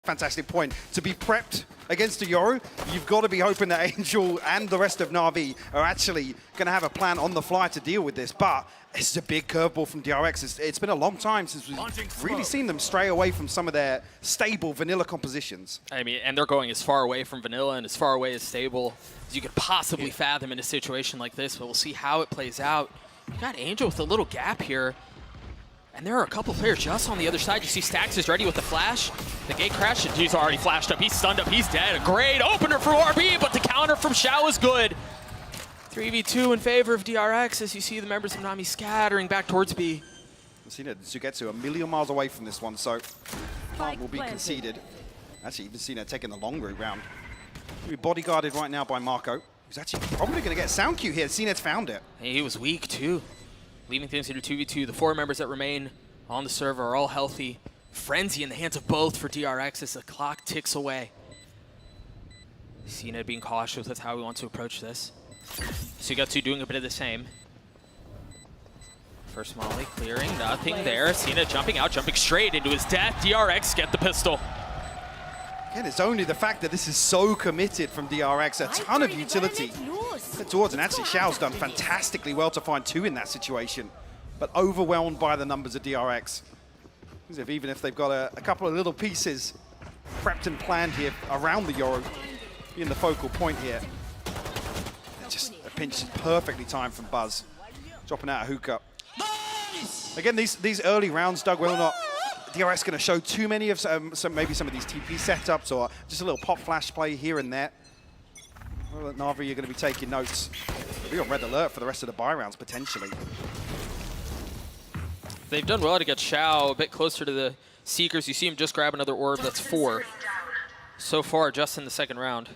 fantastic point. To be prepped against a Yoru, you've got to be hoping that Angel and the rest of NAVI are actually going to have a plan on the fly to deal with this. But this is a big curveball from DRX. It's been a long time since we've really seen them stray away from some of their stable vanilla compositions. I mean, and they're going as far away from vanilla and as far away as stable as you could possibly fathom in a situation like this, but we'll see how it plays out. You got Angel with a little gap here. And there are a couple players just on the other side. You see Stax is ready with the flash. The gate crash, and he's already flashed up. He's stunned up. He's dead. A great opener for RB, but the counter from Xiao is good. 3v2 in favor of DRX as you see the members of NAMI scattering back towards B. Cena Zugetsu a million miles away from this one, so plant will be conceded. Actually, even Cena taking the long route round. He'll be bodyguarded right now by Marco, who's actually probably going to get sound Q here. Cenet's found it. Hey, he was weak too. Leaving things into 2v2. The 4 members that remain on the server are all healthy. Frenzy in the hands of both for DRX as the clock ticks away. Cena being cautious with how he wants to approach this. Sugetsu doing a bit of the same. First molly clearing, nothing there. Cena jumping out, jumping straight into his death. DRX get the pistol. Again, it's only the fact that this is so committed from DRX, a ton of utility towards, and actually Xiao's done fantastically well to find 2 in that situation, but overwhelmed by the numbers of DRX. As if even if they've got a couple of little pieces prepped and planned here around the Yoru, being the focal point here. Just a pinch perfectly timed from Buzz, dropping out a hookah. Again, these early rounds, Doug, whether or not DRX going to show too many of maybe some of these TP setups or just a little pop flash play here and there. Well, at NAVI, you're going to be taking notes. They'll be on red alert for the rest of the buy rounds, potentially. They've done well to get Xiao a bit closer to the Seekers. You see him just grab another orb. That's 4 so far just in the second round.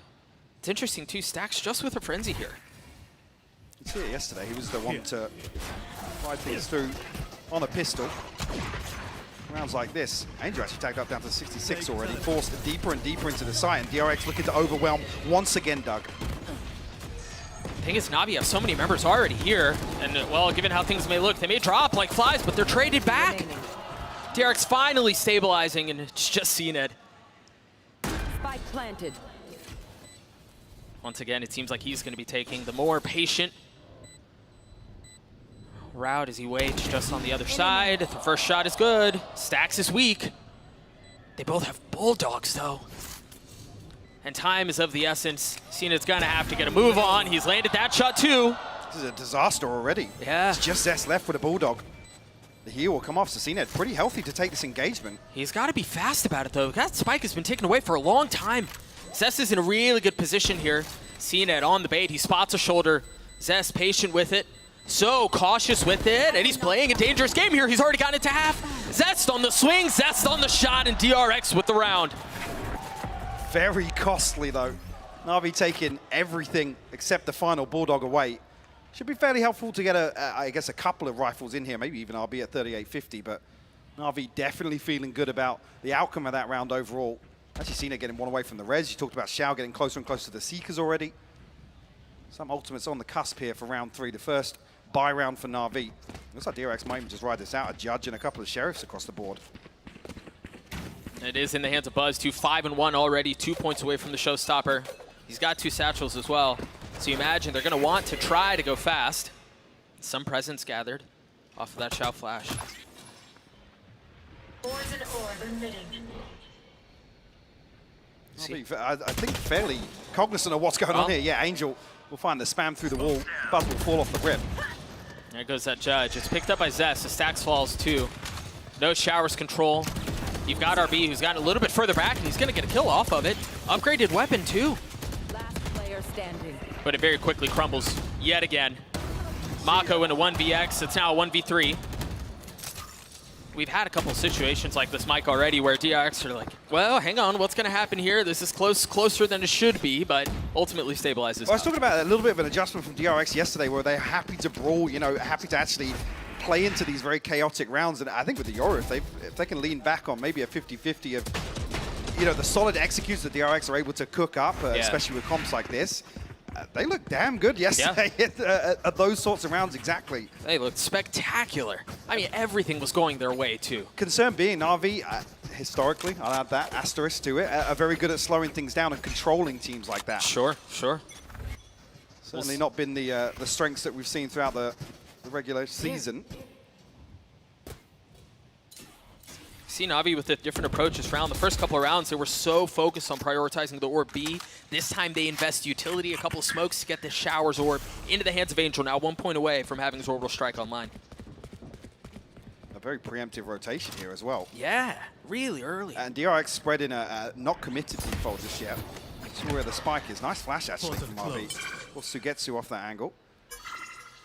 It's interesting, too. Stax just with a Frenzy here. You see it yesterday. He was the one to ride things through on a pistol. Rounds like this. Angel actually tagged up down to 66 already, forced deeper and deeper into the site, and DRX looking to overwhelm once again, Doug. The thing is, NAVI have so many members already here, and well, given how things may look, they may drop like flies, but they're traded back. DRX finally stabilizing, and it's just CNED. Spike planted. Once again, it seems like he's going to be taking the more patient route as he waits just on the other side. The first shot is good. Stax is weak. They both have bulldogs, though. And time is of the essence. Cena's gonna have to get a move on. He's landed that shot, too. This is a disaster already. Yeah. It's just Zest left with a bulldog. The heal will come off, so Cena pretty healthy to take this engagement. He's got to be fast about it, though. That spike has been taken away for a long time. Zest is in a really good position here. Cena on the bait. He spots a shoulder. Zest patient with it. So cautious with it, and he's playing a dangerous game here. He's already gotten it to half. Zest on the swing, Zest on the shot, and DRX with the round. Very costly, though. NAVI taking everything except the final bulldog away. Should be fairly helpful to get, I guess, a couple of rifles in here, maybe even RB at 3850, but NAVI definitely feeling good about the outcome of that round overall. Actually, Cena getting one away from the res. You talked about Xiao getting closer and closer to the Seekers already. Some ultimates on the cusp here for round 3, the first buy round for NAVI. Looks like DRX might even just ride this out, a Judge and a couple of Sheriffs across the board. It is in the hands of Buzz, 5-1 already, 2 points away from the showstopper. He's got 2 satchels as well. So you imagine they're going to want to try to go fast. Some presence gathered off of that Xiao flash. I think fairly cognizant of what's going on here. Yeah, Angel will find the spam through the wall. Buzz will fall off the rip. There goes that Judge. It's picked up by Zest. The Stax falls too. No showers control. You've got RB who's gotten a little bit further back, and he's going to get a kill off of it. Upgraded weapon too. Last player standing. But it very quickly crumbles yet again. Mako in a 1vx. It's now a 1v3. We've had a couple of situations like this, Mike, already, where DRX are like, well, hang on, what's going to happen here? This is closer than it should be, but ultimately stabilizes. Well, I was talking about a little bit of an adjustment from DRX yesterday where they're happy to brawl, you know, happy to actually play into these very chaotic rounds. And I think with the Yoru, if they can lean back on maybe a 50-50 of, you know, the solid executes that DRX are able to cook up, especially with comps like this, they looked damn good yesterday at those sorts of rounds, exactly. They looked spectacular. I mean, everything was going their way, too. Concern being, NAVI, historically, I'll add that asterisk to it, are very good at slowing things down and controlling teams like that. Sure, sure. Certainly not been the strengths that we've seen throughout the regular season. See Navi with a different approach this round. The first couple of rounds, they were so focused on prioritizing the orb B. This time they invest utility, a couple of smokes to get the Showers orb into the hands of Angel, now 1 point away from having his orbital strike online. A very preemptive rotation here as well. Yeah, really early. And DRX spread in a not committed default just yet. See where the spike is. Nice flash actually from RB. Well, Sugetsu off that angle.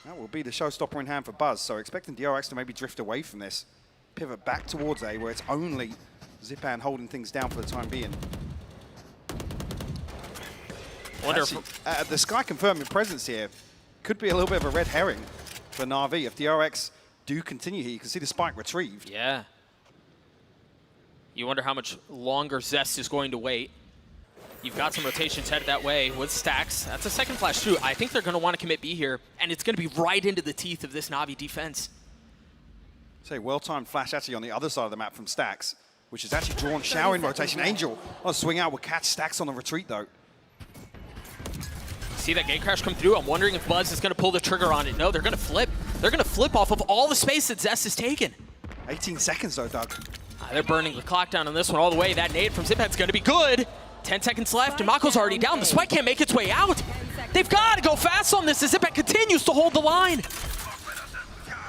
That will be the showstopper in hand for Buzz, so expecting DRX to maybe drift away from this. Pivot back towards A, where it's only Zipan holding things down for the time being. Wonderful. Actually, the Sky confirming presence here could be a little bit of a red herring for NAVI. If DRX do continue here, you can see the spike retrieved. Yeah. You wonder how much longer Zest is going to wait. You've got some rotations headed that way with Stacks. That's a second flash too. I think they're going to want to commit B here, and it's going to be right into the teeth of this NAVI defense. Say, well-timed flash actually on the other side of the map from Stacks, which is actually drawn Shower in rotation. Angel on a swing out will catch Stacks on the retreat though. See that gate crash come through? I'm wondering if Buzz is going to pull the trigger on it. No, they're going to flip. They're going to flip off of all the space that Zest has taken. 18 seconds though, Doug. They're burning the clock down on this one all the way. That nade from Ziphead's going to be good. 10 seconds left, and Mako's already down. The spike can't make its way out. They've got to go fast on this as Ziphead continues to hold the line.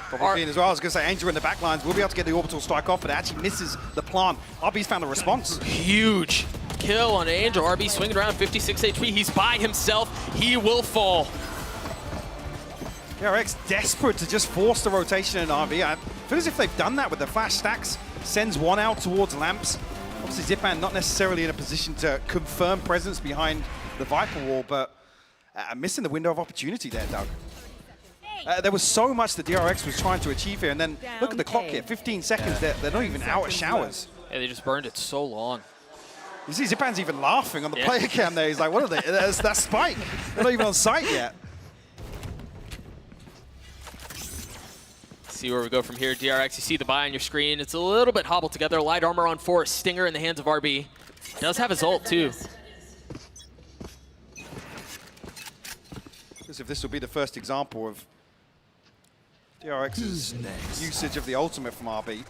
Probably as well. I was going to say, Angel in the back lines will be able to get the orbital strike off, but it actually misses the plant. RB's found a response. Huge kill on Angel. RB swinging around 56 HP. He's by himself. He will fall. DRX desperate to just force the rotation in RB. I feel as if they've done that with the flash. Stacks sends one out towards Lamps. Obviously, Zipan not necessarily in a position to confirm presence behind the Viper wall, but missing the window of opportunity there, Doug. There was so much that DRX was trying to achieve here, and then look at the clock here, 15 seconds, they're not even out of Showers. Yeah, they just burned it so long. You see Zipan's even laughing on the player cam there. He's like, what are they? That's Spike. They're not even on site yet. See where we go from here. DRX, you see the buy on your screen. It's a little bit hobbled together. Light armor on 4, Stinger in the hands of RB. Does have his ult too. As if this will be the first example of DRX's usage of the ultimate from RB.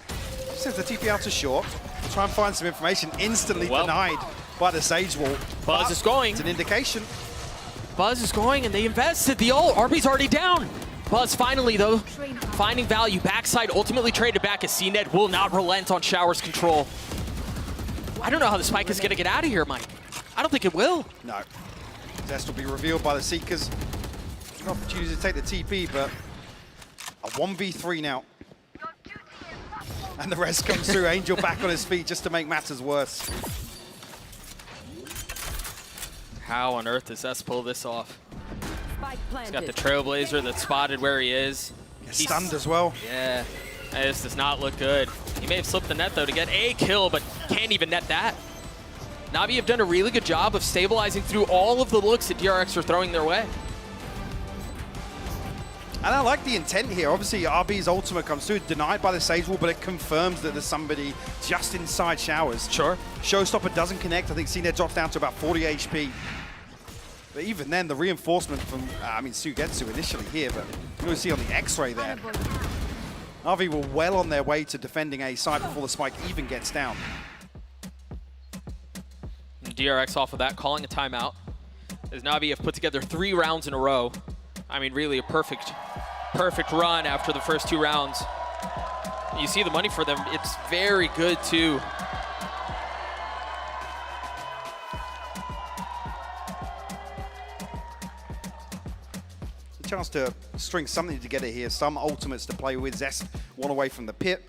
Sends the TP out to short. Try and find some information. Instantly denied by the Sage Wall. Buzz is going. It's an indication. Buzz is going, and they invested the ult. RB's already down. Buzz finally, though, finding value. Backside ultimately traded back as CNED will not relent on Shower's control. I don't know how the spike is going to get out of here, Mike. I don't think it will. No. Zest will be revealed by the Seekers. An opportunity to take the TP, but a 1v3 now. And the rest comes through. Angel back on his feet just to make matters worse. How on earth does Zest pull this off? He's got the Planted. Trailblazer that's spotted where he is. He's stunned as well. Yeah, this does not look good. He may have slipped the net, though, to get a kill, but can't even net that. Navi have done a really good job of stabilizing through all of the looks that DRX are throwing their way. And I like the intent here. Obviously, RB's ultimate comes through, denied by the Sage Wall, but it confirms that there's somebody just inside Showers. Sure. Showstopper doesn't connect. I think CNED drops down to about 40 HP. But even then, the reinforcement from, Sugetsu initially here, but you can see on the X-ray there. Navi were well on their way to defending A side before the spike even gets down. DRX off of that, calling a timeout. As Navi have put together 3 rounds in a row. I mean, really a perfect run after the first 2 rounds. You see the money for them, it's very good too. A chance to string something together here, some ultimates to play with. Zest one away from the pit.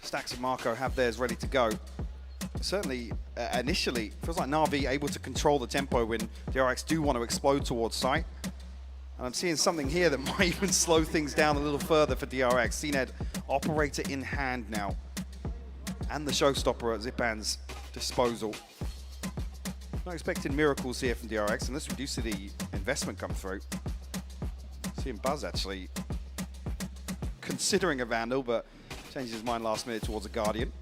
Stacks and Marco have theirs ready to go. Certainly, initially, feels like Navi able to control the tempo when DRX do want to explode towards site. And I'm seeing something here that might even slow things down a little further for DRX. CNED, operator in hand now. And the showstopper at Zipan's disposal. Not expecting miracles here from DRX unless we do see the investment come through. Seeing Buzz actually considering a Vandal, but changes his mind last minute towards a Guardian.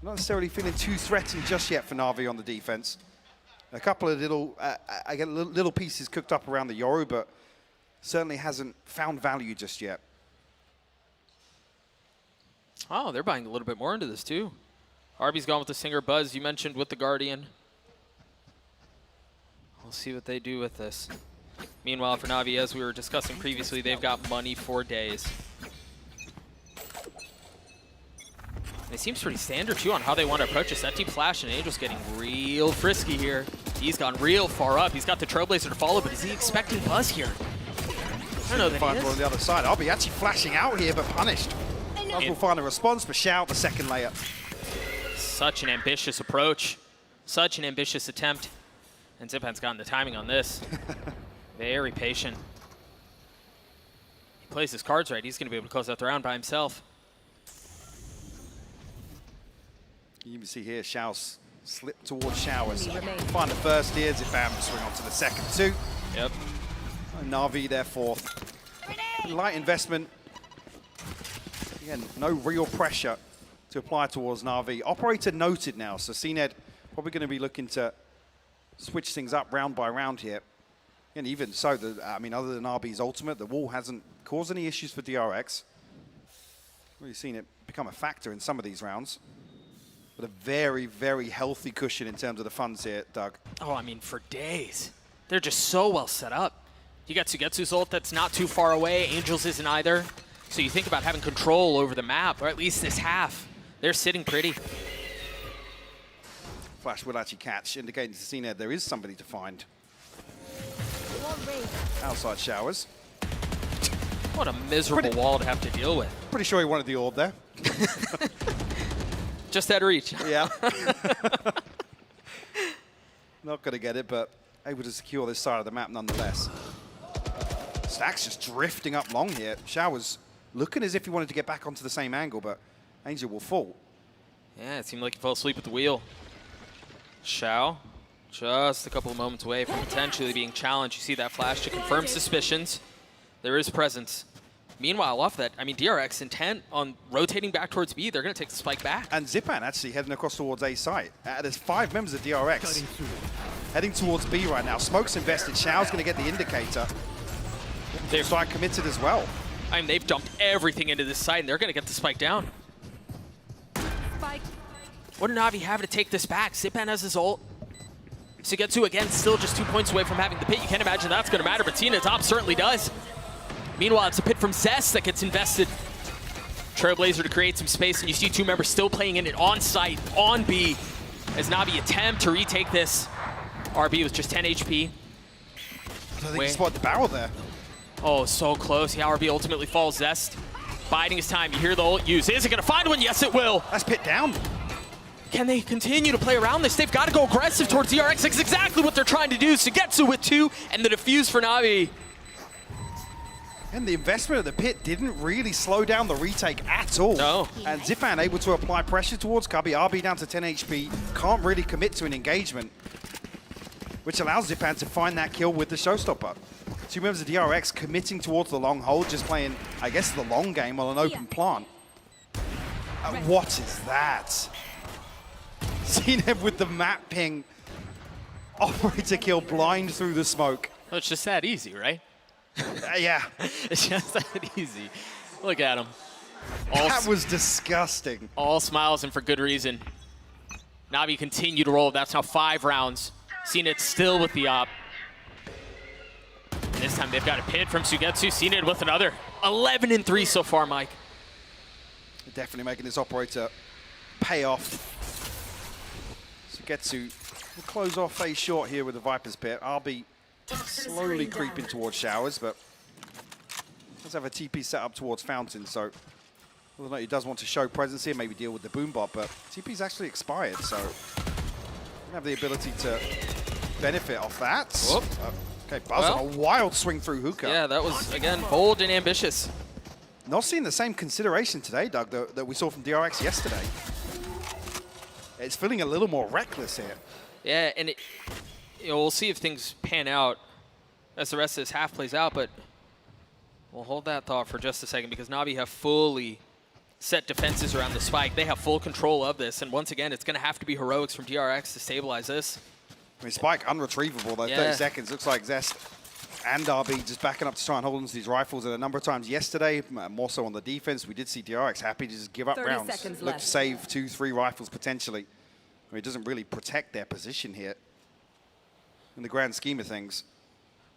Not necessarily feeling too threatened just yet for NAVI on the defense. A couple of little, I get little pieces cooked up around the Yoru, but certainly hasn't found value just yet. Oh, they're buying a little bit more into this too. Arby's gone with the Singer. Buzz, you mentioned with the Guardian. We'll see what they do with this. Meanwhile, for NAVI, as we were discussing previously, they've got money for days. And it seems pretty standard, too, on how they want to approach this. That deep flash, and Angel's getting real frisky here. He's gone real far up. He's got the Trailblazer to follow, but is he expecting Buzz here? I don't know that he is. On the other side. Arby actually flashing out here, but punished. Buzz will find a response, but Shout, the second layup. Such an ambitious approach. Such an ambitious attempt. And Zipan's gotten the timing on this. Very patient. He plays his cards right. He's going to be able to close out the round by himself. You can see here, Shao's slip towards Showers. Find the first here, Zipan swing on to the second two. Yep. And NAVI there fourth. Light investment. Again, no real pressure to apply towards NAVI. Operator noted now, so CNED probably going to be looking to switch things up round by round here. And even so, I mean, other than RB's ultimate, the wall hasn't caused any issues for DRX. Really seen it become a factor in some of these rounds. But a very, very healthy cushion in terms of the funds here, Doug. Oh, I mean, for days. They're just so well set up. You got Sugetsu's ult that's not too far away. Angels isn't either. So you think about having control over the map, or at least this half. They're sitting pretty. Flash will actually catch, indicating to CNED there is somebody to find. Outside Showers. What a miserable wall to have to deal with. Pretty sure he wanted the orb there. Just out of reach. Yeah. Not going to get it, but able to secure this side of the map nonetheless. Stack's just drifting up long here. Showers looking as if he wanted to get back onto the same angle, but Angel will fall. Yeah, it seemed like he fell asleep at the wheel. Shao, just a couple of moments away from potentially being challenged. You see that flash to confirm suspicions. There is presence. Meanwhile, off that, I mean, DRX intent on rotating back towards B. They're going to take the spike back. And Zipan actually heading across towards A site. There's 5 members of DRX heading towards B right now. Smoke's invested. Shao's going to get the indicator. They're side committed as well. I mean, they've dumped everything into this site, and they're going to get the spike down. Spike. What do NAVI have to take this back? Zipan has his ult. Sugetsu, again, still just 2 points away from having the pit. You can't imagine that's going to matter, but Cena top certainly does. Meanwhile, it's a pit from Zest that gets invested. Trailblazer to create some space, and you see 2 members still playing in it on site, on B, as NAVI attempt to retake this. RB with just 10 HP. I think he spotted the barrel there. Oh, so close. Yeah, RB ultimately falls. Zest biding his time. You hear the ult use. Is it going to find one? Yes, it will. That's pit down. Can they continue to play around this? They've got to go aggressive towards DRX. That's exactly what they're trying to do. Sugetsu with 2, and the defuse for NAVI. And the investment of the pit didn't really slow down the retake at all. No. And Zipan able to apply pressure towards Cubby. RB down to 10 HP. Can't really commit to an engagement, which allows Zipan to find that kill with the showstopper. 2 members of DRX committing towards the long hold, just playing, I guess, the long game on an open plant. What is that? Seen him with the map ping. Operator kill blind through the smoke. Well, it's just that easy, right? Yeah. It's just that easy. Look at him. That was disgusting. All smiles, and for good reason. NAVI continue to roll. That's now 5 rounds. Seen it still with the op. And this time they've got a pit from Sugetsu. Seen it with another. 11-3 so far, Mike. Definitely making this operator pay off. Sugetsu will close off phase short here with the Viper's pit. RB slowly creeping towards Showers, but does have a TP set up towards Fountain, so whether or not he does want to show presence here, maybe deal with the boom bot, but TP's actually expired, so have the ability to benefit off that. Okay, Buzz on a wild swing through hookah. Yeah, that was, again, bold and ambitious. Not seeing the same consideration today, Doug, that we saw from DRX yesterday. It's feeling a little more reckless here. Yeah, and we'll see if things pan out as the rest of this half plays out, but we'll hold that thought for just a second because NAVI have fully set defenses around the spike. They have full control of this, and once again, it's going to have to be heroics from DRX to stabilize this. I mean, spike unretrievable though. Yeah. 30 seconds. Looks like Zest and RB just backing up to try and hold on to these rifles. And a number of times yesterday, more so on the defense, we did see DRX happy to just give up 30 rounds. seconds Look left. to save 2-3 rifles potentially. I mean, it doesn't really protect their position here in the grand scheme of things.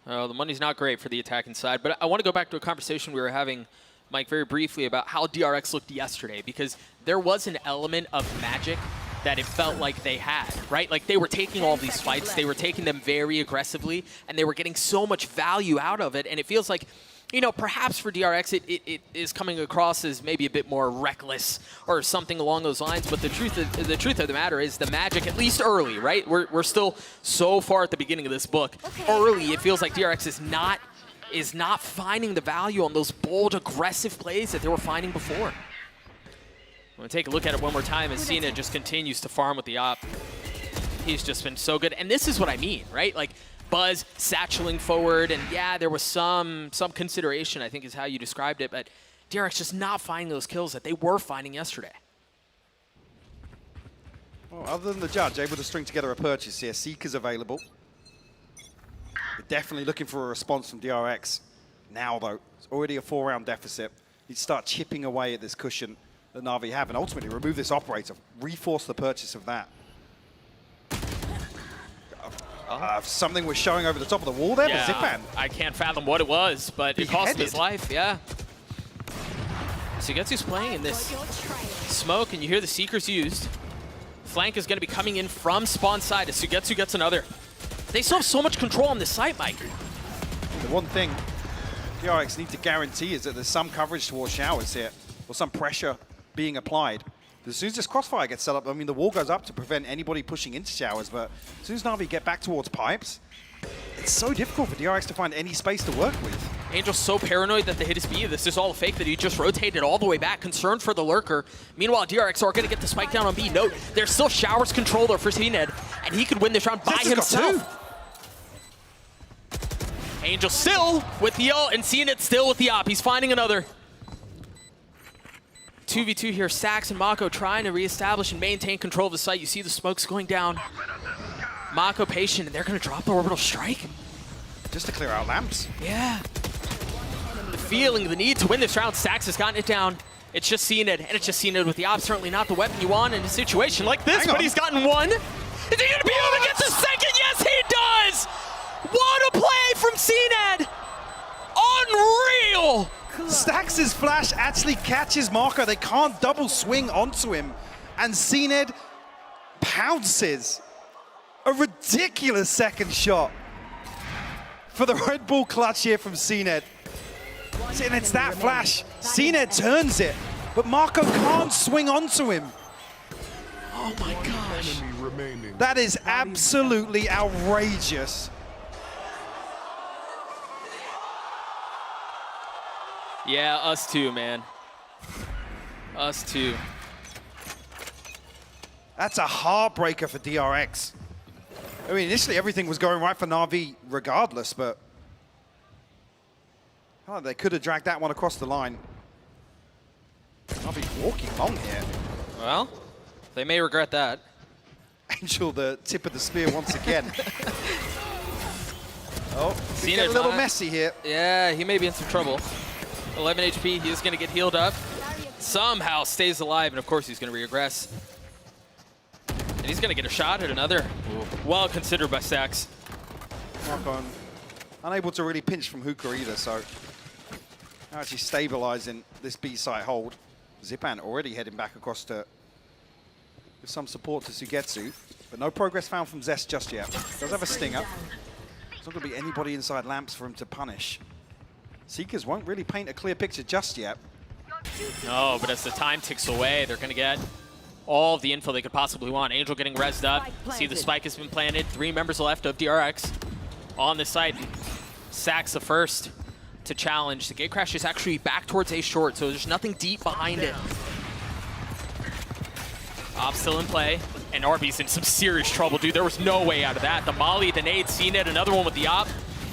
The money's not great for the attacking side, but I want to go back to a conversation we were having, Mike, very briefly about how DRX looked yesterday, because there was an element of magic that it felt like they had, right? Like they were taking all these fights, they were taking them very aggressively, and they were getting so much value out of it, and it feels like, you know, perhaps for DRX it is coming across as maybe a bit more reckless or something along those lines, but the truth of the matter is the magic, at least early, right? We're still so far at the beginning of this book. Early, it feels like DRX is not finding the value on those bold, aggressive plays that they were finding before. I'm going to take a look at it one more time as Cena just continues to farm with the op. He's just been so good. And this is what I mean, right? Like, Buzz satcheling forward, and yeah, there was some consideration, I think is how you described it, but DRX just not finding those kills that they were finding yesterday. Well, other than the judge, able to string together a purchase here. Seeker's available. We're definitely looking for a response from DRX. Now, though, it's already a 4-round deficit. He'd start chipping away at this cushion that NAVI have, and ultimately remove this operator, reforce the purchase of that. Something was showing over the top of the wall there, but Zipan. I can't fathom what it was, but it cost him his life, yeah. Sugetsu's playing in this smoke, and you hear the Seekers used. Flank is going to be coming in from spawn side as Sugetsu gets another. They still have so much control on this site, Mike. The one thing DRX need to guarantee is that there's some coverage towards showers here, or some pressure being applied. As soon as this crossfire gets set up, I mean, the wall goes up to prevent anybody pushing into showers, but as soon as NAVI get back towards pipes, it's so difficult for DRX to find any space to work with. Angel's so paranoid that the hit is B. This is all a fake that he just rotated all the way back, concerned for the lurker. Meanwhile, DRX are going to get the spike down on B. Note, there's still showers controller for CNED, and he could win this round by himself. Angel still with the ult, and CNED still with the op. He's finding another. 2v2 here, Sax and Mako trying to reestablish and maintain control of the site. You see the smokes going down. Mako patient, and they're going to drop the orbital strike. Just to clear out lamps. Yeah. The feeling, the need to win this round, Sax has gotten it down. It's just CNED, and it's just CNED with the op. Certainly not the weapon you want in a situation like this, but he's gotten one. Is he going to be able to get the second? Yes, he does! What a play from CNED! Unreal! Stax's flash actually catches Marco. They can't double swing onto him. And CNED pounces. A ridiculous second shot for the Red Bull clutch here from CNED. And it's that flash. CNED turns it, but Marco can't swing onto him. Oh my gosh. That is absolutely outrageous. Yeah, us too, man. Us too. That's a heartbreaker for DRX. I mean, initially everything was going right for NAVI regardless, but they could have dragged that one across the line. NAVI walking long here. Well, they may regret that. Angel, the tip of the spear once again. Oh, Seen get it a little live. messy here. Yeah, he may be in some trouble. 11 HP, he's going to get healed up. Somehow stays alive, and of course he's going to regress. And he's going to get a shot at another. Ooh. Well considered by Sax. Marco unable to really pinch from Hookah either, so actually stabilizing this B site hold. Zipan already heading back across to with some support to Sugetsu, but no progress found from Zest just yet. Does have a stinger. There's not going to be anybody inside lamps for him to punish. Seekers won't really paint a clear picture just yet. No, but as the time ticks away, they're going to get all of the info they could possibly want. Angel getting rezzed up. See the spike has been planted. 3 members left of DRX on the site. Sax the first to challenge. The gate crash is actually back towards A short, so there's nothing deep behind it. Op still in play, and RB's in some serious trouble, dude. There was no way out of that. The molly, the nade, CNED, another one with the op.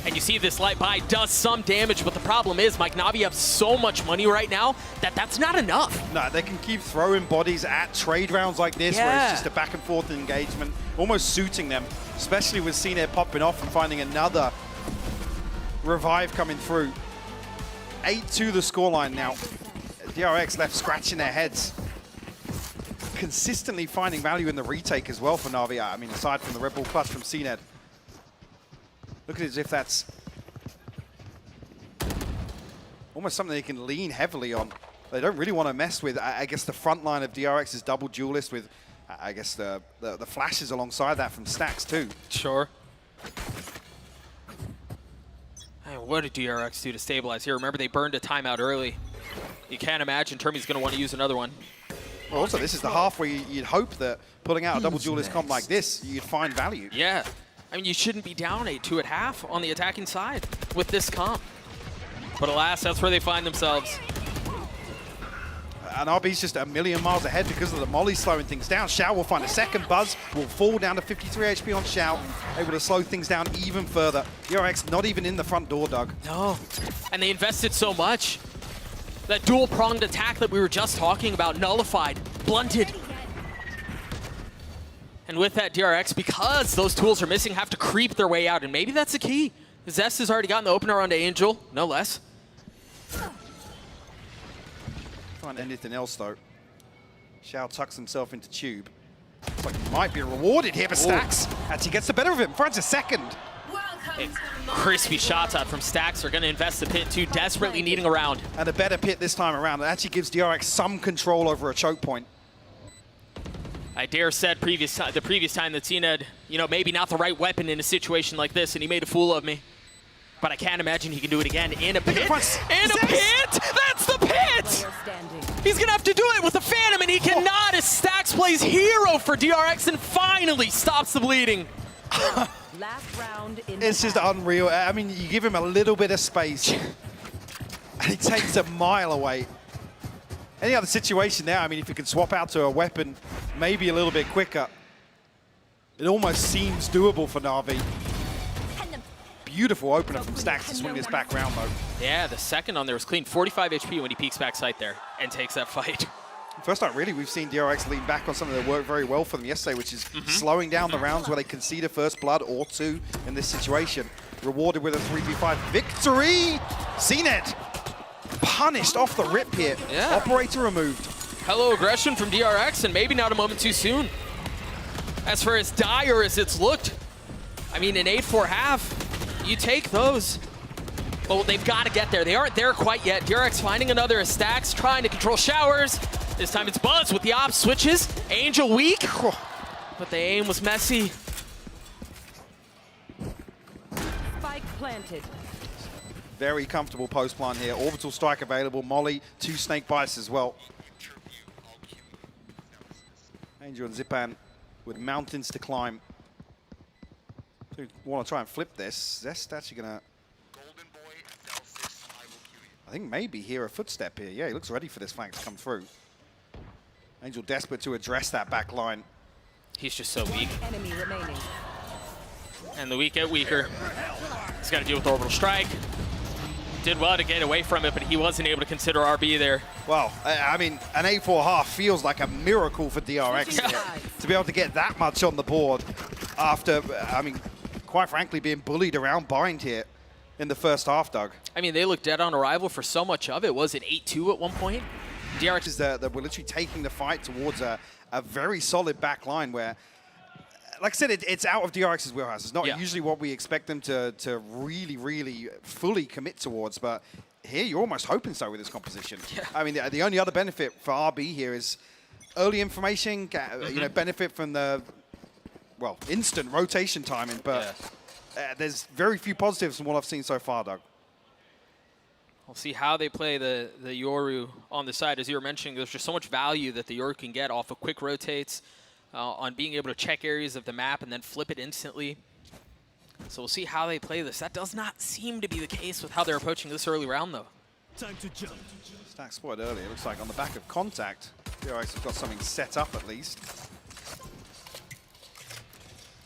And you see this light buy does some damage, but the problem is, Mike, NAVI have so much money right now that that's not enough. No, they can keep throwing bodies at trade rounds like this, where it's just a back and forth engagement, almost suiting them, especially with CNED popping off and finding another revive coming through. 8-2 the scoreline now. DRX left scratching their heads. Consistently finding value in the retake as well for NAVI. I mean, aside from the Red Bull clutch from CNED. Look at it as if that's almost something they can lean heavily on. They don't really want to mess with, I guess, the front line of DRX's double duelist with, I guess, the flashes alongside that from Stacks too. Sure. Hey, what did DRX do to stabilize here? Remember, they burned a timeout early. You can't imagine Termi's going to want to use another one. Well, also, this is the half where you'd hope that pulling out a double duelist comp like this, you'd find value. Yeah. I mean, you shouldn't be down 8-2 at half on the attacking side with this comp. But alas, that's where they find themselves. And RB's just a million miles ahead because of the molly slowing things down. Xiao will find a second buzz, will fall down to 53 HP on Xiao, able to slow things down even further. DRX not even in the front door, Doug. No, and they invested so much. That dual-pronged attack that we were just talking about, nullified, blunted. And with that, DRX, because those tools are missing, have to creep their way out, and maybe that's the key. Zest has already gotten the opener onto Angel, no less. Find anything else, though. Xiao tucks himself into Tube. Looks like he might be rewarded here, but Stacks actually gets the better of him. Finds a second. Crispy shots out from Stacks. Are going to invest the pit too, desperately needing a round. And a better pit this time around. It actually gives DRX some control over a choke point. I dare said the previous time that CNED, maybe not the right weapon in a situation like this, and he made a fool of me. But I can't imagine he can do it again in a pit. In a pit? That's the pit! He's going to have to do it with the Phantom, and he cannot as Stacks plays hero for DRX and finally stops the bleeding. Last round in It's just unreal. I mean, you give him a little bit of space, and he takes a mile away. Any other situation now, I mean, if you can swap out to a weapon maybe a little bit quicker, it almost seems doable for NAVI. Beautiful opener from Stacks to swing this back round, though. Yeah, the second on there was clean. 45 HP when he peeks back sight there and takes that fight. First time, really, we've seen DRX lean back on something that worked very well for them yesterday, which is slowing down the rounds where they concede a first blood or two in this situation. Rewarded with a 3v5 victory! CNED punished off the rip here. Yeah. Operator removed. Hello aggression from DRX, and maybe not a moment too soon. As for as dire as it's looked, I mean, an 8-4 half, you take those. But they've got to get there. They aren't there quite yet. DRX finding another as Stacks, trying to control showers. This time it's Buzz with the op switches. Angel weak, but the aim was messy. Spike planted. Very comfortable post plant here. Orbital strike available. Molly, 2 snake bites as well. Angel and Zipan with mountains to climb. So we want to try and flip this. Zest actually going to, I think, maybe hear a footstep here. Yeah, he looks ready for this flank to come through. Angel desperate to address that back line. He's just so weak. Enemy remaining. And the weak get weaker. He's got to deal with orbital strike. Did well to get away from it, but he wasn't able to consider RB there. Well, I mean, an 8-4 half feels like a miracle for DRX to be able to get that much on the board after, I mean, quite frankly, being bullied around bind here in the first half, Doug. I mean, they looked dead on arrival for so much of it. Was it 8-2 at one point? DRX is that we're literally taking the fight towards a very solid back line where, like I said, it's out of DRX's wheelhouse. It's not usually what we expect them to really, really fully commit towards, but here you're almost hoping so with this composition. Yeah. I mean, the only other benefit for RB here is early information, benefit from the, well, instant rotation timing, but there's very few positives from what I've seen so far, Doug. We'll see how they play the Yoru on the side. As you were mentioning, there's just so much value that the Yoru can get off of quick rotates, on being able to check areas of the map and then flip it instantly. So we'll see how they play this. That does not seem to be the case with how they're approaching this early round, though. Time to jump. Stack spotted earlier. It looks like on the back of contact, DRX have got something set up at least.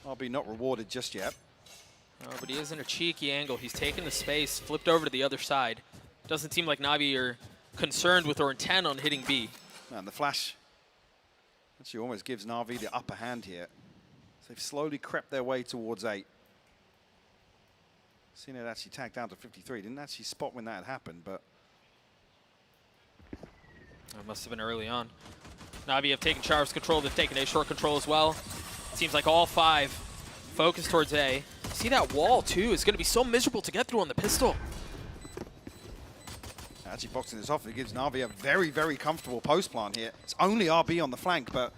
RB not rewarded just yet. Oh, but he is in a cheeky angle. He's taken the space, flipped over to the other side. Doesn't seem like Navi are concerned with or intent on hitting B. Man, the flash actually almost gives Na'Vi the upper hand here. So they've slowly crept their way towards 8. Seen it actually tagged down to 53. Didn't actually spot when that had happened, but That must have been early on. Navi have taken Shower's control. They've taken A short control as well. Seems like all 5 focus towards A. See that wall, too, is going to be so miserable to get through on the pistol. actually boxing this off. It gives Navi a very, very comfortable post plant here. It's only RB on the flank, but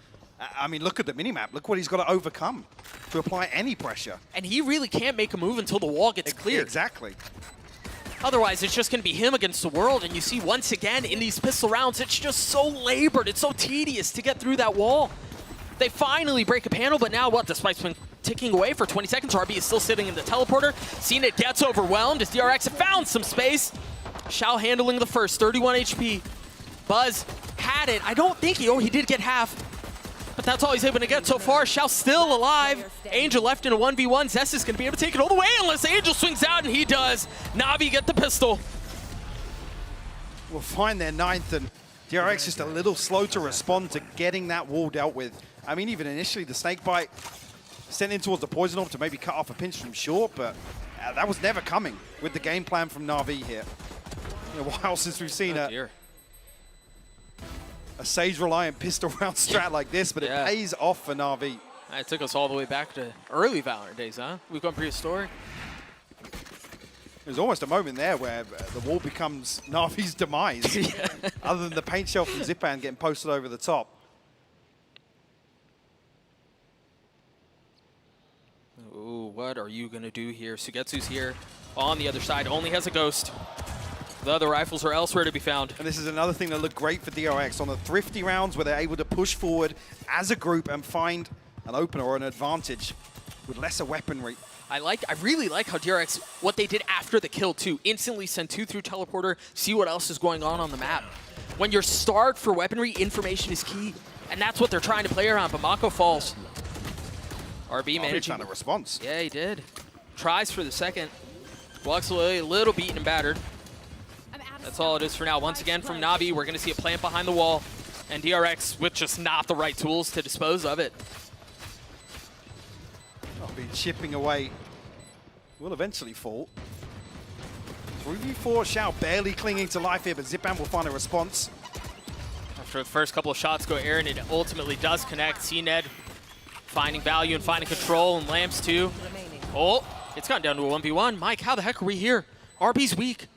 I mean, look at the minimap. Look what he's got to overcome to apply any pressure. And he really can't make a move until the wall gets cleared. Exactly. Otherwise, it's just going to be him against the world. And you see, once again, in these pistol rounds, it's just so labored. It's so tedious to get through that wall. They finally break a panel, but now what? The spike's been ticking away for 20 seconds. RB is still sitting in the teleporter. CNET gets overwhelmed as DRX found some space. Shao handling the first, 31 HP. Buzz had it. I don't think he did get half. But that's all he's able to get so far. Shao still alive. Angel left in a 1v1. Zest is going to be able to take it all the way unless Angel swings out, and he does. Navi get the pistol. Will find their 9th, and DRX just a little slow to respond to getting that wall dealt with. I mean, even initially, the snake bite sent in towards the poison orb to maybe cut off a pinch from short, but that was never coming with the game plan from Na'Vi here. In a while since we've seen a Sage-reliant pistol round strat like this, but it pays off for Na'Vi. It took us all the way back to early Valorant days, huh? We've gone prehistoric. There's almost a moment there where the wall becomes Na'Vi's demise, other than the paint shelf from Zipan getting posted over the top. Ooh, what are you going to do here? Sugetsu's here on the other side, only has a ghost. The other rifles are elsewhere to be found. And this is another thing that looked great for DRX on the thrifty rounds where they're able to push forward as a group and find an opener or an advantage with lesser weaponry. I really like how DRX, what they did after the kill too, instantly send 2 through teleporter, see what else is going on the map. When you're starved for weaponry, information is key, and that's what they're trying to play around, but Mako falls. RB managing. Found a response. Yeah, he did. Tries for the second. Walks away a little beaten and battered. That's all it is for now. Once again from Navi, we're going to see a plant behind the wall, and DRX with just not the right tools to dispose of it. I'll be chipping away. Will eventually fall. 3v4, Shao barely clinging to life here, but Zipan will find a response. After the first couple of shots go Aaron, it ultimately does connect. CNED finding value and finding control, and Lamps too. Oh, it's gone down to a 1v1. Mike, how the heck are we here? RB's weak.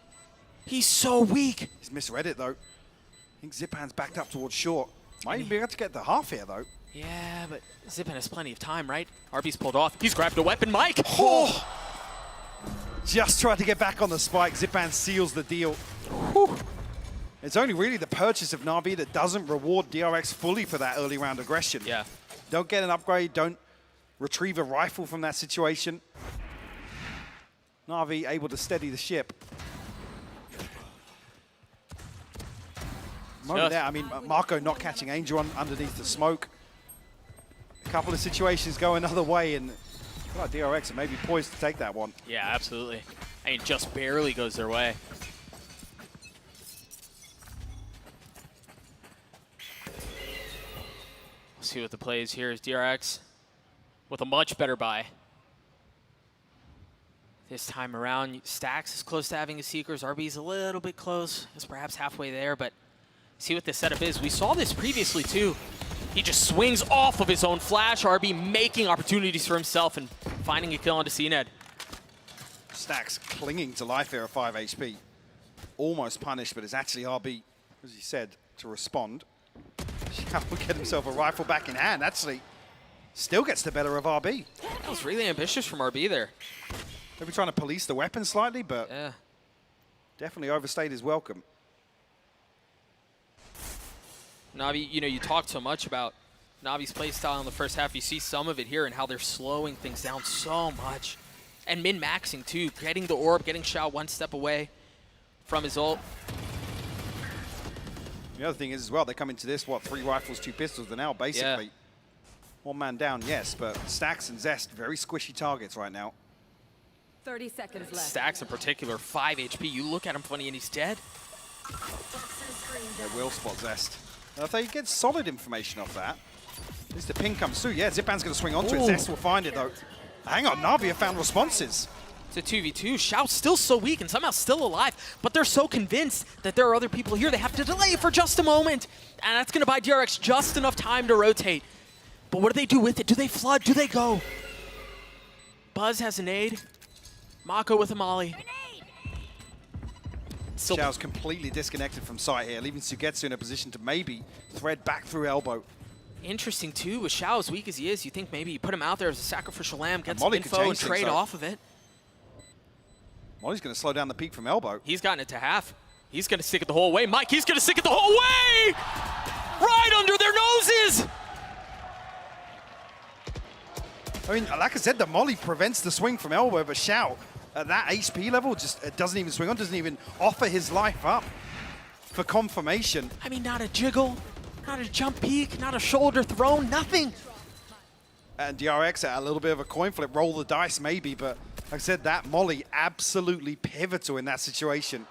He's so weak. He's misread it, though. I think Zipan's backed up towards short. Might even be able to get the half here, though. Yeah, but Zipan has plenty of time, right? RB's pulled off. He's grabbed a weapon. Mike! Oh! Just tried to get back on the spike. Zipan seals the deal. Whew. It's only really the purchase of Na'Vi that doesn't reward DRX fully for that early round aggression. Yeah. Don't get an upgrade. Don't retrieve a rifle from that situation. Na'Vi able to steady the ship. Moment there, I mean, Marco not catching Angel underneath the smoke. A couple of situations go another way, and DRX are maybe poised to take that one. Yeah, absolutely. I mean, just barely goes their way. Let's see what the play is here is DRX with a much better buy. This time around, Stacks is close to having his Seekers. RB's a little bit close. It's perhaps halfway there, but see what this setup is. We saw this previously, too. He just swings off of his own flash. RB making opportunities for himself and finding a kill onto CNED. Stacks clinging to life here at 5 HP. Almost punished, but it's actually RB, as he said, to respond. Shao will get himself a rifle back in hand. Actually, still gets the better of RB. That was really ambitious from RB there. Maybe trying to police the weapon slightly, but definitely overstayed his welcome. Navi, you talked so much about Navi's playstyle in the first half. You see some of it here and how they're slowing things down so much. And min-maxing, too. Getting the orb, getting Shao one step away from his ult. The other thing is, as well, they come into this, 3 rifles, 2 pistols. They're now basically one man down, yes, but Stacks and Zest, very squishy targets right now. 30 seconds left. Stacks in particular, 5 HP. You look at him funny and he's dead. They will spot Zest. If they get solid information off that, at least the ping comes through. Yeah, Zipan's going to swing onto it. Zest will find it, though. Hang on, Navi have found responses. It's a 2v2. Shout's still so weak and somehow still alive, but they're so convinced that there are other people here. They have to delay for just a moment, and that's going to buy DRX just enough time to rotate. But what do they do with it? Do they flood? Do they go? Buzz has a nade. Mako with a molly. Xiao's completely disconnected from sight here, leaving Sugetsu in a position to maybe thread back through elbow. Interesting, too, with Xiao as weak as he is, you think maybe you put him out there as a sacrificial lamb, get some Molly could info and change things, trade though. off of it. Molly's going to slow down the peak from elbow. He's gotten it to half. He's going to stick it the whole way. Mike, he's going to stick it the whole way! Right under their noses! I mean, like I said, the Molly prevents the swing from elbow, but Xiao, at that HP level, just doesn't even swing on, doesn't even offer his life up for confirmation. I mean, not a jiggle, not a jump peek, not a shoulder throw, nothing. And DRX at a little bit of a coin flip, roll the dice maybe, but like I said, that Molly absolutely pivotal in that situation.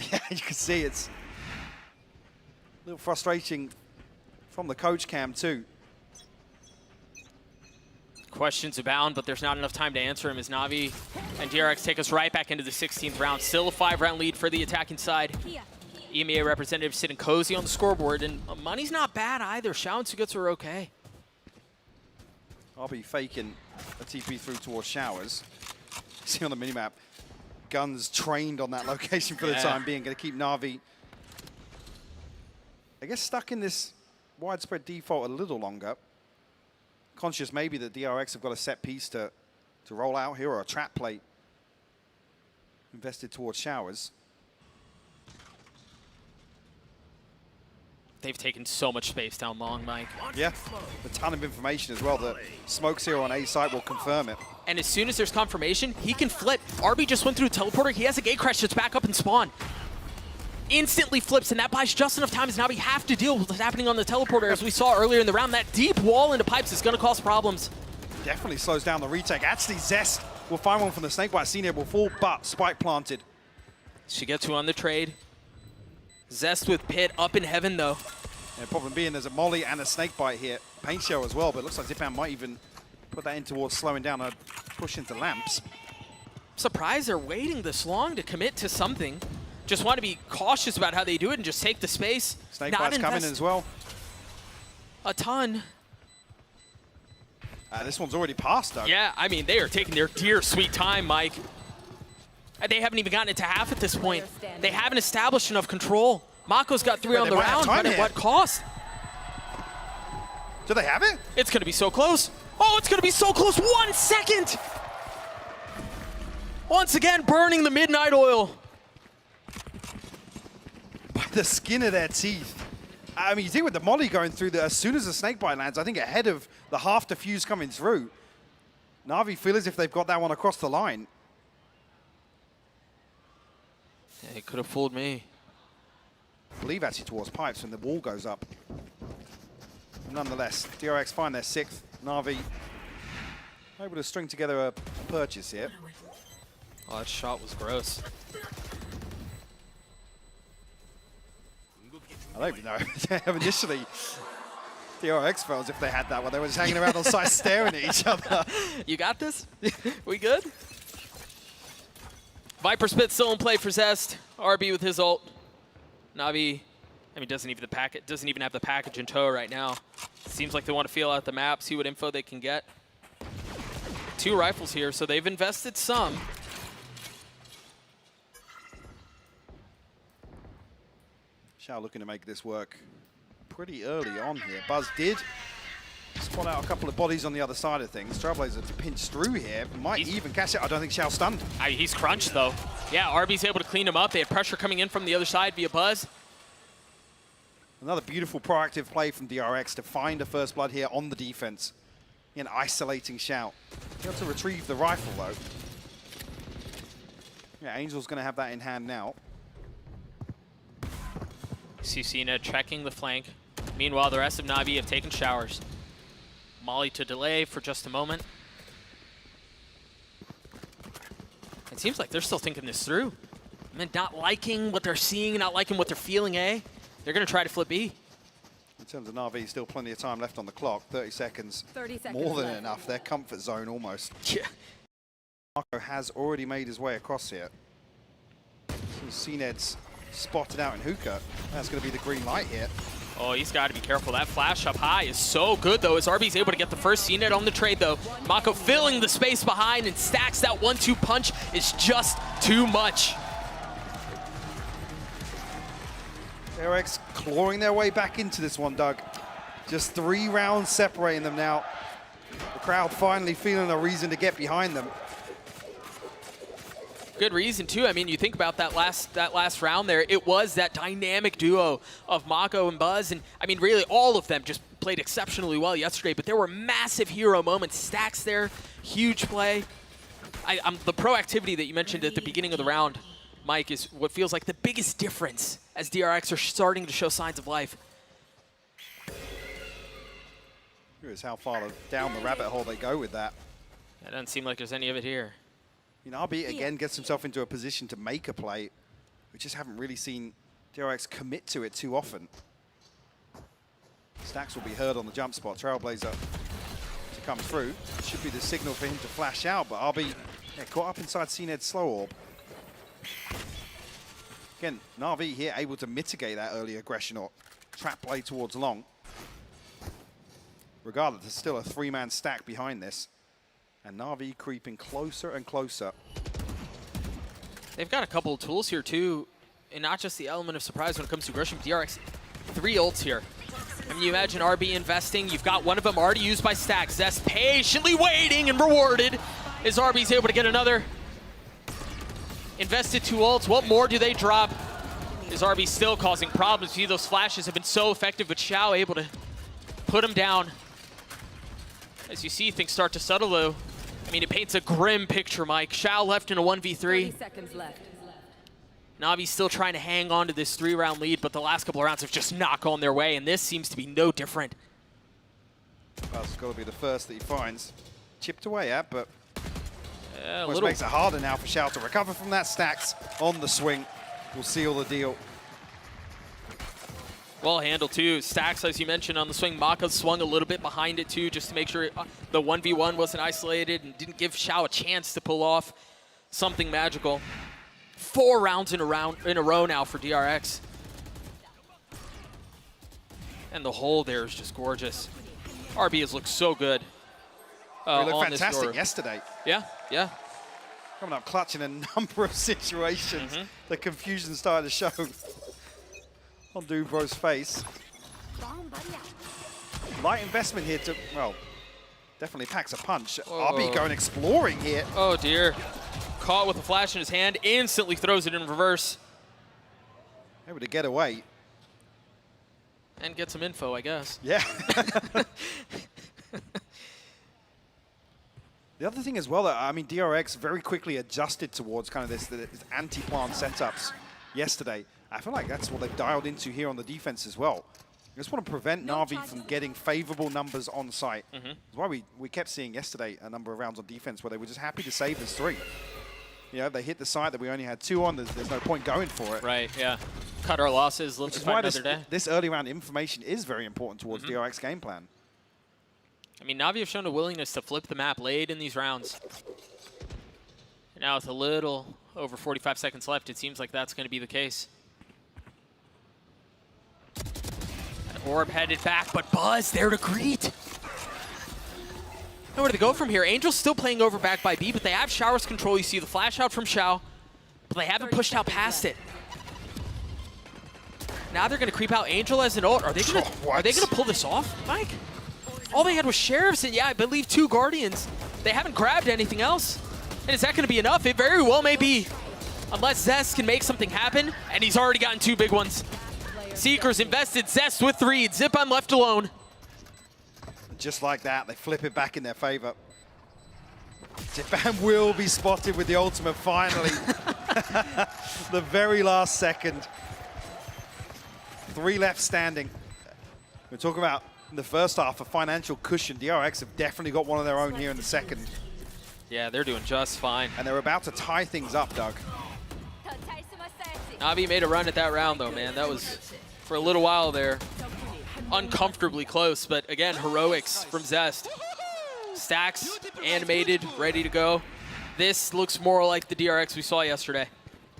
Yeah, you can see it's a little frustrating from the coach cam too. Questions abound, but there's not enough time to answer him as Navi and DRX take us right back into the 16th round. Still a 5-round lead for the attacking side. EMEA representatives sitting cozy on the scoreboard, and money's not bad either. Xiao and Sugetsu are okay. I'll be faking a TP through towards Showers. See on the minimap, Guns trained on that location for the time being. Going to keep Navi, I guess, stuck in this widespread default a little longer. Conscious maybe that DRX have got a set piece to roll out here, or a trap plate invested towards Showers. They've taken so much space down long, Mike. Yeah, a ton of information as well. The smokes here on A site will confirm it. And as soon as there's confirmation, he can flip. RB just went through a teleporter. He has a gate crash that's back up and spawn. Instantly flips, and that buys just enough time as now we have to deal with what's happening on the teleporter. As we saw earlier in the round, that deep wall into pipes is going to cause problems. Definitely slows down the retake. Actually, Zest will find one from the Snakebite. Senior will fall, but spike planted. Shigetsu on the trade. Zest with Pit up in heaven, though. Yeah, problem being there's a Molly and a Snakebite here. Paint Shell as well, but it looks like Zipan might even put that in towards slowing down a push into lamps. Surprised they're waiting this long to commit to something. Just want to be cautious about how they do it and just take the space. Snakebite's coming in as well. A ton. This one's already passed, though. Yeah, I mean, they are taking their dear sweet time, Mike. And they haven't even gotten it to half at this point. They haven't established enough control. Mako's got 3 on the round, but at what cost? Do they have it? It's going to be so close. Oh, it's going to be so close. 1 second. Once again, burning the midnight oil. By the skin of their teeth. I mean, you think with the Molly going through, as soon as the Snakebite lands, I think ahead of the half defuse coming through, Navi feel as if they've got that one across the line. Yeah, it could have fooled me. I believe actually towards pipes when the wall goes up. Nonetheless, DRX find their 6th. Navi able to string together a purchase here. Oh, that shot was gross. I don't even know. Initially, DRX felt as if they had that one. They were just hanging around on site staring at each other. You got this? We good? Viper Spit still in play for Zest. RB with his ult. Navi, I mean, doesn't even have the package in tow right now. Seems like they want to feel out the map, see what info they can get. 2 rifles here, so they've invested some. Xiao looking to make this work pretty early on here. Buzz did spot out a couple of bodies on the other side of things. Trailblazer pinched through here. Might even catch it. I don't think Xiao's stunned. He's crunched, though. Yeah, RB's able to clean him up. They have pressure coming in from the other side via Buzz. Another beautiful proactive play from DRX to find a first blood here on the defense. In isolating Xiao. Able to retrieve the rifle, though. Yeah, Angel's going to have that in hand now. Susina checking the flank. Meanwhile, the rest of Navi have taken showers. Molly to delay for just a moment. It seems like they're still thinking this through. I mean, not liking what they're seeing, not liking what they're feeling, eh? They're going to try to flip B. In terms of NAVI, still plenty of time left on the clock. 30 seconds. 30 seconds More than left. enough. Their comfort zone almost. Yeah. Marco has already made his way across here. CNED's spotted out in hookah. That's going to be the green light here. Oh, he's got to be careful. That flash up high is so good, though, as RB's able to get the first CNED on the trade, though. Mako filling the space behind, and Stacks that 1-2 punch is just too much. DRX clawing their way back into this one, Doug. Just 3 rounds separating them now. The crowd finally feeling a reason to get behind them. Good reason, too. I mean, you think about that last round there, it was that dynamic duo of Mako and Buzz, and I mean, really all of them just played exceptionally well yesterday, but there were massive hero moments. Stacks there, huge play. The proactivity that you mentioned at the beginning of the round, Mike, is what feels like the biggest difference as DRX are starting to show signs of life. Curious how far down the rabbit hole they go with that. It doesn't seem like there's any of it here. You know, RB again gets himself into a position to make a play. We just haven't really seen DRX commit to it too often. Stacks will be heard on the jump spot. Trailblazer to come through. Should be the signal for him to flash out, but RB caught up inside CNED's slow orb. Again, NAVI here able to mitigate that early aggression or trap play towards long. Regardless, there's still a 3-man stack behind this. And NAVI creeping closer and closer. They've got a couple of tools here too, and not just the element of surprise when it comes to aggression. DRX, 3 ults here. I mean, you imagine RB investing. You've got one of them already used by Stacks. Zest patiently waiting and rewarded as RB's able to get another. Invested 2 ults. What more do they drop? Is RB still causing problems? See, those flashes have been so effective, but Xiao able to put him down. As you see, things start to settle though. I mean, it paints a grim picture, Mike. Xiao left in a 1v3. 30 seconds left. Navi's still trying to hang on to this 3-round lead, but the last couple of rounds have just not gone their way, and this seems to be no different. Well, it's got to be the first that he finds. Chipped away at, but A which little makes it harder now for Xiao to recover from that. Stacks on the swing will seal the deal. well handled too. Stacks, as you mentioned, on the swing. Maka swung a little bit behind it too, just to make sure the 1v1 wasn't isolated and didn't give Xiao a chance to pull off something magical. 4 rounds in a row now for DRX. And the hole there is just gorgeous. RB has looked so good. He looked fantastic yesterday. Yeah, yeah. Coming up clutch in a number of situations. The confusion started to show on Dubro's face. Light investment here to, well, definitely packs a punch. RB going exploring here. Oh dear. Caught with a flash in his hand, instantly throws it in reverse. Able to get away. And get some info, I guess. Yeah. The other thing as well, I mean, DRX very quickly adjusted towards kind of this anti-plant setups yesterday. I feel like that's what they've dialed into here on the defense as well. You just want to prevent NAVI from getting favorable numbers on site. That's why we kept seeing yesterday a number of rounds on defense where they were just happy to save us 3. You know, they hit the site that we only had 2 on. There's no point going for it. Right, yeah. Cut our losses, look Which to is why find another day. this early round information is very important towards DRX game plan. I mean, Navi have shown a willingness to flip the map late in these rounds. And now with a little over 45 seconds left, it seems like that's going to be the case. An orb headed back, but Buzz there to greet. Nowhere to go from here. Angel's still playing over back by B, but they have Shower's control. You see the flash out from Xiao, but they haven't pushed out past it. Now they're going to creep out Angel as an ult. Are they going to pull this off, Mike? All they had was Sheriffs and, yeah, I believe 2 Guardians. They haven't grabbed anything else. And is that going to be enough? It very well may be. Unless Zest can make something happen, and he's already gotten 2 big ones. Seekers invested, Zest with 3. Zipam left alone. Just like that, they flip it back in their favor. Zipam will be spotted with the ultimate finally. The very last second. 3 left standing. We're talking about in the first half a financial cushion. DRX have definitely got one of their own here in the second. Yeah, they're doing just fine. And they're about to tie things up, Doug. Navi made a run at that round, though, man. That was, for a little while there, uncomfortably close. But again, heroics from Zest. Stacks, animated, ready to go. This looks more like the DRX we saw yesterday.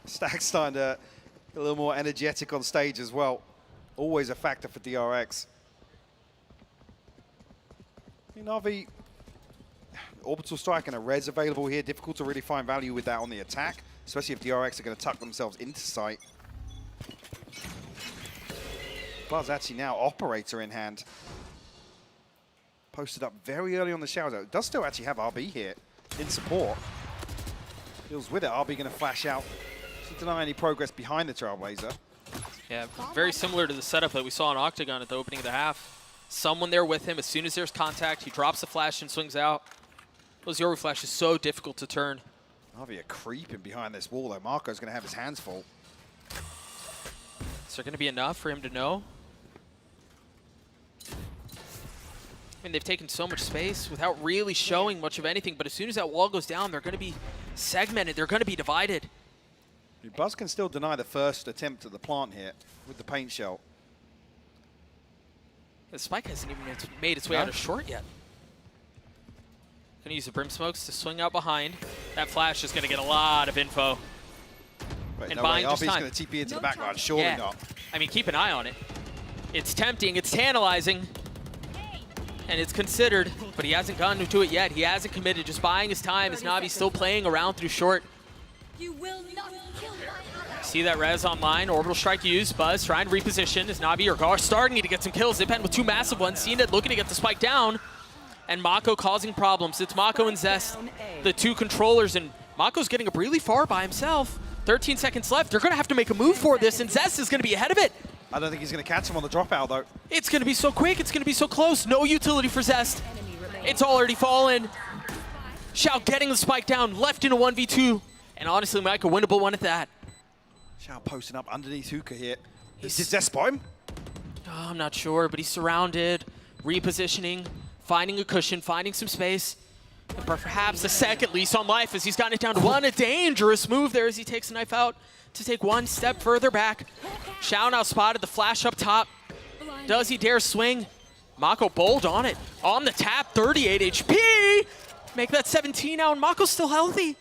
Stack's starting to get a little more energetic on stage as well. Always a factor for DRX. NAVI, orbital strike and a res available here. Difficult to really find value with that on the attack, especially if DRX are going to tuck themselves into sight. Buzz actually now operator in hand. Posted up very early on the shower. It does still actually have RB here in support. Deals with it. RB going to flash out to deny any progress behind the Trailblazer. Yeah, very similar to the setup that we saw in Octagon at the opening of the half. Someone there with him. As soon as there's contact, he drops the flash and swings out. Those Yoru flash is so difficult to turn. Navi are creeping behind this wall, though. Marco's going to have his hands full. Is there going to be enough for him to know? I mean, they've taken so much space without really showing much of anything, but as soon as that wall goes down, they're going to be segmented. They're going to be divided. Buzz can still deny the first attempt at the plant here with the paint shell. The spike hasn't even made its way out of short yet. Gonna use the brim smokes to swing out behind. That flash is gonna get a lot of info. Wait, and no buying way. just RB's time. going to TP into the background. Surely not. I mean, keep an eye on it. It's tempting, it's tantalizing, and it's considered, but he hasn't gotten to it yet. He hasn't committed, just buying his time as Navi's still playing around through short. You will not kill my See that res online, orbital strike used, Buzz trying to reposition as Navi are starting to get some kills. Zipan with two massive ones, Cena looking to get the spike down, and Mako causing problems. It's Mako and Zest, the two controllers, and Mako's getting up really far by himself. 13 seconds left, they're gonna have to make a move for this, and Zest is gonna be ahead of it. I don't think he's going to catch him on the dropout, though. It's gonna be so quick, it's gonna be so close. No utility for Zest. It's already fallen. Shao getting the spike down, left in a 1v2, and honestly, Mako winnable one at that. Shao posting up underneath Hookah here. Did Zest spot him? Oh, I'm not sure, but he's surrounded, repositioning, finding a cushion, finding some space, and perhaps a second lease on life as he's gotten it down to one. A dangerous move there as he takes the knife out to take one step further back. Shao now spotted the flash up top. Does he dare swing? Mako bold on it. On the tap, 38 HP. Make that 17 now, and Mako's still healthy.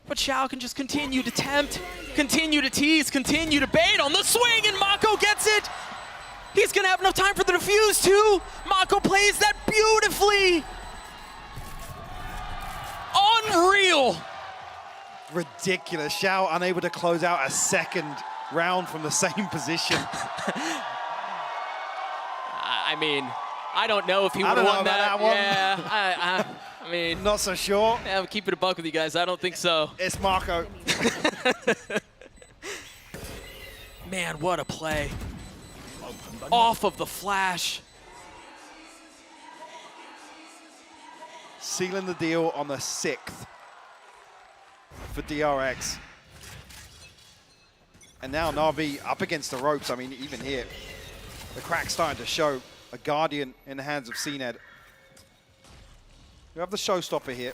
But Shao can just continue to tempt, continue to tease, continue to bait on the swing, and Mako gets it. He's gonna have enough time for the defuse too. Mako plays that beautifully. Unreal. Ridiculous. Shao unable to close out a second round from the same position. I mean, I don't know if he would have won that. Yeah, I mean, Not so sure. yeah, I'm keeping it a buck with you guys. I don't think so. It's Marco. Man, what a play. Off of the flash. Sealing the deal on the 6th for DRX. And now Navi up against the ropes. I mean, even here, the crack's starting to show. A Guardian in the hands of CNED. We have the showstopper here.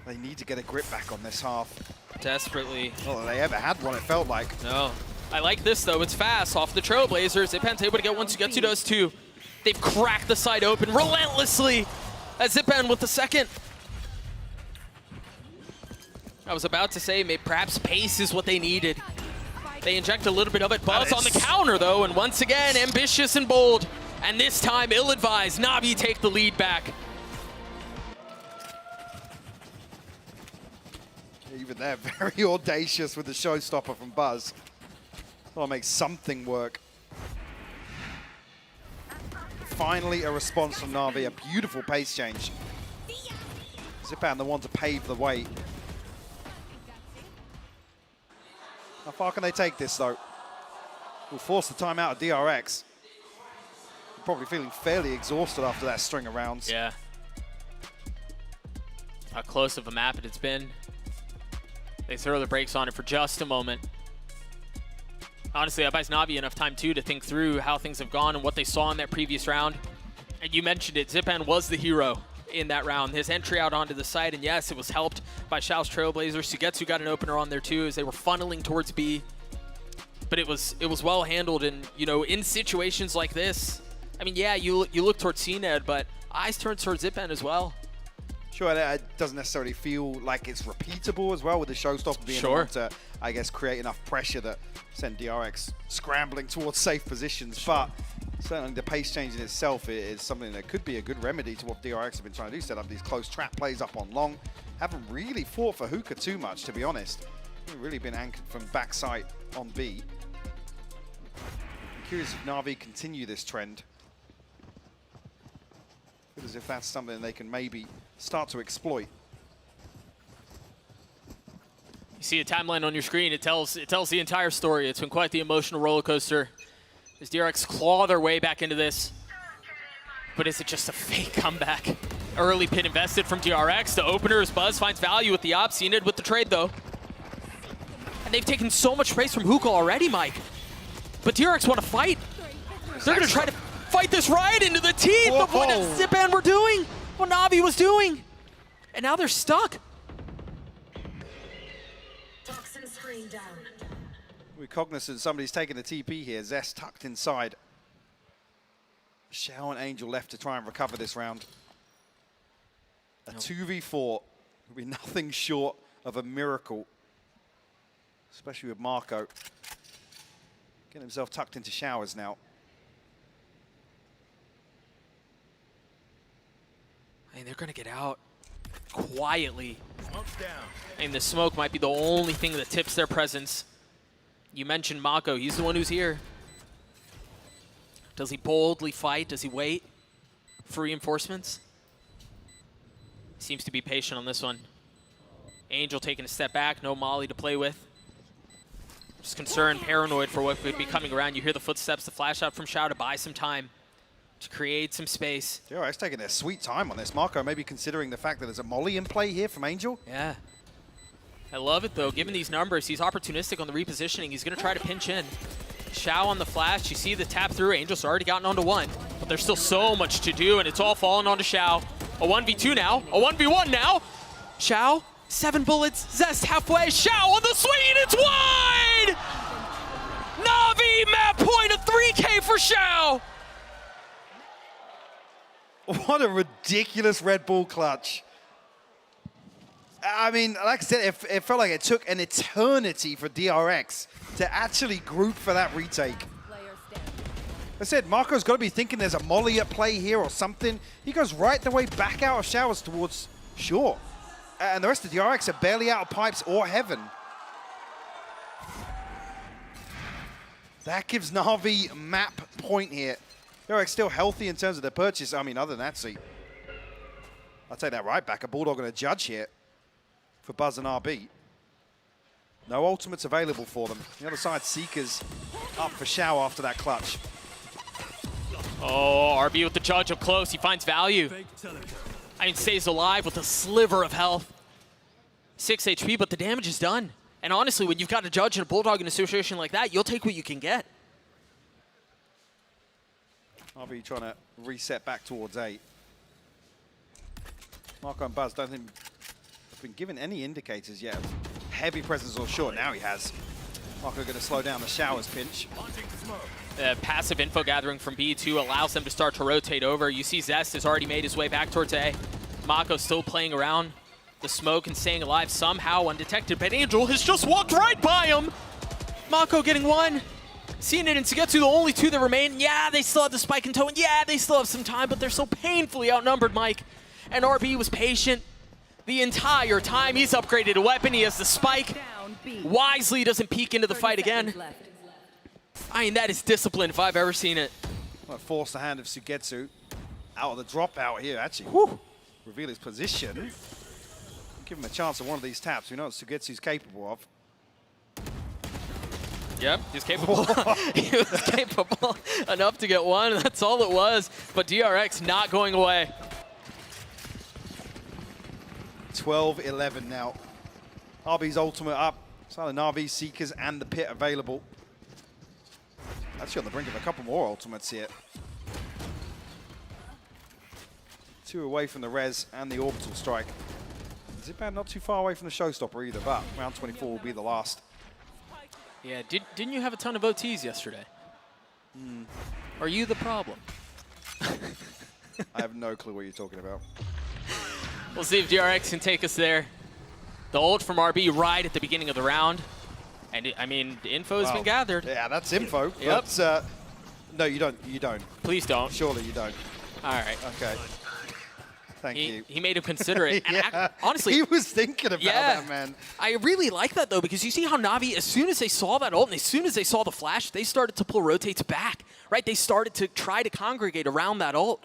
They need to get a grip back on this half. Desperately. Not that they ever had one, it felt like. No. I like this, though. It's fast off the Trailblazers. Zipan's able to get one. Sugetsu does too. They've cracked the side open relentlessly as Zipan with the second. I was about to say, maybe perhaps pace is what they needed. They inject a little bit of it. Buzz on the counter, though, and once again, ambitious and bold. And this time, ill-advised. Navi take the lead back. Even there, very audacious with the showstopper from Buzz. I'll make something work. Finally, a response from Navi. A beautiful pace change. Zipan, the one to pave the way. How far can they take this, though? Will force the timeout of DRX. Probably feeling fairly exhausted after that string of rounds. Yeah. How close of a map it's been. They throw the brakes on it for just a moment. Honestly, that buys Navi enough time, too, to think through how things have gone and what they saw in that previous round. And you mentioned it, Zipan was the hero. in that round. His entry out onto the side, and yes, it was helped by Xiao's Trailblazers. Sugetsu got an opener on there too as they were funneling towards B. But it was well handled, and you know, in situations like this, I mean, yeah, you look towards CNED, but eyes turn towards Zipan as well. Sure, it doesn't necessarily feel like it's repeatable as well, with the showstopper being able to, I guess, create enough pressure that send DRX scrambling towards safe positions. But certainly the pace change in itself is something that could be a good remedy to what DRX have been trying to do, set up these close trap plays up on long. Haven't really fought for hookah too much, to be honest. Haven't really been anchored from backside on B. I'm curious if NAVI continue this trend. As if that's something they can maybe start to exploit. You see a timeline on your screen. It tells the entire story. It's been quite the emotional roller coaster as DRX claw their way back into this. But is it just a fake comeback? Early pit invested from DRX. The openers, Buzz finds value with the op. CNED with the trade though. And they've taken so much space from Hookah already, Mike. But DRX want to fight. They're going to try to fight this right into the teeth of what Zipan were doing, what Navi was doing. And now they're stuck. Toxin screen down. We're cognizant somebody's taking the TP here. Zest tucked inside. Xiao and Angel left to try and recover this round. A 2v4 will be nothing short of a miracle, especially with Marco getting himself tucked into showers now. And they're going to get out quietly. Smoke's down. And the smoke might be the only thing that tips their presence. You mentioned Mako. He's the one who's here. Does he boldly fight? Does he wait for reinforcements? Seems to be patient on this one. Angel taking a step back. No Molly to play with. Just concerned, paranoid for what could be coming around. You hear the footsteps, the flash out from Xiao to buy some time, to create some space. DRX taking their sweet time on this. Marco maybe considering the fact that there's a molly in play here from Angel. Yeah. I love it though. Given these numbers, he's opportunistic on the repositioning. He's going to try to pinch in. Xiao on the flash. You see the tap through. Angel's already gotten onto one. But there's still so much to do, and it's all falling onto Xiao. A 1v2 now. A 1v1 now. Xiao, 7 bullets. Zest halfway. Xiao on the swing, and it's wide! Navi map point, a 3K for Xiao! What a ridiculous Red Bull clutch. I mean, like I said, it felt like it took an eternity for DRX to actually group for that retake. I said, Marco's got to be thinking there's a molly at play here or something. He goes right the way back out of showers towards shore. And the rest of DRX are barely out of pipes or heaven. That gives Navi map point here. DRX still healthy in terms of the purchase. I mean, other than that, see. I'll take that right back. A Bulldog and a Judge here for Buzz and RB. No ultimates available for them. The other side, Seekers up for Xiao after that clutch. Oh, RB with the Judge up close. He finds value. I mean, stays alive with a sliver of health. 6 HP, but the damage is done. And honestly, when you've got a Judge and a Bulldog in a situation like that, you'll take what you can get. RB trying to reset back towards 8. Marco and Buzz don't think have been given any indicators yet of heavy presence or short. Now he has. Marco going to slow down the showers pinch. Passive info gathering from B2 allows them to start to rotate over. You see Zest has already made his way back towards A. Mako still playing around the smoke and staying alive somehow undetected, but Angel has just walked right by him. Mako getting one. CNED and Sugetsu, the only 2 that remain. Yeah, they still have the spike in tow, and yeah, they still have some time, but they're so painfully outnumbered, Mike. And RB was patient the entire time. He's upgraded a weapon. He has the spike. Wisely doesn't peek into the fight again. I mean, that is discipline if I've ever seen it. Well, force the hand of Sugetsu out of the dropout here, actually. Reveal his position. Give him a chance at one of these taps. We know what Sugetsu's capable of. Yep, he's capable. He was capable enough to get one. That's all it was. But DRX not going away. 12-11 now. RB's ultimate up. So the Navi, Seekers, and the pit available. Actually on the brink of a couple more ultimates here. 2 away from the res and the orbital strike. Zipan not too far away from the showstopper either, but round 24 will be the last. Yeah, didn't you have a ton of OTs yesterday? Are you the problem? I have no clue what you're talking about. We'll see if DRX can take us there. The ult from RB right at the beginning of the round. And I mean, the info's been gathered. Yeah, that's info. Yep. But, no, you don't. You don't. Please don't. Surely you don't. All right. Okay. Thank you. He made him consider it. And Yeah. honestly, he was thinking about that, man. I really like that, though, because you see how Navi, as soon as they saw that ult and as soon as they saw the flash, they started to pull rotates back, right? They started to try to congregate around that ult.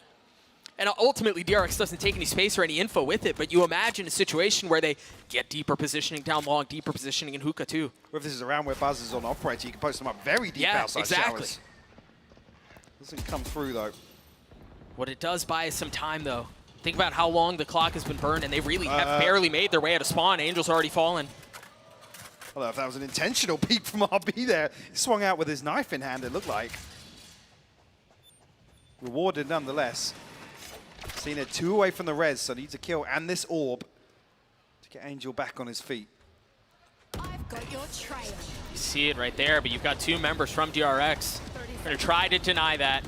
And ultimately, DRX doesn't take any space or any info with it, but you imagine a situation where they get deeper positioning down long, deeper positioning in hookah, too. Well, if this is a round where Buzz is on operator, you can post them up very deep outside exactly. showers. Doesn't come through, though. What it does buy is some time, though. Think about how long the clock has been burned, and they really have barely made their way out of spawn. Angel's already fallen. I don't know if that was an intentional peek from RB there. He swung out with his knife in hand, it looked like. Rewarded nonetheless. Cena 2 away from the res, so needs a kill and this orb to get Angel back on his feet. I've got your trail. You see it right there, but you've got 2 members from DRX. Going to try to deny that.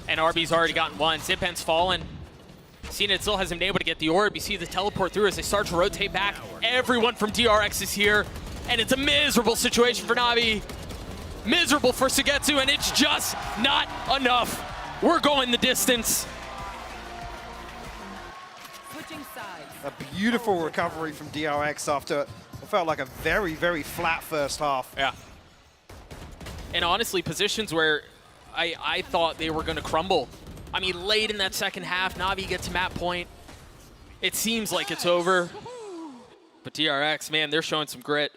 And RB's already gotten one. Zipan's fallen. Cena still hasn't been able to get the orb. You see the teleport through as they start to rotate back. Everyone from DRX is here, and it's a miserable situation for Navi. Miserable for Sugetsu, and it's just not enough. We're going the distance. Switching sides. A beautiful recovery from DRX after what felt like a very, very flat first half. Yeah. And honestly, positions where I thought they were going to crumble. I mean, late in that second half, Navi gets map point. It seems like it's over. But DRX, man, they're showing some grit.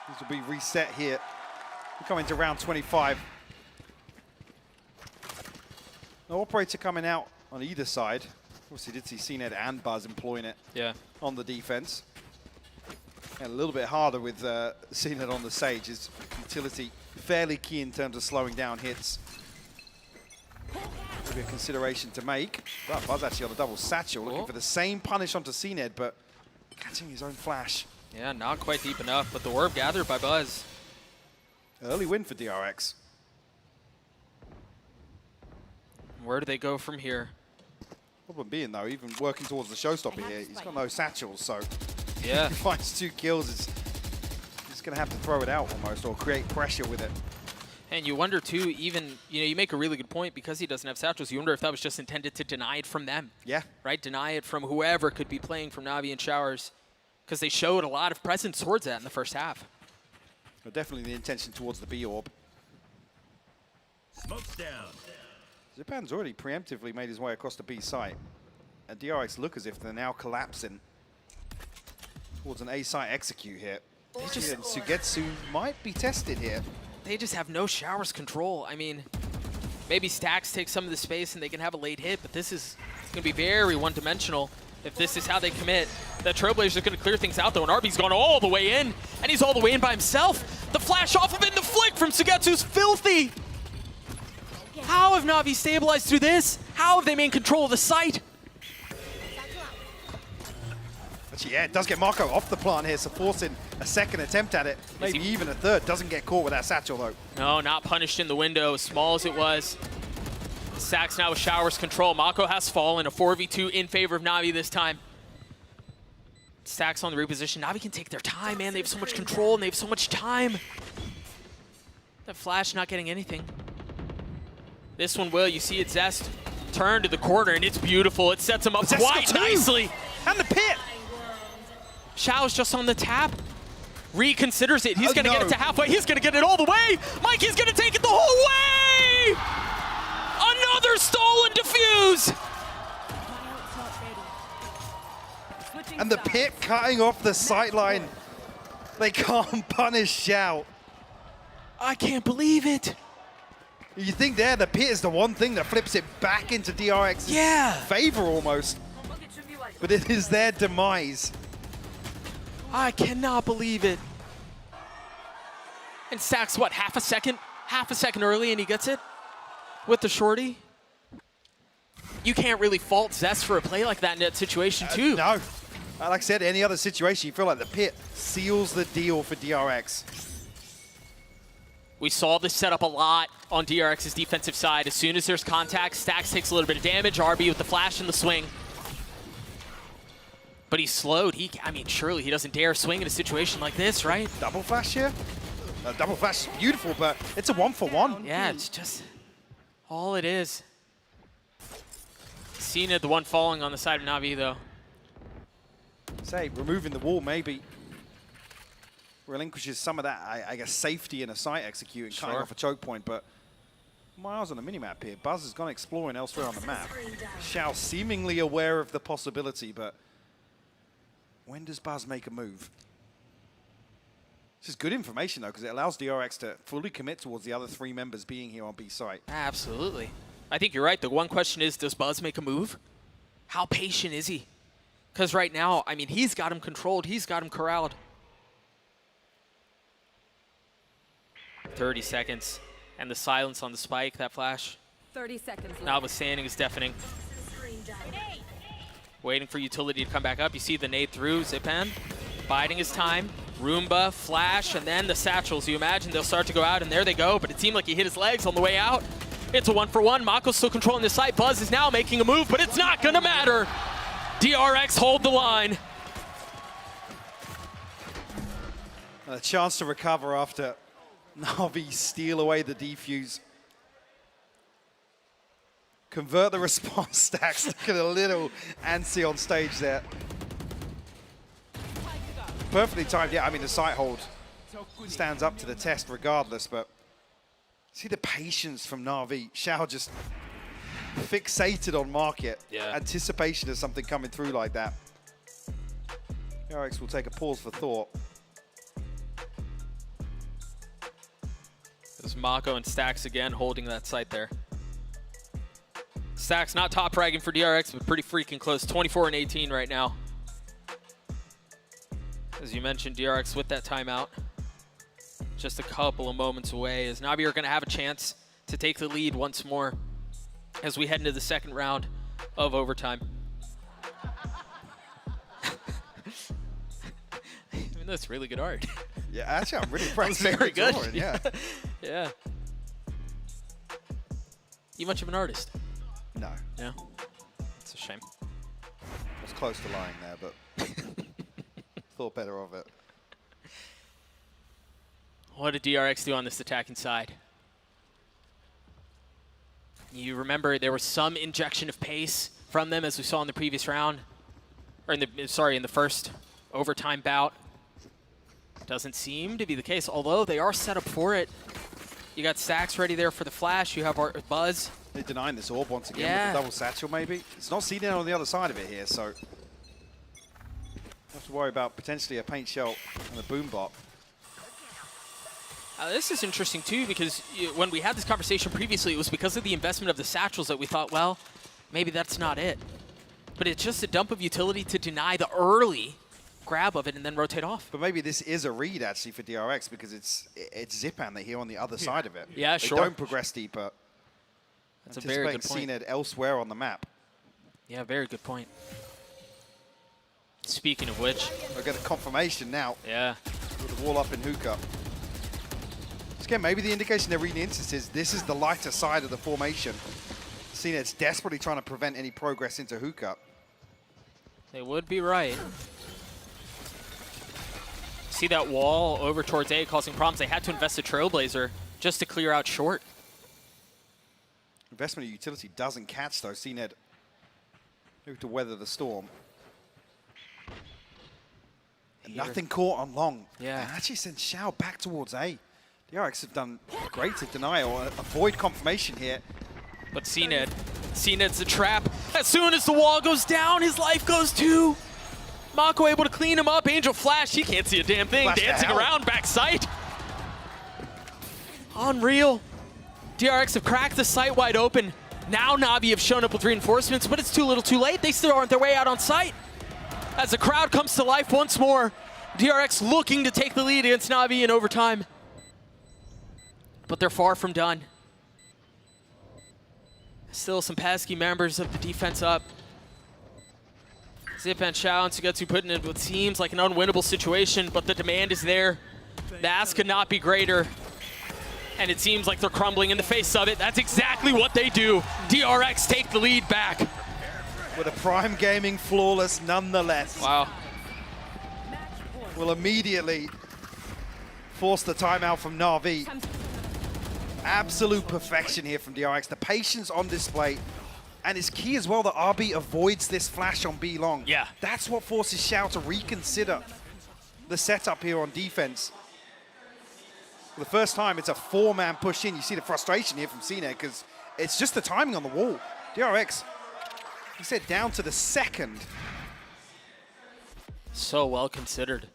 This will be reset here. We're coming to round 25. No operator coming out on either side. Obviously, did see CNED and Buzz employing it on the defense. And a little bit harder with CNED on the Sage. His utility fairly key in terms of slowing down hits. Could be a consideration to make. But Buzz actually on a double satchel, looking for the same punish onto CNED, but catching his own flash. Yeah, not quite deep enough, but the orb gathered by Buzz. Early win for DRX. Where do they go from here? Problem being, though, even working towards the showstopper here, he's got no satchels, so Yeah. if he finds 2 kills, he's going to have to throw it out almost, or create pressure with it. And you wonder, too, even, you know, you make a really good point because he doesn't have satchels. You wonder if that was just intended to deny it from them. Yeah. Right? Deny it from whoever could be playing from Navi and Showers, because they showed a lot of presence towards that in the first half. But definitely the intention towards the B orb. Smoke's down. Zipan's already preemptively made his way across the B site. And DRX look as if they're now collapsing towards an A site execute here. And Sugetsu might be tested here. They just have no Showers control. I mean, maybe Stacks take some of the space and they can have a late hit, but this is going to be very one-dimensional if this is how they commit. That Trailblazer's going to clear things out, though, and RB's gone all the way in, and he's all the way in by himself. The flash off of it, and the flick from Sugetsu's filthy. How have Navi stabilized through this? How have they maintained control of the site? Actually, yeah, it does get Marco off the plant here, so forcing a second attempt at it. Maybe even a third. Doesn't get caught with that satchel, though. No, not punished in the window, as small as it was. Stacks now with Showers control. Mako has fallen, a 4v2 in favor of Navi this time. Stacks on the reposition. Navi can take their time, man. They have so much control and they have so much time. That flash not getting anything. This one will. You see it Zest turn to the corner, and it's beautiful. It sets him up quite nicely. And the pit! Shao's just on the tap. Reconsiders it. He's going to get it to halfway. He's going to get it all the way. Mikey's going to take it the whole way! Another stolen defuse! And the pit cutting off the sightline. They can't punish Xiao. I can't believe it. You think there, the pit is the one thing that flips it back into DRX's favor almost. But it is their demise. I cannot believe it. And Stacks, what, half a second early and he gets it? with the shorty. You can't really fault Zest for a play like that in that situation, too. No. Like I said, any other situation, you feel like the pit seals the deal for DRX. We saw this set up a lot on DRX's defensive side. As soon as there's contact, Stax takes a little bit of damage. RB with the flash and the swing. But he's slowed. I mean, surely he doesn't dare swing in a situation like this, right? Double flash here? Double flash is beautiful, but it's a 1-for-1. Yeah, it's just all it is. Cena, the one falling on the side of Navi, though. Say, removing the wall maybe relinquishes some of that, I guess, safety in a site executing, cutting off a choke point, but my eyes on the minimap here. Buzz has gone exploring elsewhere on the map. Xiao seemingly aware of the possibility, but when does Buzz make a move? This is good information, though, because it allows DRX to fully commit towards the other 3 members being here on B site. Absolutely. I think you're right. The one question is, does Buzz make a move? How patient is he? Because right now, I mean, he's got him controlled. He's got him corralled. 30 seconds. And the silence on the spike, that flash. 30 seconds left. Notwithstanding is deafening. Waiting for utility to come back up. You see the nade through, Zipan. Biding his time. Roomba, flash, and then the satchels. You imagine they'll start to go out, and there they go. But it seemed like he hit his legs on the way out. It's a 1-for-1. Mako's still controlling the site. Buzz is now making a move, but it's not going to matter. DRX hold the line. A chance to recover after Navi steal away the defuse. Convert the response stacks. Look at a little antsy on stage there. Perfectly timed. Yeah, I mean, the site hold stands up to the test regardless, but see the patience from Navi. Xiao just fixated on market. Yeah. Anticipation of something coming through like that. DRX will take a pause for thought. There's Mako and Stax again holding that site there. Stax not top fragging for DRX, but pretty freaking close. 24 and 18 right now. As you mentioned, DRX with that timeout. Just a couple of moments away as Navi are going to have a chance to take the lead once more as we head into the second round of overtime. I mean, that's really good art. Yeah, actually, I'm really impressed. Very good. Drawing, yeah. Yeah. You much of an artist? No. Yeah. It's a shame. I was close to lying there, but thought better of it. What did DRX do on this attacking side? You remember there was some injection of pace from them, as we saw in the previous round, or in the first overtime bout. Doesn't seem to be the case, although they are set up for it. You got Stax ready there for the flash. You have our Buzz. They're denying this orb once again Yeah. with the double satchel, maybe. It's not seen on the other side of it here, so have to worry about potentially a paint shell and a boom bot. This is interesting, too, because when we had this conversation previously, it was because of the investment of the satchels that we thought, well, maybe that's not it. But it's just a dump of utility to deny the early grab of it and then rotate off. But maybe this is a read, actually, for DRX, because it's Zipan that here on the other side of it. Yeah, they sure. don't progress deeper. That's a very good point. Seeing it elsewhere on the map. Yeah, very good point. Speaking of which. They'll get a confirmation now. Yeah. With the wall up in hookup. Again, maybe the indication they're reading instances, this is the lighter side of the formation. CNED's desperately trying to prevent any progress into hookup. They would be right. See that wall over towards A causing problems. They had to invest a Trailblazer just to clear out short. Investment of utility doesn't catch, though. CNED moved to weather the storm. And nothing caught on long. Yeah. And actually sends Xiao back towards A. DRX have done great to deny or avoid confirmation here. But CNED's the trap. As soon as the wall goes down, his life goes too. Mako able to clean him up. Angel Flash, he can't see a damn thing. Flash Dancing around back sight. Unreal. DRX have cracked the site wide open. Now Navi have shown up with reinforcements, but it's too little too late. They still aren't their way out on site. As the crowd comes to life once more, DRX looking to take the lead against Navi in overtime. But they're far from done. Still some pesky members of the defense up. Zip and Xiao and Sugetsu putting in what seems like an unwinnable situation, but the demand is there. The ask could not be greater. And it seems like they're crumbling in the face of it. That's exactly what they do. DRX take the lead back. With a Prime Gaming flawless nonetheless. Wow. Will immediately force the timeout from NAVI. Absolute perfection here from DRX. The patience on display. And it's key as well that RB avoids this flash on B long. Yeah. That's what forces Xiao to reconsider the setup here on defense. For the first time, it's a 4-man push in. You see the frustration here from Cine because it's just the timing on the wall. DRX, he said down to the second. So well considered.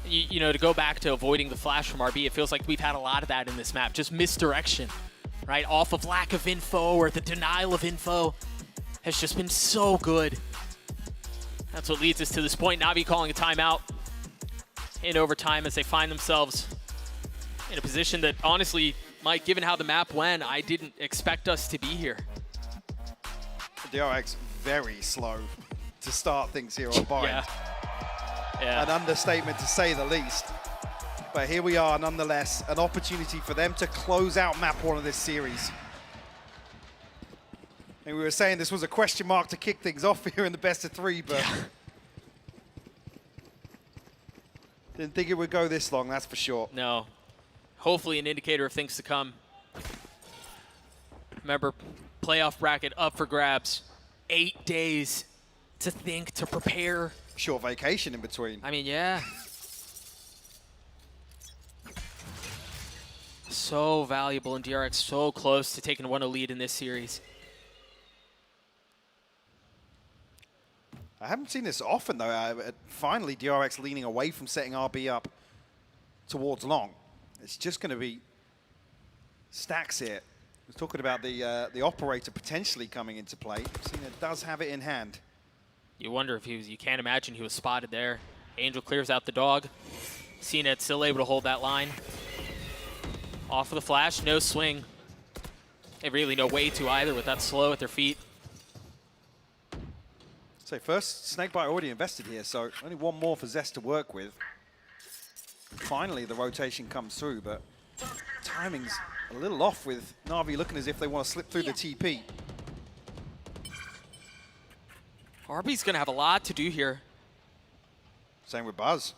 You know, to go back to avoiding the flash from RB, it feels like we've had a lot of that in this map. Just misdirection, right? Off of lack of info or the denial of info has just been so good. That's what leads us to this point. NAVI calling a timeout in overtime as they find themselves in a position that, honestly, Mike, given how the map went, I didn't expect us to be here. DRX very slow to start things here on Bind. Yeah. An understatement to say the least. But here we are, nonetheless, an opportunity for them to close out map 1 of this series. And we were saying this was a question mark to kick things off here in the best of 3, but didn't think it would go this long, that's for sure. No. Hopefully an indicator of things to come. Remember, playoff bracket up for grabs. 8 days to think, to prepare. Short vacation in between. I mean, yeah. So valuable, and DRX so close to taking 1-0 lead in this series. I haven't seen this often, though. Finally, DRX leaning away from setting RB up towards long. It's just going to be stacks here. We're talking about the operator potentially coming into play. Cena does have it in hand. You wonder if he was, you can't imagine he was spotted there. Angel clears out the dog. Cena still able to hold that line. Off of the flash, no swing. They really no way to either with that slow at their feet. So first, Snakebite already invested here, so only one more for Zest to work with. Finally, the rotation comes through, but timing's a little off with NAVI looking as if they want to slip through the TP. RB's going to have a lot to do here. Same with Buzz.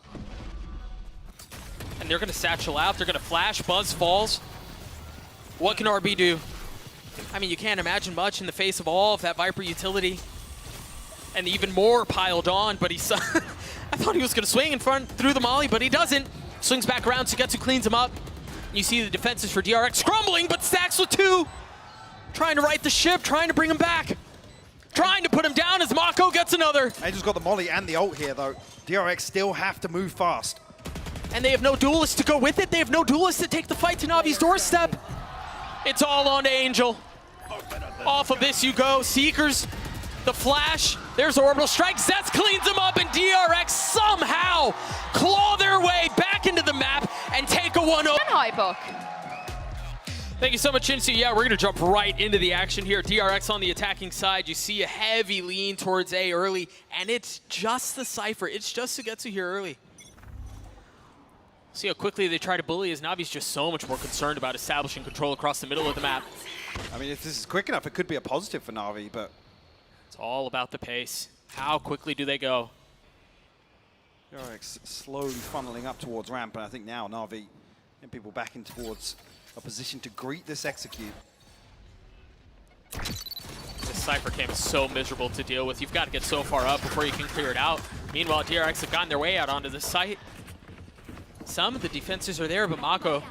And they're going to satchel out. They're going to flash. Buzz falls. What can RB do? I mean, you can't imagine much in the face of all of that Viper utility. And even more piled on, but he's... I thought he was going to swing in front through the molly, but he doesn't. Swings back around. Sugetsu cleans him up. You see the defenses for DRX crumbling, but stacks with 2. Trying to right the ship, trying to bring him back. Trying to put him down as Mako gets another. Angel's got the molly and the ult here, though. DRX still have to move fast. And they have no duelist to go with it. They have no duelist to take the fight to Navi's doorstep. It's all on to Angel. Off of this you go. Seekers, the flash. There's Orbital Strike. Zest cleans him up, and DRX somehow claw their way back into the map and take a 1-0. High book. Thank you so much, Shinsu. Yeah, we're going to jump right into the action here. DRX on the attacking side. You see a heavy lean towards A early, and it's just the Cypher. It's just Sugetsu here early. See how quickly they try to bully as Navi's just so much more concerned about establishing control across the middle of the map. I mean, if this is quick enough, it could be a positive for NAVI, but... It's all about the pace. How quickly do they go? DRX slowly funneling up towards ramp, and I think now NAVI and people back in towards a position to greet this execute. This Cypher cam is so miserable to deal with. You've got to get so far up before you can clear it out. Meanwhile, DRX have gotten their way out onto the site. Some of the defenses are there, but Mako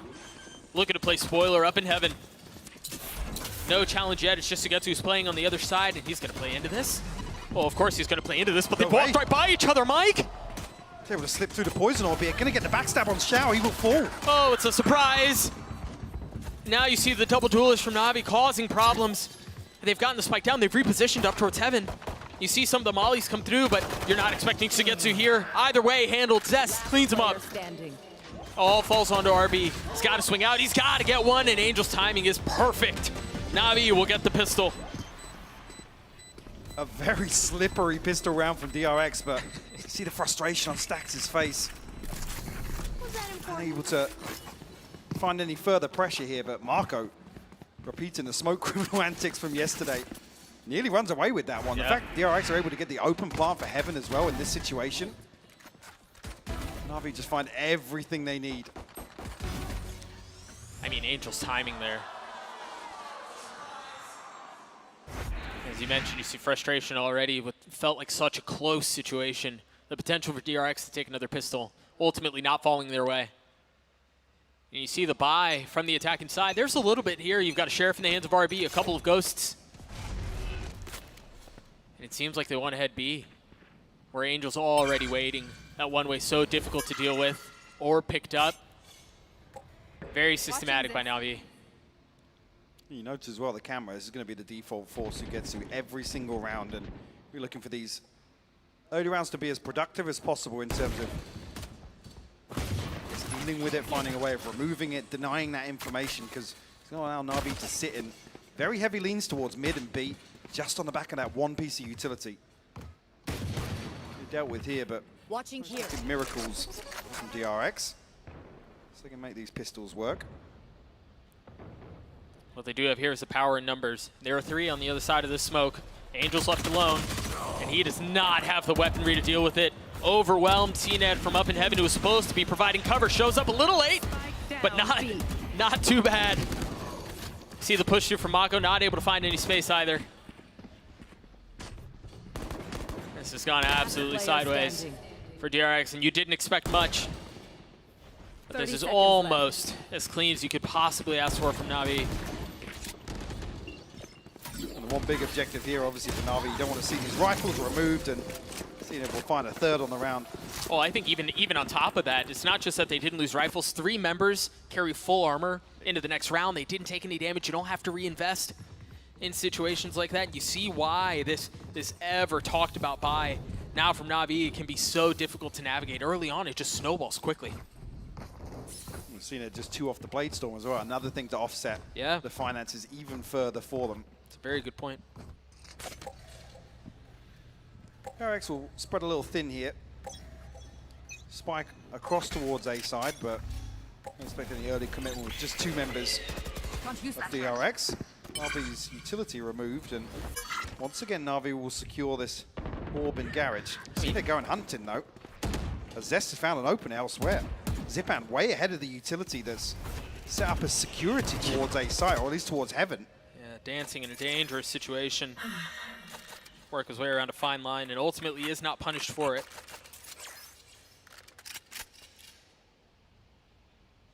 looking to play spoiler up in heaven. No challenge yet. It's just Sugetsu who's playing on the other side, and he's going to play into this. Well, of course he's going to play into this, but they walked right by each other, Mike! He's able to slip through the poison orb here. Going to get the backstab on Xiao. He will fall. Oh, it's a surprise. Now you see the double duelist from NAVI causing problems. They've gotten the spike down. They've repositioned up towards heaven. You see some of the mollies come through, but you're not expecting Sugetsu here. Either way, handled. Zest cleans him up. All falls onto RB. He's got to swing out. He's got to get one, and Angel's timing is perfect. Navi will get the pistol. A very slippery pistol round from DRX, but you see the frustration on Stax' face. Was that important? Unable to find any further pressure here, but Marco repeating the smoke criminal antics from yesterday. Nearly runs away with that one. Yeah. The fact DRX are able to get the open plant for Heaven as well in this situation. Navi just find everything they need. I mean, Angel's timing there. As you mentioned, you see frustration already. What felt like such a close situation. The potential for DRX to take another pistol, ultimately not falling their way. And you see the buy from the attacking side. There's a little bit here. You've got a Sheriff in the hands of RB, a couple of Ghosts. And it seems like they want to head B, where Angel's already waiting. That one-way so difficult to deal with, or picked up. Very systematic by Navi. You notice as well the camera. This is going to be the default force who gets to every single round, and we're looking for these early rounds to be as productive as possible in terms of just dealing with it, finding a way of removing it, denying that information, because it's going to allow Navi to sit in very heavy leans towards mid and B, just on the back of that one piece of utility. We dealt with here, but Watching here. big miracles from DRX, so they can make these pistols work. What they do have here is the power in numbers. There are 3 on the other side of this smoke. Angel's left alone, and he does not have the weaponry to deal with it. Overwhelmed, CNED from up in heaven, who was supposed to be providing cover, shows up a little late, but not too bad. See the push through from Mako, not able to find any space either. This has gone absolutely sideways for DRX, and you didn't expect much. But this is almost as clean as you could possibly ask for from Navi. And the one big objective here, obviously, for Navi, you don't want to see these rifles removed, and CNED will find a third on the round. Oh, I think even on top of that, it's not just that they didn't lose rifles. 3 members carry full armor into the next round. They didn't take any damage. You don't have to reinvest in situations like that. You see why this ever talked about buy now from Navi can be so difficult to navigate. Early on, it just snowballs quickly. We've seen it just 2 off the Blade Storm as well. Another thing to offset the finances even further for them. It's a very good point. DRX will spread a little thin here. Spike across towards A side, but don't expect any early commitment with just 2 members of DRX. Navi's utility removed, and once again Navi will secure this orb in garage. See, they're going hunting though. As Zest has found an open elsewhere. Zipan way ahead of the utility that's set up as security towards A side, or at least towards heaven. Yeah, dancing in a dangerous situation. Work his way around a fine line, and ultimately is not punished for it.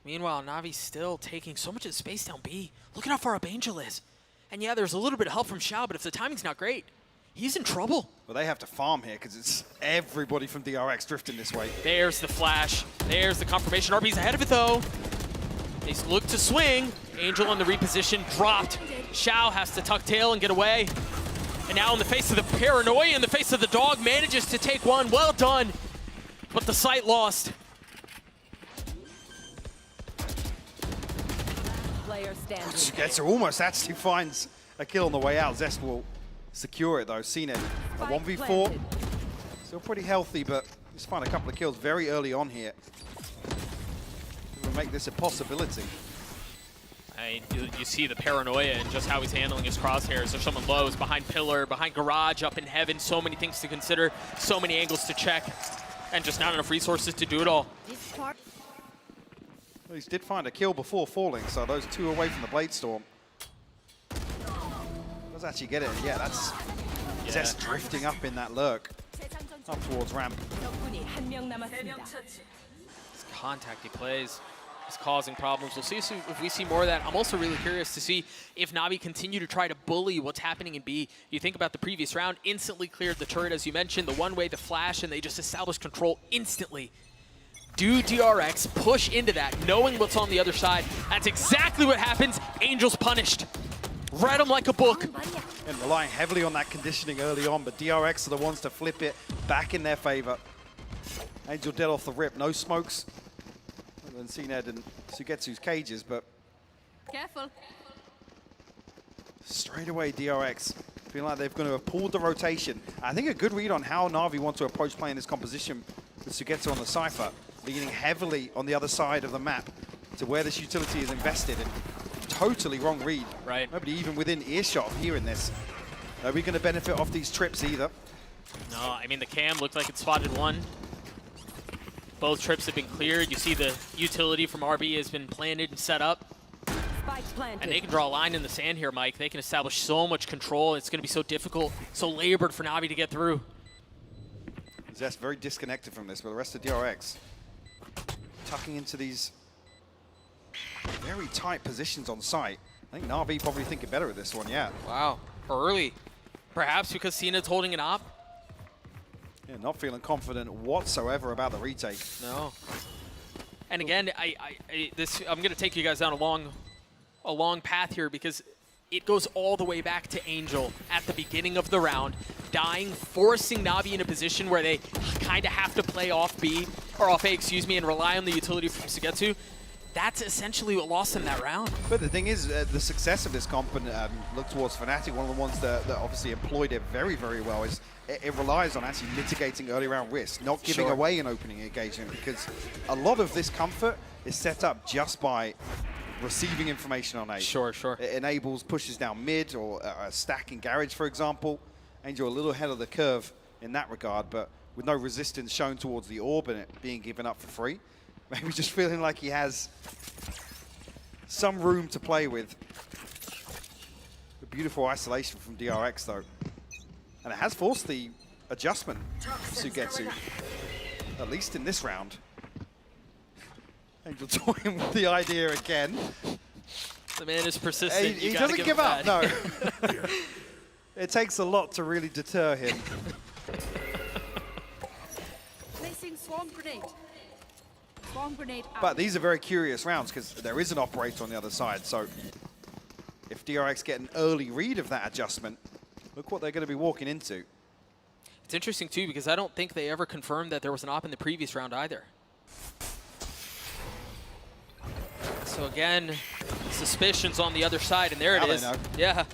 Meanwhile, Navi's still taking so much of the space down B. Look at how far up Angel is. And yeah, there's a little bit of help from Xiao, but if the timing's not great, he's in trouble. Well, they have to farm here because it's everybody from DRX drifting this way. There's the flash. There's the confirmation. RB's ahead of it, though. They look to swing. Angel on the reposition, dropped. Xiao has to tuck tail and get away. And now in the face of the paranoia, in the face of the dog, manages to take one. Well done. But the sight lost. Player standing. Gets her almost actually finds a kill on the way out. Zest will secure it though. CNED, a 1v4. Still pretty healthy, but just find a couple of kills very early on here. Will make this a possibility. You see the paranoia and just how he's handling his crosshairs. There's someone low, is behind pillar, behind garage, up in heaven. So many things to consider, so many angles to check, and just not enough resources to do it all. Well, he did find a kill before falling, so those 2 away from the Blade Storm. Does actually get it. Yeah, that's Zest drifting up in that lurk, up towards ramp. This contact he plays is causing problems. We'll see if we see more of that. I'm also really curious to see if Navi continue to try to bully what's happening in B. You think about the previous round, instantly cleared the turret, as you mentioned, the one-way, the flash, and they just established control instantly. Do DRX push into that, knowing what's on the other side? That's exactly what happens. Angel's punished. Read him like a book. And relying heavily on that conditioning early on, but DRX are the ones to flip it back in their favor. Angel dead off the rip, no smokes. And then CNED and Sugetsu's cages, but Careful. Straight away, DRX feeling like they're going to have pulled the rotation. I think a good read on how Na'Vi want to approach playing this composition with Sugetsu on the Cypher, leaning heavily on the other side of the map to where this utility is invested in. Totally wrong read. Right. Nobody even within earshot of hearing this. Are we going to benefit off these trips either? No, I mean, the cam looked like it spotted one. Both trips have been cleared. You see the utility from RB has been planted and set up. Spike planted. And they can draw a line in the sand here, Mike. They can establish so much control. It's going to be so difficult, so labored for Navi to get through. Zest very disconnected from this, but the rest of DRX tucking into these very tight positions on site. I think Na'Vi probably thinking better at this one, yeah. Wow, early. Perhaps because Cena's holding an op? Yeah, not feeling confident whatsoever about the retake. No. And again, I'm going to take you guys down a long path here because it goes all the way back to Angel at the beginning of the round, dying, forcing Navi in a position where they kind of have to play off B, or off A, excuse me, and rely on the utility from Sugetsu. That's essentially what lost them that round. But the thing is, the success of this comp, and look towards Fnatic, one of the ones that obviously employed it very, very well, is it relies on actually mitigating early round risk, not giving away an opening engagement, because a lot of this comfort is set up just by receiving information on A. Sure. It enables pushes down mid or a stack in Garage, for example. Angel a little ahead of the curve in that regard, but with no resistance shown towards the orb and it being given up for free. Maybe just feeling like he has some room to play with. A beautiful isolation from DRX, though. And it has forced the adjustment for Sugetsu, at least in this round. Angel toying with the idea again. The man is persistent. He doesn't give up, no. It takes a lot to really deter him. Placing swarm grenade. Swarm grenade out. But these are very curious rounds because there is an operator on the other side. So if DRX get an early read of that adjustment, look what they're going to be walking into. It's interesting, too, because I don't think they ever confirmed that there was an op in the previous round either. So again, suspicions on the other side, and there it is. Yeah.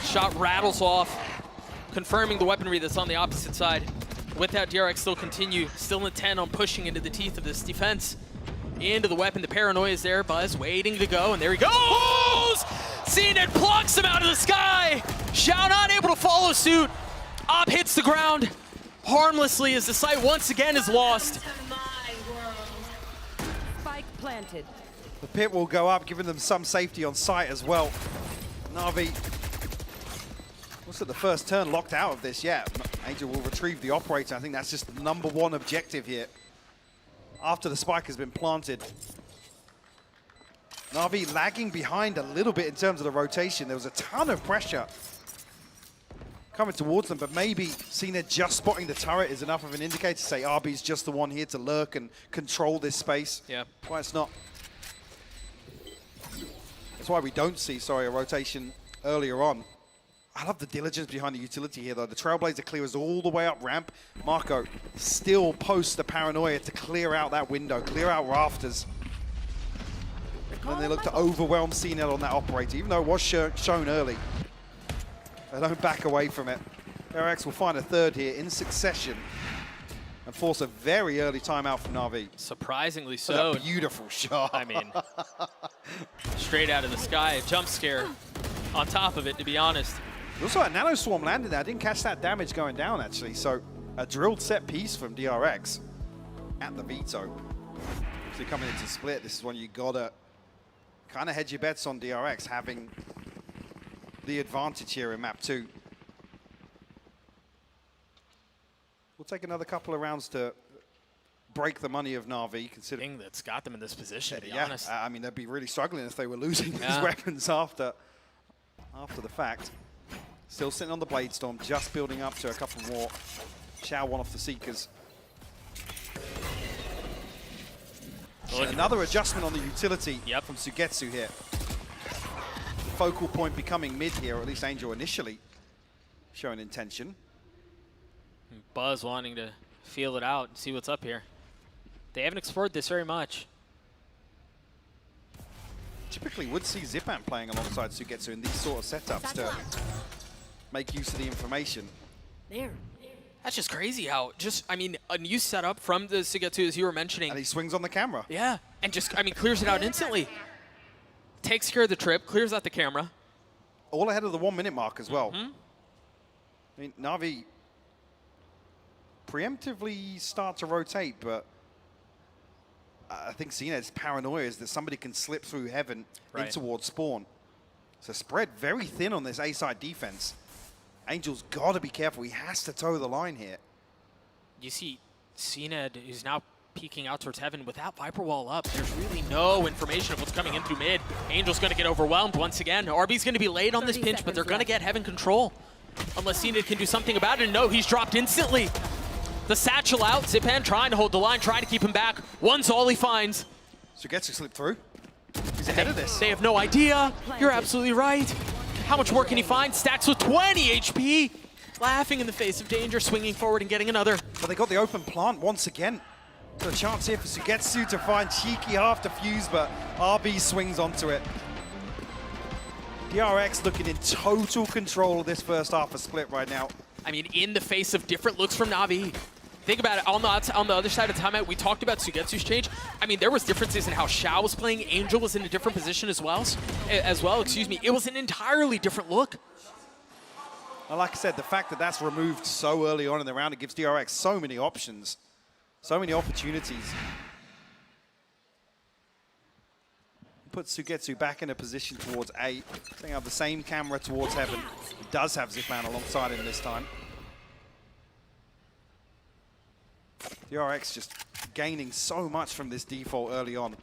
Shot rattles off, confirming the weaponry that's on the opposite side. With that, DRX still continue, still intent on pushing into the teeth of this defense. Into the weapon, the paranoia is there. Buzz waiting to go, and there he goes! Cena plucks him out of the sky! Xiao not able to follow suit. Op hits the ground harmlessly as the site once again is lost. Spike planted. The pit will go up, giving them some safety on site as well. Na'Vi, what's at the first turn, locked out of this? Yeah, Angel will retrieve the operator. I think that's just the #1 objective here. After the spike has been planted. Na'Vi lagging behind a little bit in terms of the rotation. There was a ton of pressure coming towards them, but maybe Cena just spotting the turret is enough of an indicator to say RB's just the one here to lurk and control this space. Yeah. Why it's not. That's why we don't see, a rotation earlier on. I love the diligence behind the utility here, though. The Trailblazer clears all the way up ramp. Marco still posts the paranoia to clear out that window, clear out rafters. And then they look to overwhelm CNL on that operator, even though it was shown early. They don't back away from it. DRX will find a third here in succession and force a very early timeout from Na'Vi. Surprisingly That's so. a beautiful shot. I mean, straight out of the sky, a jump scare on top of it, to be honest. Also, a nano swarm landed there. I didn't catch that damage going down, actually. So, a drilled set piece from DRX at the veto. So, coming into split, this is one you gotta kind of hedge your bets on DRX having the advantage here in map 2. We'll take another couple of rounds to break the money of Na'Vi, considering That's got them in this position, to be honest. I mean, they'd be really struggling if they were losing these weapons after the fact. Still sitting on the Blade Storm, just building up to a couple more. Xiao one off the Seekers. Another adjustment on the utility from Sugetsu here. Focal point becoming mid here, or at least Angel initially showing intention. Buzz wanting to feel it out and see what's up here. They haven't explored this very much. Typically would see Zipan playing alongside Sugetsu in these sort of setups to make use of the information. There. That's just crazy how I mean, a new setup from the Sugetsu, as you were mentioning. And he swings on the camera. Yeah, and just, I mean, clears it out instantly. Takes care of the trip, clears out the camera. All ahead of the 1 minute mark as well. I mean, Na'Vi preemptively start to rotate, but I think CNED's paranoia is that somebody can slip through heaven in towards spawn. So spread very thin on this A-side defense. Angel's got to be careful. He has to toe the line here. You see CNED is now peeking out towards heaven without Viper Wall up. There's really no information of what's coming in through mid. Angel's going to get overwhelmed once again. RB's going to be late on this pinch, but they're going to get heaven control. Unless CNED can do something about it. And no, he's dropped instantly. The satchel out. Zipan trying to hold the line, trying to keep him back. One's all he finds. Sugetsu slipped through. He's ahead of this. They have no idea. You're absolutely right. How much more can he find? Stacks with 20 HP. Laughing in the face of danger, swinging forward and getting another. But they got the open plant once again. Got a chance here for Sugetsu to find cheeky half defuse, but RB swings onto it. DRX looking in total control of this first half of split right now. I mean, in the face of different looks from Na'Vi. Think about it, on the other side of timeout, we talked about Sugetsu's change. I mean, there was differences in how Xiao was playing. Angel was in a different position as well. It was an entirely different look. And like I said, the fact that that's removed so early on in the round, it gives DRX so many options, so many opportunities. Puts Sugetsu back in a position towards A. They have the same camera towards heaven. He does have Zipan alongside him this time. DRX just gaining so much from this default early on.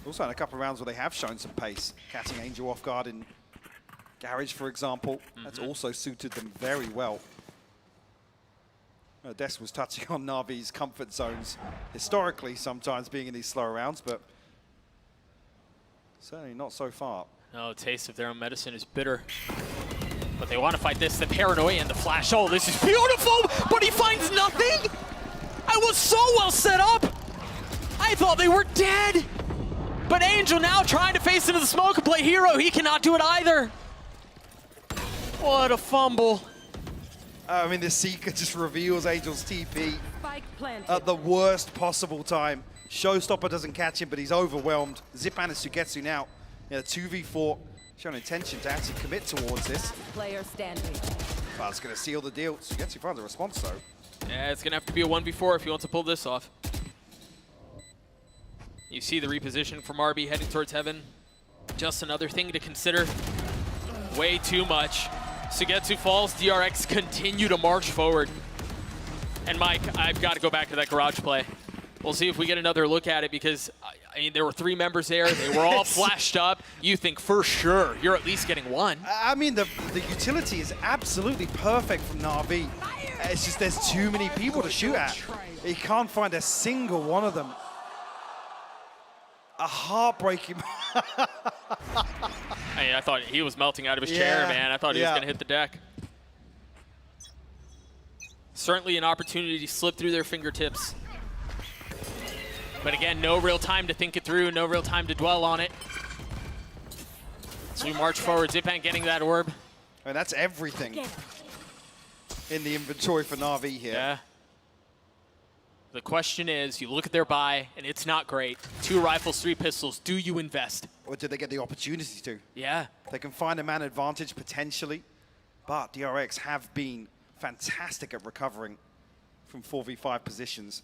Also in a couple of rounds where they have shown some pace. Catching Angel off guard in Garage, for example. That's also suited them very well. Des was touching on Na'Vi's comfort zones historically, sometimes being in these slower rounds, but certainly not so far. No, a taste of their own medicine is bitter. But they want to fight this. The paranoia and the flash. Oh, this is beautiful, but he finds nothing. I was so well set up. I thought they were dead. But Angel now trying to face into the smoke and play hero. He cannot do it either. What a fumble. I mean, the Seeker just reveals Angel's TP Spike planted. at the worst possible time. Showstopper doesn't catch him, but he's overwhelmed. Zipan and Sugetsu now in a 2v4, showing intention to actually commit towards this. Player standing. But it's going to seal the deal. Sugetsu finds a response, though. Yeah, it's going to have to be a 1v4 if he wants to pull this off. You see the reposition from RB heading towards heaven. Just another thing to consider. Way too much. Sugetsu falls, DRX continue to march forward. And Mike, I've got to go back to that garage play. We'll see if we get another look at it because, I mean, there were 3 members there. They were all flashed up. You think for sure you're at least getting one. I mean, the utility is absolutely perfect from Na'Vi. It's just there's too many people to shoot at. He can't find a single one of them. A heartbreaking. I mean, I thought he was melting out of his chair, man. I thought he was going to hit the deck. Certainly an opportunity to slip through their fingertips. But again, no real time to think it through, no real time to dwell on it. So we march forward, Zipan getting that orb. I mean, that's everything in the inventory for Na'Vi here. Yeah. The question is, you look at their buy, and it's not great. 2 rifles, 3 pistols. Do you invest? Or did they get the opportunity to? Yeah. They can find a man advantage potentially, but DRX have been fantastic at recovering from 4v5 positions.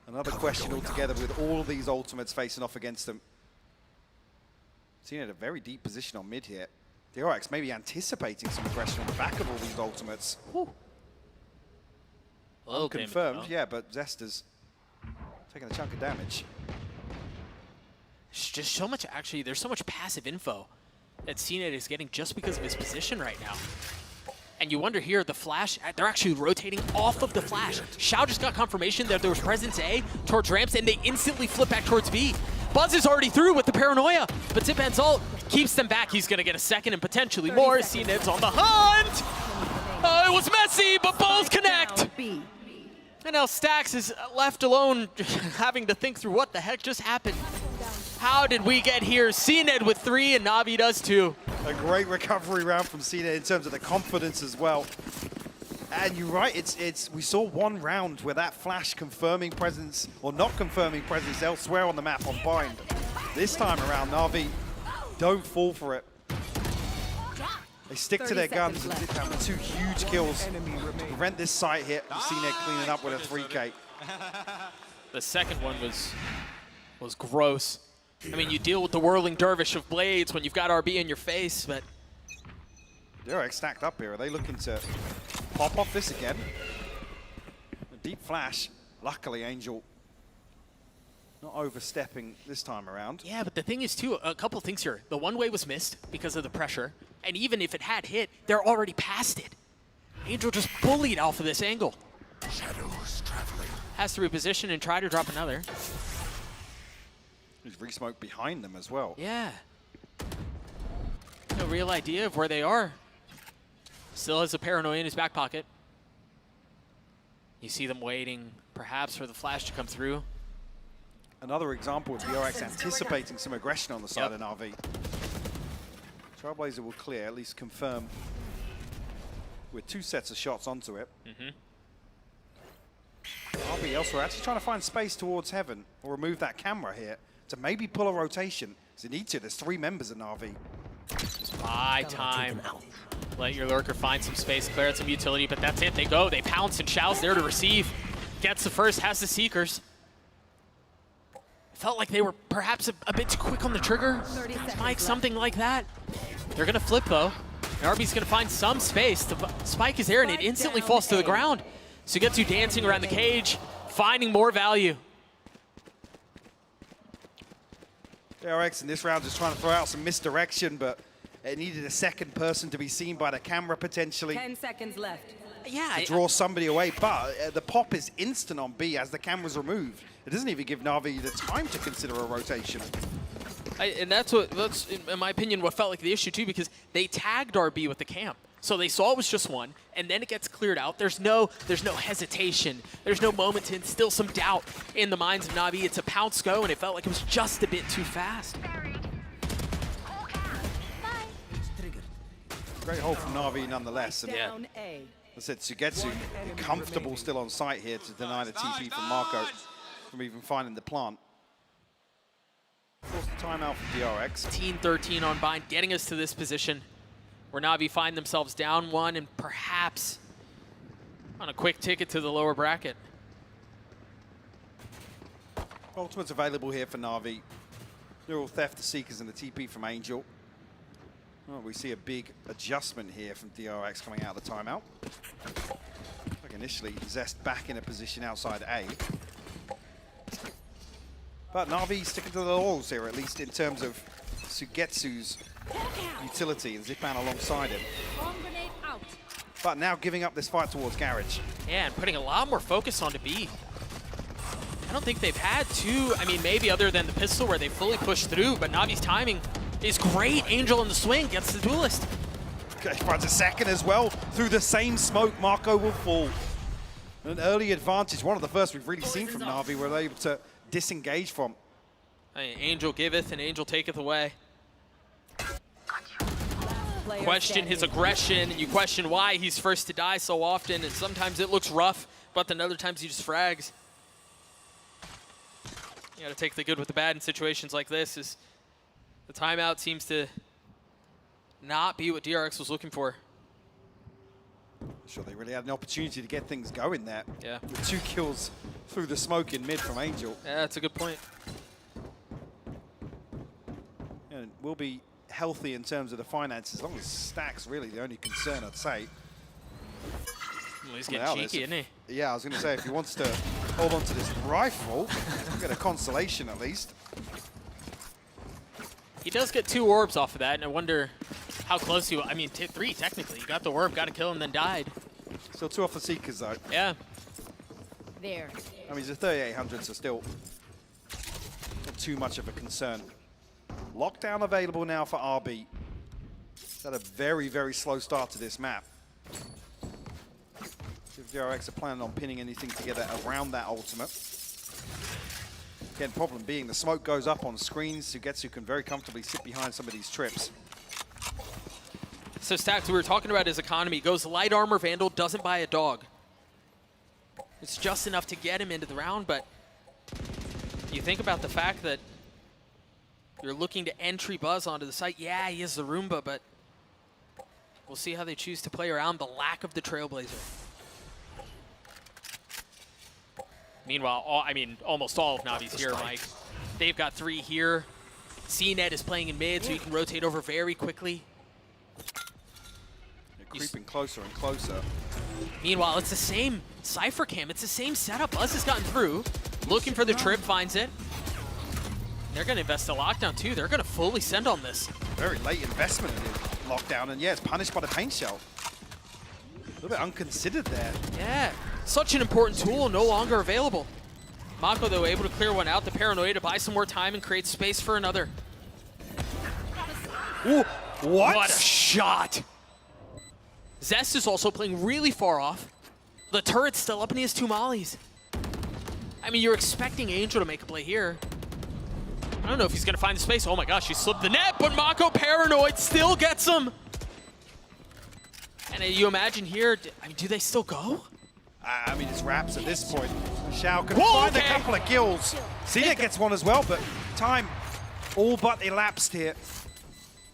Another question altogether with all of these ultimates facing off against them. Seen at a very deep position on mid here. DRX maybe anticipating some aggression on the back of all these ultimates. Confirmed, yeah, but Zester's taking a chunk of damage. It's just so much, actually, there's so much passive info that CNED is getting just because of his position right now. And you wonder here, the flash, they're actually rotating off of the flash. Xiao just got confirmation that there was presence A towards ramps, and they instantly flip back towards B. Buzz is already through with the paranoia, but Zipan's ult keeps them back. He's going to get a second and potentially more. CNED's on the hunt! It was messy, but both connect! And now Stax is left alone, having to think through what the heck just happened. How did we get here? CNED with 3 and Navi does 2. A great recovery round from Cena in terms of the confidence as well. And you're right, we saw one round where that flash confirming presence, or not confirming presence elsewhere on the map on Bind. This time around, Navi don't fall for it. They stick to their guns and have 2 huge kills to prevent this site hit. Cena cleaning up with a 3K. The second one was gross. I mean, you deal with the whirling dervish of blades when you've got RB in your face, but... DRX stacked up here. Are they looking to pop off this again? A deep flash. Luckily, Angel not overstepping this time around. Yeah, but the thing is, too, a couple things here. The one way was missed because of the pressure, and even if it had hit, they're already past it. Angel just bullied off of this angle. Shadows traveling. Has to reposition and try to drop another. There's re-smoke behind them as well. Yeah. No real idea of where they are. Still has a paranoia in his back pocket. You see them waiting, perhaps, for the flash to come through. Another example of DRX anticipating some aggression on the side of NAVI. Trailblazer will clear, at least confirm with 2 sets of shots onto it. RB elsewhere, actually trying to find space towards Heaven, or remove that camera here to maybe pull a rotation. Because they need to, there's 3 members in RV. Just buy time. Let your lurker find some space, clear out some utility, but that's it. They go, they pounce, and Shao's there to receive. Gets the first, has the Seekers. Felt like they were perhaps a bit too quick on the trigger. Spike, something like that. They're gonna flip though. And RB's gonna find some space. The spike is there and it instantly falls to the ground. So Sugetsu dancing around the cage, finding more value. DRX in this round just trying to throw out some misdirection, but it needed a second person to be seen by the camera potentially. 10 seconds left. Yeah, to draw somebody away, but the pop is instant on B as the camera's removed. It doesn't even give Navi the time to consider a rotation. And that's in my opinion, what felt like the issue too, because they tagged RB with the camp. So they saw it was just one, and then it gets cleared out. There's no hesitation. There's no moment to instill some doubt in the minds of Navi. It's a pounce go, and it felt like it was just a bit too fast. Great hold from Navi nonetheless. And Down A. I said Sugetsu comfortable still on site here to deny the TP from Marco from even finding the plant. Forced the timeout from DRX. 13 on Bind, getting us to this position where Navi find themselves down 1 and perhaps on a quick ticket to the lower bracket. Ultimate's available here for Navi. Neural Theft, the Seekers, and the TP from Angel. Oh, we see a big adjustment here from DRX coming out of the timeout. Like initially, Zest back in a position outside A. But Navi sticking to the laurels here, at least in terms of Sugetsu's utility and Zipman alongside him. Bomb grenade out. But now giving up this fight towards Garage. Yeah, and putting a lot more focus onto B. I don't think they've had to, I mean, maybe other than the pistol where they fully pushed through, but Navi's timing is great. Angel in the swing gets the duelist. Okay, finds a second as well. Through the same smoke, Marco will fall. An early advantage, one of the first we've really seen from Navi, where they're able to disengage from. Angel giveth and Angel taketh away. Player Question his standing. aggression, and you question why he's first to die so often, and sometimes it looks rough, but then other times he just frags. You gotta take the good with the bad in situations like this. Is the timeout seems to not be what DRX was looking for. Sure, they really had an opportunity to get things going there. Yeah. With 2 kills through the smoke in mid from Angel. Yeah, that's a good point. And will be healthy in terms of the finances, as long as Stack's really the only concern, I'd say. Well, he's getting cheeky, isn't he? Yeah, I was going to say, if he wants to hold on to this rifle, get a consolation at least. He does get 2 orbs off of that, and I wonder how close he was. I mean, 3 technically. You got the orb, got to kill him, then died. Still 2 off the Seekers, though. Yeah. There. I mean, he's a 3800, so still not too much of a concern. Lockdown available now for RB. It's had a very, very slow start to this map. If DRX are planning on pinning anything together around that ultimate. Again, problem being the smoke goes up on screens. Sugetsu can very comfortably sit behind some of these trips. So Stacks, we were talking about his economy. Goes light armor Vandal, doesn't buy a dog. It's just enough to get him into the round, but you think about the fact that you're looking to entry Buzz onto the site. Yeah, he has the Roomba, but we'll see how they choose to play around the lack of the Trailblazer. Meanwhile, almost all of Navi's here, Mike. They've got 3 here. CNED is playing in mid, so you can rotate over very quickly. They're creeping closer and closer. Meanwhile, it's the same Cypher Cam. It's the same setup. Buzz has gotten through, looking for the trip, finds it. They're going to invest a lockdown, too. They're going to fully send on this. Very late investment in the lockdown, and yeah, it's punished by the paint shell. A little bit unconsidered there. Yeah, such an important tool, no longer available. Mako, though, able to clear one out. The Paranoia to buy some more time and create space for another. Ooh, What a shot! Zest is also playing really far off. The turret's still up and he has 2 mollies. I mean, you're expecting Angel to make a play here. I don't know if he's going to find the space. Oh my gosh, he slipped the net, but Mako Paranoid still gets him. And you imagine here, I mean, do they still go? I mean, it's wraps at this point. Shao can find a couple of kills. Cena gets one as well, but time all but elapsed here.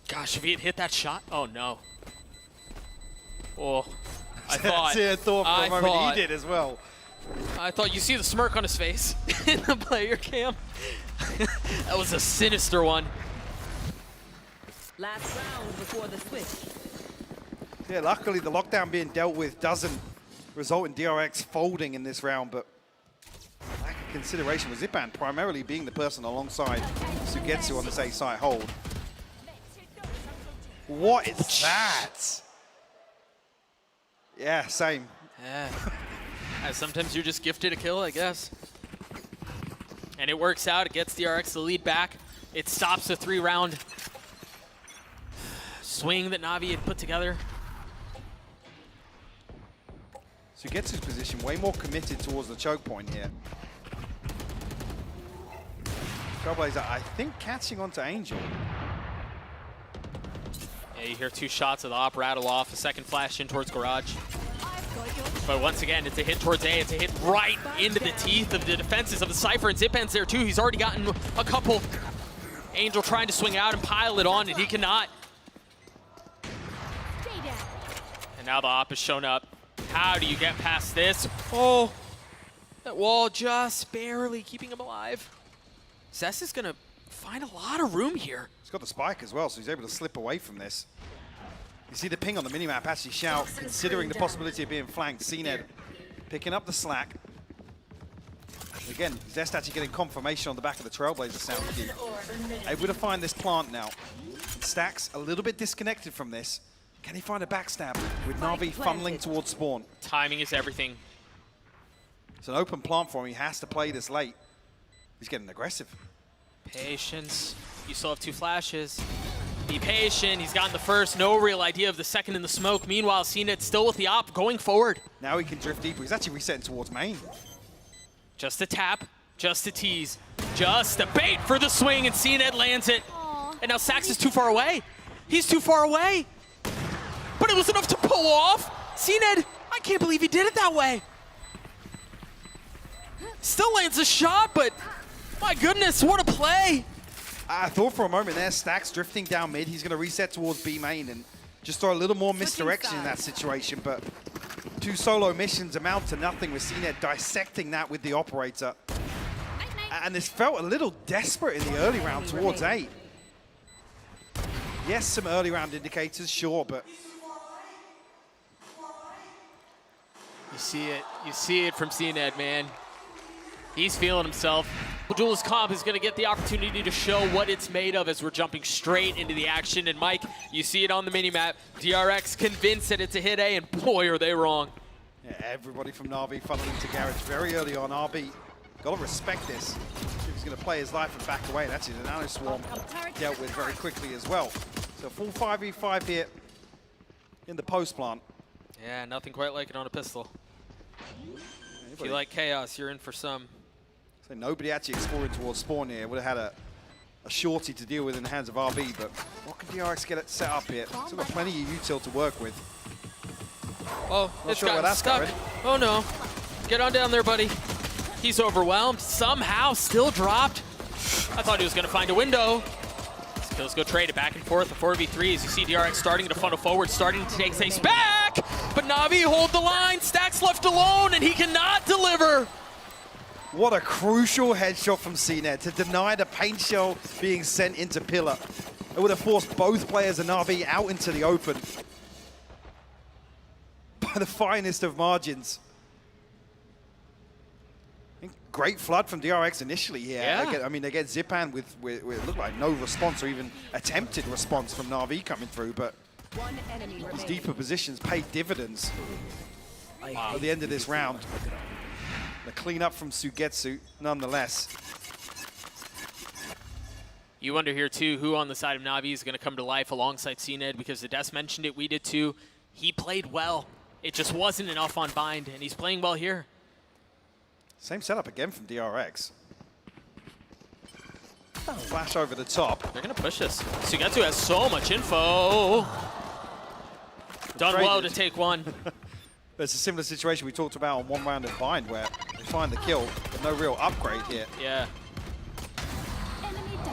Gosh, if he had hit that shot, oh no. Oh, I thought for a moment he did as well. I thought you see the smirk on his face in the player cam. That was a sinister one. Last round before the switch. Yeah, luckily the lockdown being dealt with doesn't result in DRX folding in this round, but lack of consideration with Zipan primarily being the person alongside Sugetsu on this A site hold. What is that? Yeah, same. Yeah. Sometimes you're just gifted a kill, I guess. And it works out. It gets DRX the lead back. It stops the 3-round swing that Navi had put together. Sugetsu's position way more committed towards the choke point here. Trailblazer, I think, catching onto Angel. Yeah, you hear 2 shots of the op rattle off, a second flash in towards Garage. But once again, it's a hit towards A. It's a hit right into the teeth of the defenses of the Cypher, and Zipan's there too. He's already gotten a couple. Angel trying to swing out and pile it on, and he cannot. And now the op has shown up. How do you get past this? Oh, that wall just barely keeping him alive. Zest is gonna find a lot of room here. He's got the spike as well, so he's able to slip away from this. You see the ping on the minimap, actually Shao considering the possibility of being flanked. CNED picking up the slack. Again, Zest actually getting confirmation on the back of the Trailblazer sound cue. Able to find this plant now. Stacks a little bit disconnected from this. Can he find a backstab with Navi funneling towards spawn? Timing is everything. It's an open plant for him. He has to play this late. He's getting aggressive. Patience. You still have 2 flashes. Be patient. He's gotten the first. No real idea of the second in the smoke. Meanwhile, CNED still with the op going forward. Now he can drift deeper. He's actually resetting towards main. Just a tap. Just a tease. Just a bait for the swing, and CNED lands it. And now Sax is too far away. He's too far away. But it was enough to pull off. CNED, I can't believe he did it that way. Still lands a shot, but my goodness, what a play. I thought for a moment there, Stacks drifting down mid. He's going to reset towards B main and just throw a little more misdirection in that situation. But 2 solo missions amount to nothing with CNED dissecting that with the operator. And this felt a little desperate in the early round towards A. Yes, some early round indicators, sure, but You see it from CNED, man. He's feeling himself. Duelist Comp is going to get the opportunity to show what it's made of as we're jumping straight into the action. And Mike, you see it on the minimap. DRX convinced that it's a hit A, and boy, are they wrong. yeah, everybody from Navi funneling to Garage very early on. RB, got to respect this. He's going to play his life and back away. And actually, the Nano Swarm dealt with very quickly as well. So full 5v5 here in the post plant. Yeah, nothing quite like it on a pistol. If you like chaos, you're in for some. So nobody actually exploring towards spawn here. Would have had a shorty to deal with in the hands of RB, but what can DRX get it set up here? Still got plenty of util to work with. Oh, Not it's sure where gotten that's stuck. going. Oh no. Get on down there, buddy. He's overwhelmed. Somehow still dropped. I thought he was going to find a window. His kills go traded back and forth. The 4v3 as you see DRX starting to funnel forward, starting to take space back. But Navi hold the line. Stack's left alone, and he cannot deliver. What a crucial headshot from CNED to deny the paint shell being sent into pillar. It would have forced both players and Navi out into the open by the finest of margins. I think great flood from DRX initially here. Yeah. They get Zipan with it looked like no response or even attempted response from Navi coming through, but One enemy these remaining. deeper positions paid dividends at the end of this round. The cleanup from Sugetsu, nonetheless. You wonder here, too, who on the side of Navi is going to come to life alongside CNED, because the Des mentioned it, we did too. He played well. It just wasn't enough on Bind, and he's playing well here. Same setup again from DRX. Flash over the top. They're going to push this. Sugetsu has so much info. Done well to take one. It's a similar situation we talked about on one round of Bind, where they find the kill, but no real upgrade here. Yeah.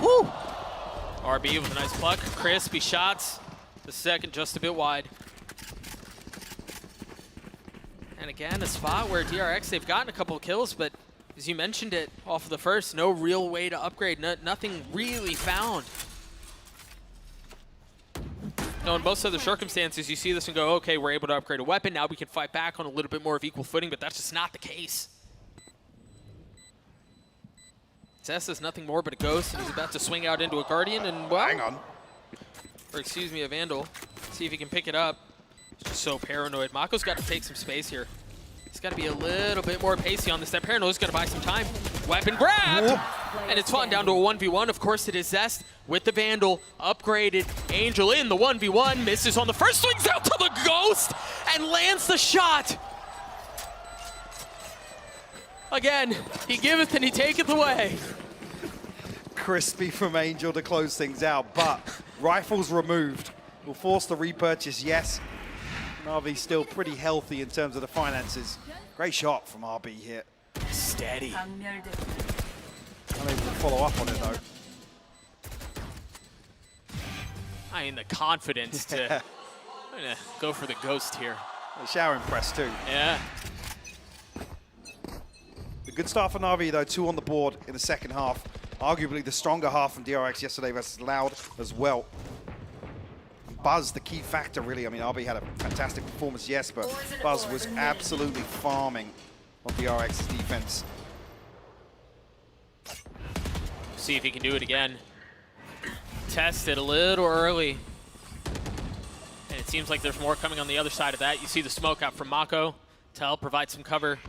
Woo! RB with a nice pluck. Crispy shots. The second just a bit wide. And again, a spot where DRX, they've gotten a couple of kills, but as you mentioned it off of the first, no real way to upgrade. Nothing really found. No, in most other circumstances, you see this and go, okay, we're able to upgrade a weapon. Now we can fight back on a little bit more of equal footing, but that's just not the case. Zess is nothing more but a ghost, and he's about to swing out into a Guardian, and well, Hang on. or excuse me, a Vandal. See if he can pick it up. He's just so paranoid. Mako's got to take some space here. He's got to be a little bit more pacey on this. That Paranoid's going to buy some time. Weapon grabbed! Whoa. And it's fallen down to a 1v1. Of course, it is Zest with the Vandal. Upgraded. Angel in the 1v1. Misses on the first. Swings out to the Ghost and lands the shot. Again, he giveth and he taketh away. Crispy from Angel to close things out, but rifles removed. Will force the repurchase, yes. Navi still pretty healthy in terms of the finances. Great shot from RB here. Steady. Unable to follow up on it though. I mean, the confidence to I'm gonna go for the Ghost here. The showering press too. Yeah. A good start for Navi though, 2 on the board in the second half. Arguably the stronger half from DRX yesterday versus Loud as well. Buzz, the key factor really. I mean, RB had a fantastic performance, yes, but Buzz was absolutely farming on DRX's defense. See if he can do it again. Tested a little early. And it seems like there's more coming on the other side of that. You see the smoke out from Mako to help provide some cover.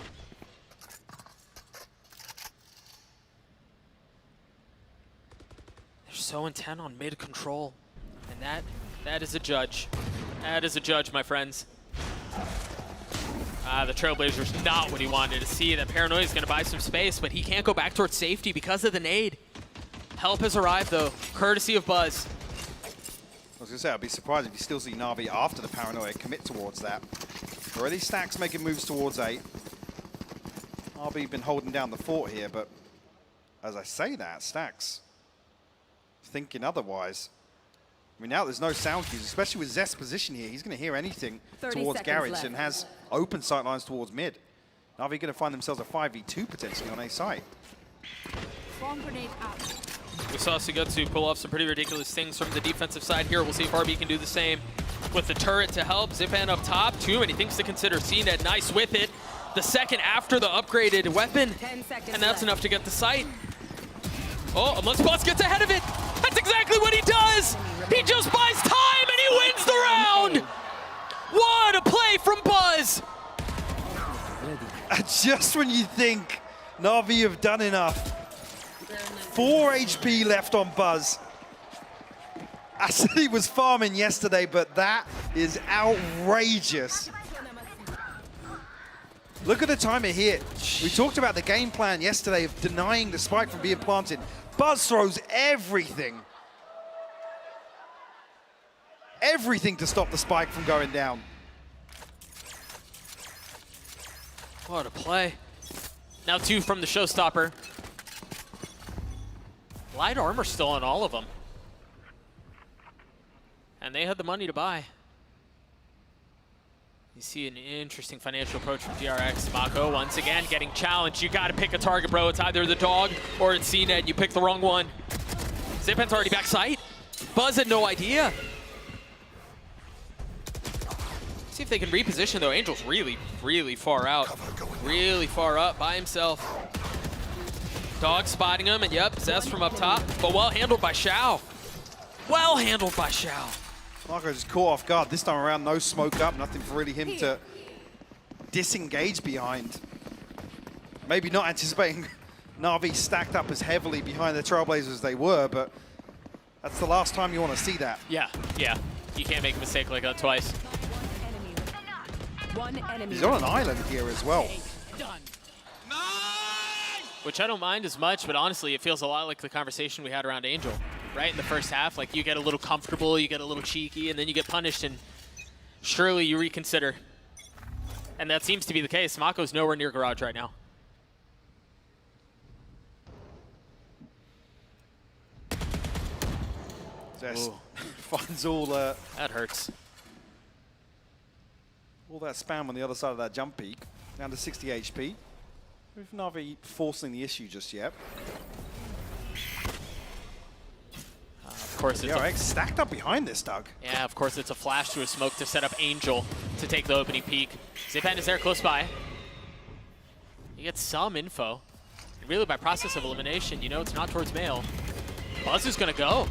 They're so intent on mid control. And that is a judge. That is a judge, my friends. The Trailblazer's not what he wanted to see. That Paranoia is going to buy some space, but he can't go back towards safety because of the nade. Help has arrived, though, courtesy of Buzz. I was going to say, I'd be surprised if you still see Navi after the Paranoia commit towards that. Already Stacks making moves towards A. RB been holding down the fort here, but as I say that, Stacks thinking otherwise. I mean, now there's no sound cues, especially with Zest's position here. He's going to hear anything 30 towards seconds Garage left. and has open sight lines towards mid. Navi going to find themselves a 5v2 potentially on A site. Bomb grenade out. We saw Sugetsu pull off some pretty ridiculous things from the defensive side here. We'll see if RB can do the same with the turret to help. Zipan up top, too many things to consider. CNED nice with it. The second after the upgraded weapon, 10 seconds and that's left. enough to get the sight. Oh, unless Buzz gets ahead of it. That's exactly what he does. He just buys time and he wins the round. What a play from Buzz. Just when you think Navi have done enough, 4 HP left on Buzz. I said he was farming yesterday, but that is outrageous. Look at the timer here. We talked about the game plan yesterday of denying the spike from being planted. Buzz throws everything. Everything to stop the spike from going down. What a play. Now 2 from the showstopper. Light armor still on all of them. And they had the money to buy. You see an interesting financial approach from DRX. Mako once again getting challenged. You gotta pick a target, bro. It's either the dog or it's CNET. You pick the wrong one. Zipan's already back sight. Buzz had no idea. See if they can reposition though. Angel's really, really far out. Really far up by himself. Dog spotting him, and yep, Zest from up top. But well handled by Xiao. Well handled by Xiao. Marco just caught off guard. This time around, no smoke up, nothing for really him to disengage behind. Maybe not anticipating Na'Vi stacked up as heavily behind the Trailblazers as they were, but that's the last time you want to see that. Yeah, yeah. You can't make a mistake like that twice. One enemy. He's on an island here as well. Done. Which I don't mind as much, but honestly, it feels a lot like the conversation we had around Angel, right? In the first half, like you get a little comfortable, you get a little cheeky, and then you get punished, and surely you reconsider. And that seems to be the case. Mako's nowhere near Garage right now. Zest finds all that hurts. All that spam on the other side of that jump peak, down to 60 HP. With Na'Vi forcing the issue just yet. Of course, it's DRX stacked up behind this, Doug. Yeah, of course, it's a flash to a smoke to set up Angel to take the opening peak. Zipan is there close by. You get some info. And really, by process of elimination, you know it's not towards Mail. Buzz is going to go.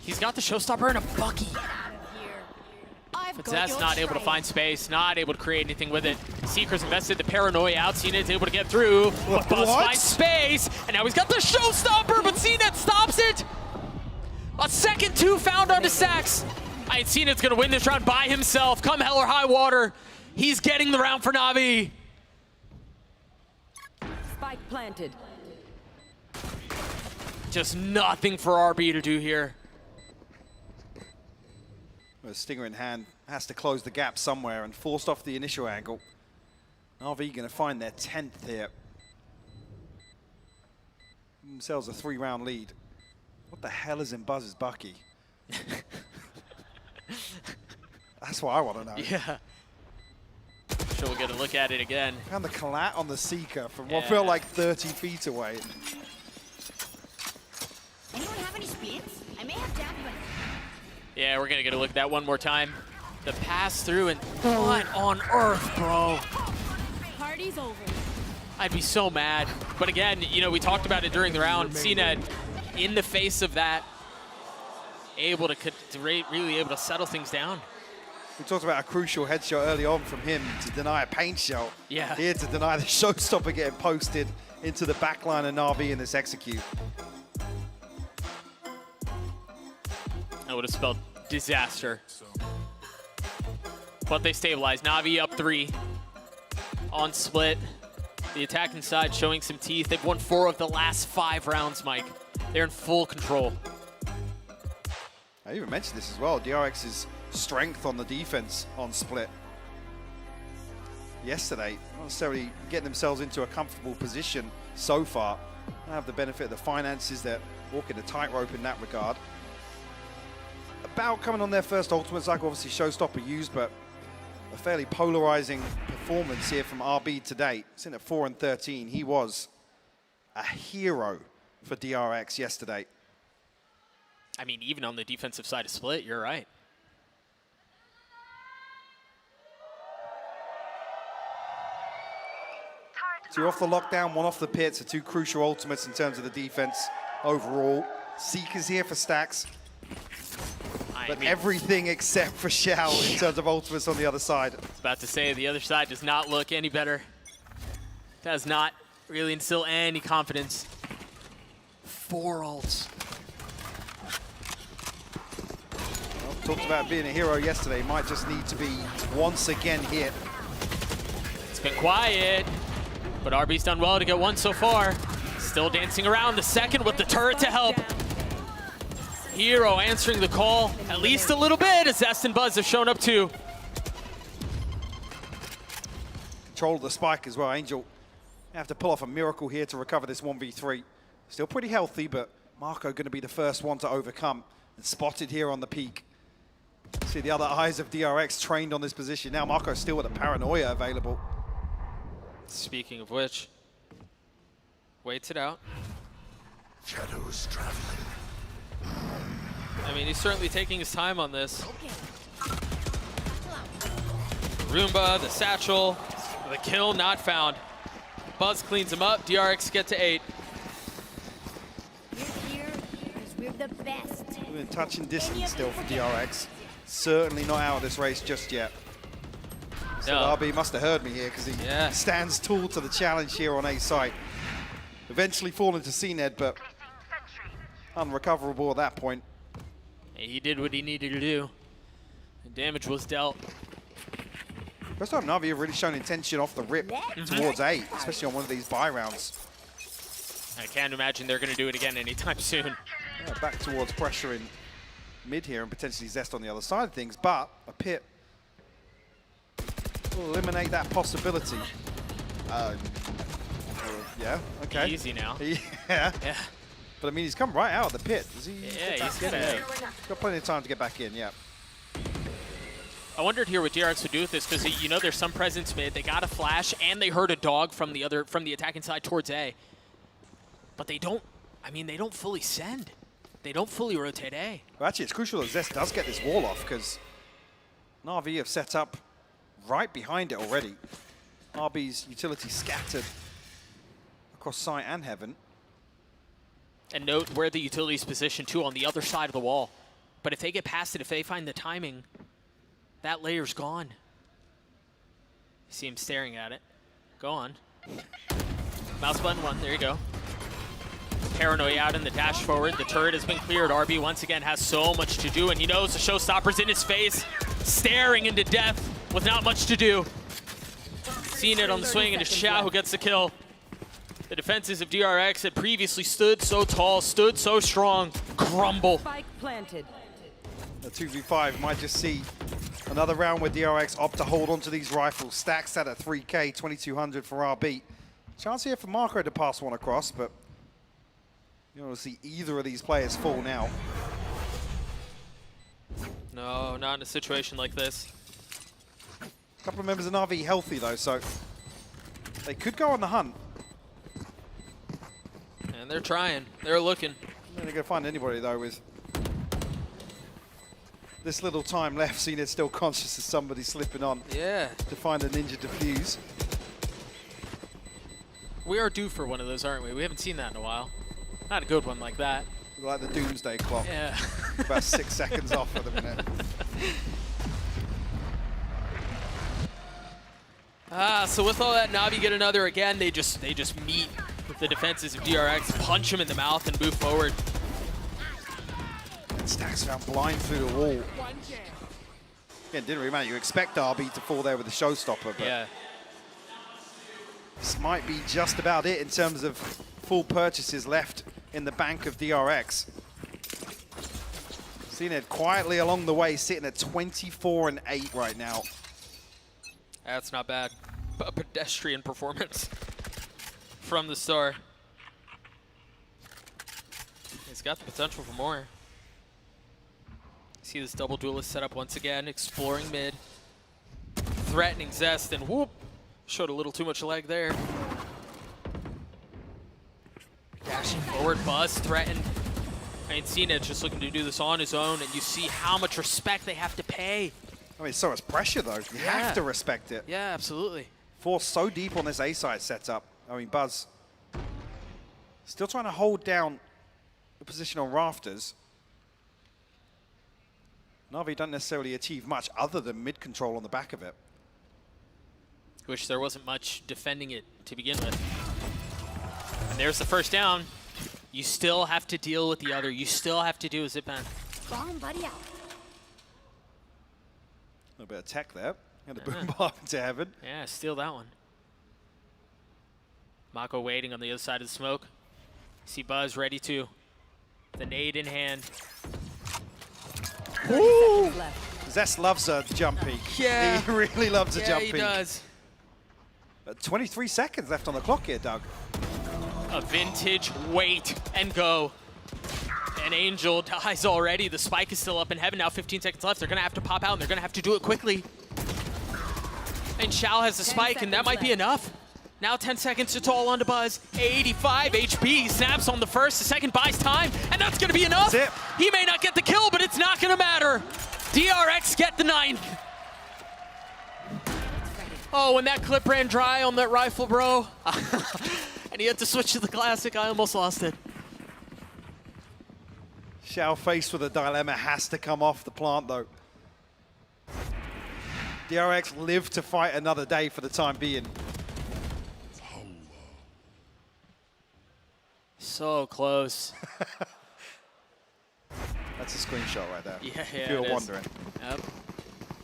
He's got the showstopper in a bucky. But Zest not able to find space, not able to create anything with it. Seeker's invested the paranoia out. CNET's able to get through. But Buzz finds space, and now he's got the showstopper, but CNET stops it. A second 2 found onto Sax. CNET's gonna win this round by himself. Come hell or high water, he's getting the round for Navi. Spike planted. Just nothing for RB to do here. With Stinger in hand, has to close the gap somewhere and forced off the initial angle. RV going to find their 10th here. Themselves a 3-round lead. What the hell is in Buzz's bucky? That's what I want to know. Yeah. Sure, we'll get a look at it again. Found the collat on the Seeker from what felt like 30 feet away. Anyone have any speeds? I may have damage. Yeah, we're gonna get a look at that one more time. The pass through, and what on earth, bro? Party's over. I'd be so mad. But again, you know, we talked about it during the round. CNET, in the face of that, able to really able to settle things down. We talked about a crucial headshot early on from him to deny a paint shot. Yeah. Here to deny the showstopper getting posted into the backline of Na'Vi in this execute. That would have spelled disaster. But they stabilize. Navi up 3 on split. The attacking side showing some teeth. They've won 4 of the last 5 rounds, Mike. They're in full control. I even mentioned this as well. DRX's strength on the defense on split yesterday, not necessarily getting themselves into a comfortable position so far. They have the benefit of the finances. They're walking a tightrope in that regard. About coming on their first ultimate cycle, obviously showstopper used, but a fairly polarizing performance here from RB today. Sitting at 4 and 13, he was a hero for DRX yesterday. I mean, even on the defensive side of split, you're right. 2 off the lockdown, 1 off the pits, so 2 crucial ultimates in terms of the defense overall. Seeker's here for stacks. But everything except for Xiao in terms of ultimates on the other side. I was about to say, the other side does not look any better. Does not really instill any confidence. 4 ults. Well, talked about being a hero yesterday. Might just need to be once again hit. It's been quiet, but RB's done well to get one so far. Still dancing around the second with the turret to help. Hero answering the call at least a little bit, as Zest and Buzz have shown up too. Control of the spike as well. Angel have to pull off a miracle here to recover this 1v3. Still pretty healthy, but Marco going to be the first one to overcome. And spotted here on the peak. See the other eyes of DRX trained on this position. Now Marco's still with a paranoia available. Speaking of which, waits it out. Shadows traveling. I mean, he's certainly taking his time on this. Roomba, the satchel, the kill not found. Buzz cleans him up. DRX get to 8. We're here because we're the best. Within touching distance still for DRX. Certainly not out of this race just yet. So No. RB must have heard me here because he stands tall to the challenge here on A site. Eventually falling to CNED, but unrecoverable at that point. He did what he needed to do. The damage was dealt. First time Navi have really shown intention off the rip towards A, especially on one of these buy rounds. I can't imagine they're going to do it again anytime soon. Yeah, back towards pressuring mid here and potentially Zest on the other side of things, but a pit will eliminate that possibility. Yeah, okay. Easy now. Yeah. Yeah. But I mean, he's come right out of the pit. Is he? Yeah, he's gonna. He's got plenty of time to get back in, yeah. I wondered here what DRX would do with this, because you know there's some presence mid. They got a flash and they heard a dog from the attacking side towards A. But they don't. I mean, they don't fully send. They don't fully rotate A. Well, actually, it's crucial that Zest does get this wall off because NAVI have set up right behind it already. RB's utility scattered across site and heaven. And note where the utility's positioned too, on the other side of the wall. But if they get past it, if they find the timing, that layer's gone. See him staring at it. Go on. Mouse button 1, there you go. Paranoia out in the dash forward. The turret has been cleared. RB once again has so much to do, and he knows the showstopper's in his face, staring into death with not much to do. Seeing it on the swing, and it's Xiao who gets the kill. The defenses of DRX had previously stood so tall, stood so strong, crumble. Spike planted. The 2v5 might just see another round where DRX opt to hold onto these rifles. Stacks set at 3K, 2200 for RB. Chance here for Marco to pass one across, but you don't want to see either of these players fall now. No, not in a situation like this. A couple of members of NAVI healthy though, so they could go on the hunt. And they're trying. They're looking. They're going to find anybody though with this little time left. Seeing it's still conscious of somebody slipping on. Yeah. To find a ninja defuse. We are due for one of those, aren't we? We haven't seen that in a while. Not a good one like that. Like the doomsday clock. Yeah. About 6 seconds off at the minute. So with all that, Navi get another again. They just meet with the defenses of DRX, punch him in the mouth, and move forward. And Stacks found blind through the wall. Again, didn't really matter. You expect RB to fall there with the showstopper, but Yeah. this might be just about it in terms of full purchases left in the bank of DRX. CNED quietly along the way, sitting at 24-8 right now. That's not bad. A pedestrian performance from the star. He's got the potential for more. See this double duelist set up once again, exploring mid, threatening Zest, and whoop, showed a little too much leg there. Dashing forward, Buzz threatened. I ain't seen it, just looking to do this on his own, and you see how much respect they have to pay. I mean, so much pressure though. You have to respect it. Yeah, absolutely. Forced so deep on this A side setup. I mean, Buzz still trying to hold down the position on rafters. Navi don't necessarily achieve much other than mid control on the back of it. Wish there wasn't much defending it to begin with. And there's the first down. You still have to deal with the other. You still have to do a zip ban. Bomb buddy out. A little bit of tech there. And a boom bomb into heaven. Yeah, steal that one. Mako waiting on the other side of the smoke. See Buzz ready to. The nade in hand. Ooh. Zest loves a jump peek. Yeah. He really loves a jump peek. Yeah, he does. 23 seconds left on the clock here, Doug. A vintage wait and go. And Angel dies already. The spike is still up in heaven now. 15 seconds left. They're going to have to pop out, and they're going to have to do it quickly. And Shao has the spike, and that might be enough. Now 10 seconds, it's all on to Buzz. 85 HP, snaps on the first, the second buys time, and that's gonna be enough. That's it. He may not get the kill, but it's not gonna matter. DRX get the 9th. Oh, when that clip ran dry on that rifle, bro. And he had to switch to the classic, I almost lost it. Shao faced with a dilemma, has to come off the plant though. DRX live to fight another day for the time being. So close. That's a screenshot right there. Yeah, if you're wondering. Yep.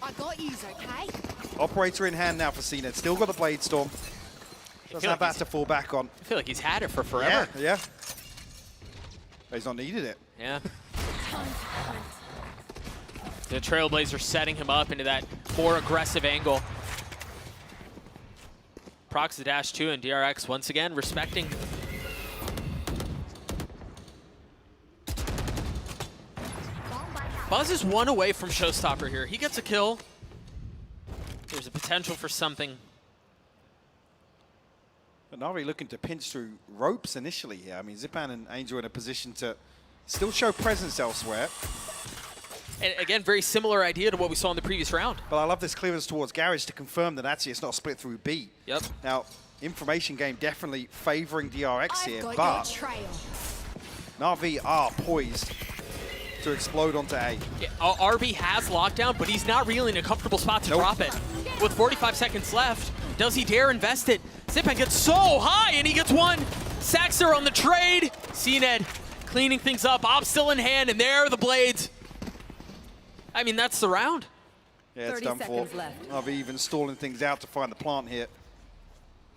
I got yous, okay? Operator in hand now for CNED. Still got the Blade Storm. Doesn't have that to fall back on. I feel like he's had it for forever. Yeah. He's not needed it. Yeah. The Trailblazer setting him up into that more aggressive angle. Procs the dash 2 and DRX once again respecting. Buzz is 1 away from Showstopper here. He gets a kill. There's a potential for something. But Navi looking to pinch through ropes initially here. I mean, Zipan and Angel in a position to still show presence elsewhere. And again, very similar idea to what we saw in the previous round. But I love this clearance towards Garage to confirm that actually it's not split through B. Yep. Now, information game definitely favoring DRX here, I've got but your trail. Navi are poised to explode onto A. Yeah, RB has lockdown, but he's not really in a comfortable spot to drop it. With 45 seconds left, does he dare invest it? Zipan gets so high, and he gets one. Saxer on the trade. CNED cleaning things up. Op still in hand, and there are the blades. I mean, that's the round. Yeah, it's 30 done for. seconds left. Navi even stalling things out to find the plant here.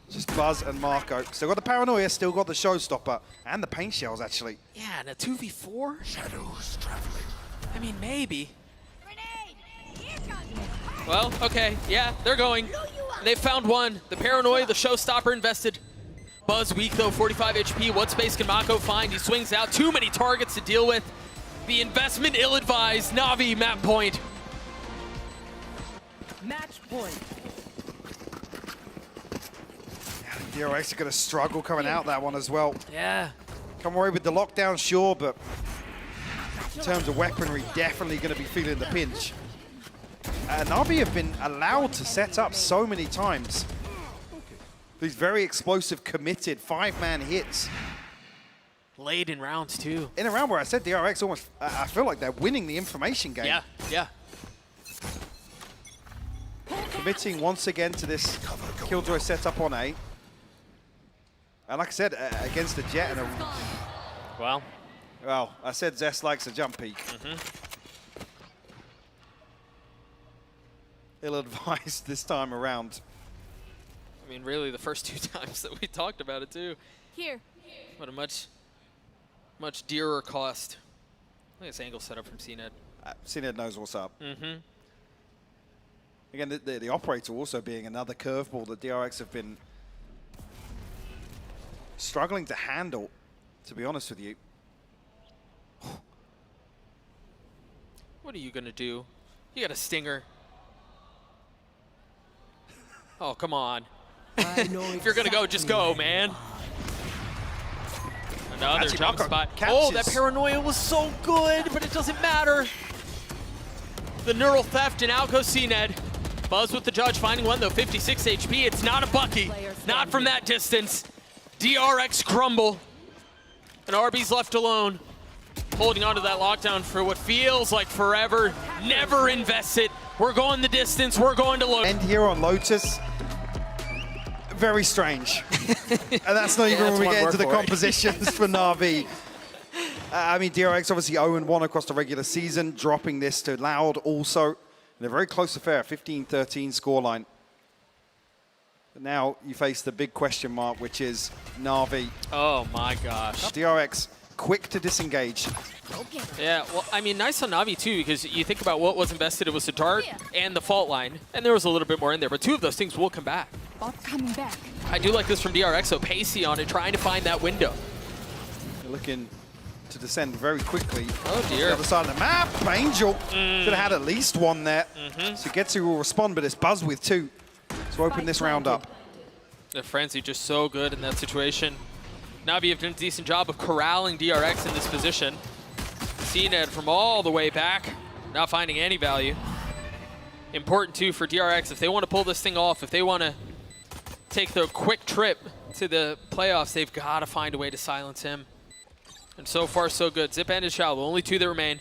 Just Buzz and Marco. Still got the paranoia, still got the showstopper, and the paint shells, actually. Yeah, and a 2v4? Shadows traveling. I mean, maybe. Grenade! Here goes. Well, okay, yeah, they're going. They found one. The paranoia, the showstopper invested. Buzz weak, though, 45 HP. What space can Mako find? He swings out. Too many targets to deal with. The investment ill-advised. Navi, map point. Match point. DRX are going to struggle coming out that one as well. Yeah. Come away with the lockdown, sure, but in terms of weaponry, definitely going to be feeling the pinch. Navi have been allowed to set up so many times. These very explosive, committed 5-man hits. Late in rounds, too. In a round where I said DRX almost, I feel like they're winning the information game. Yeah. Committing once again to this Killjoy setup on A. And like I said, against the Jet and a... Well, I said Zest likes a jump peek. Ill-advised this time around. I mean, really, the first 2 times that we talked about it, too. Here. What a much dearer cost. Look at this angle set up from CNED. CNED knows what's up. Again, the operator also being another curveball that DRX have been struggling to handle, to be honest with you. What are you going to do? You got a stinger. Oh, come on. If you're going to go, just go, man. Another Actually, jump Marco spot. catches. Oh, that paranoia was so good, but it doesn't matter. The neural theft, and out goes CNED. Buzz with the judge, finding one, though, 56 HP. It's not a Bucky. Not from that distance. DRX crumble. And RB's left alone. Holding on to that lockdown for what feels like forever. Never invest it. We're going the distance. We're going to look. End here on Lotus. Very strange. And that's not even when we get into the compositions for Navi. I mean, DRX obviously 0-1 across the regular season, dropping this to Loud also. In a very close affair, 15-13 scoreline. But now you face the big question mark, which is NAVI. Oh my gosh. DRX quick to disengage. Yeah, well, I mean, nice on NAVI too, because you think about what was invested. It was the dart and the fault line, and there was a little bit more in there, but two of those things will come back. Bot coming back. I do like this from DRX, so pacey on it, trying to find that window. They're looking to descend very quickly. Oh dear. The other side of the map, Angel could have had at least one there. So Getsu will respond, but it's Buzz with two to open this round up. The Frenzy just so good in that situation. Navi have done a decent job of corralling DRX in this position. CNED from all the way back, not finding any value. Important too for DRX, if they want to pull this thing off, if they want to take the quick trip to the playoffs, they've got to find a way to silence him. And so far, so good. Zip and Shao, the only two that remain.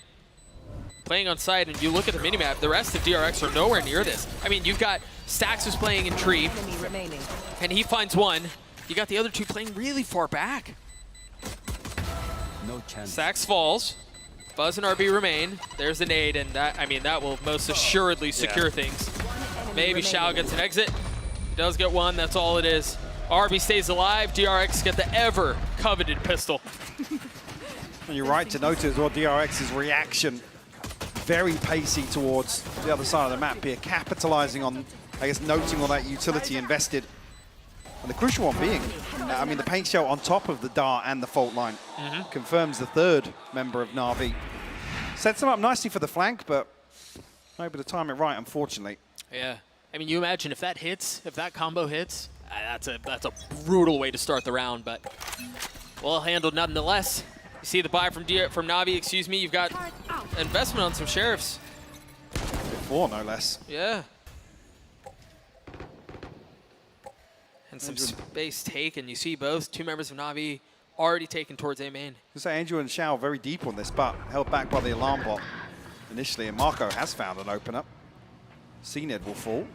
Playing on site, and you look at the minimap, the rest of DRX are nowhere near this. I mean, you've got Stax who's playing in Tree, and he finds one. You got the other two playing really far back. No chance. Stax falls. Buzz and RB remain. There's the nade, and that, I mean, that will most assuredly secure things. Maybe Shao gets an exit. He does get one, that's all it is. RB stays alive, DRX get the ever coveted pistol. And you're right to note as well, DRX's reaction, very pacey towards the other side of the map here, capitalizing on, I guess, noting all that utility invested. And the crucial one being, I mean, the paint shell on top of the dart and the fault line confirms the third member of NAVI. Sets them up nicely for the flank, but not able to time it right, unfortunately. Yeah, I mean, you imagine if that hits, if that combo hits, that's a brutal way to start the round, but well handled nonetheless. You see the buy from NAVI, excuse me. You've got investment on some sheriffs. Before, no less. Yeah. And some space taken. You see both two members of NAVI already taken towards A main. I say Angel and Shao very deep on this, but held back by the alarm bot initially, and Marco has found an opener. CNED will fall.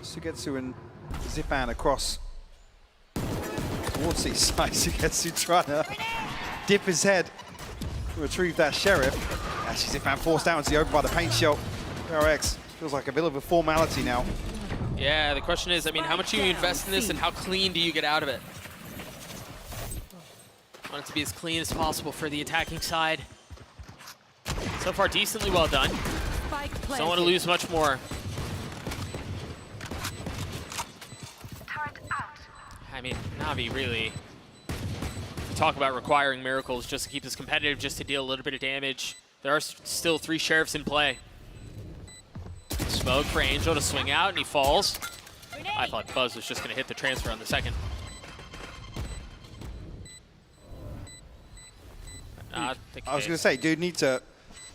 Sugetsu and Zipan across towards these sides. Sugetsu trying to dip his head to retrieve that sheriff. Actually, Zipan forced out into the open by the paint shell. DRX feels like a bit of a formality now. Yeah, the question is, I mean, how much do you invest in this and how clean do you get out of it? Want it to be as clean as possible for the attacking side. So far, decently well done. Don't want to lose much more. I mean, NAVI really talk about requiring miracles just to keep this competitive, just to deal a little bit of damage. There are still 3 sheriffs in play. Smoke for Angel to swing out, and he falls. I thought Buzz was just going to hit the transfer on the second. I was going to say, dude, need to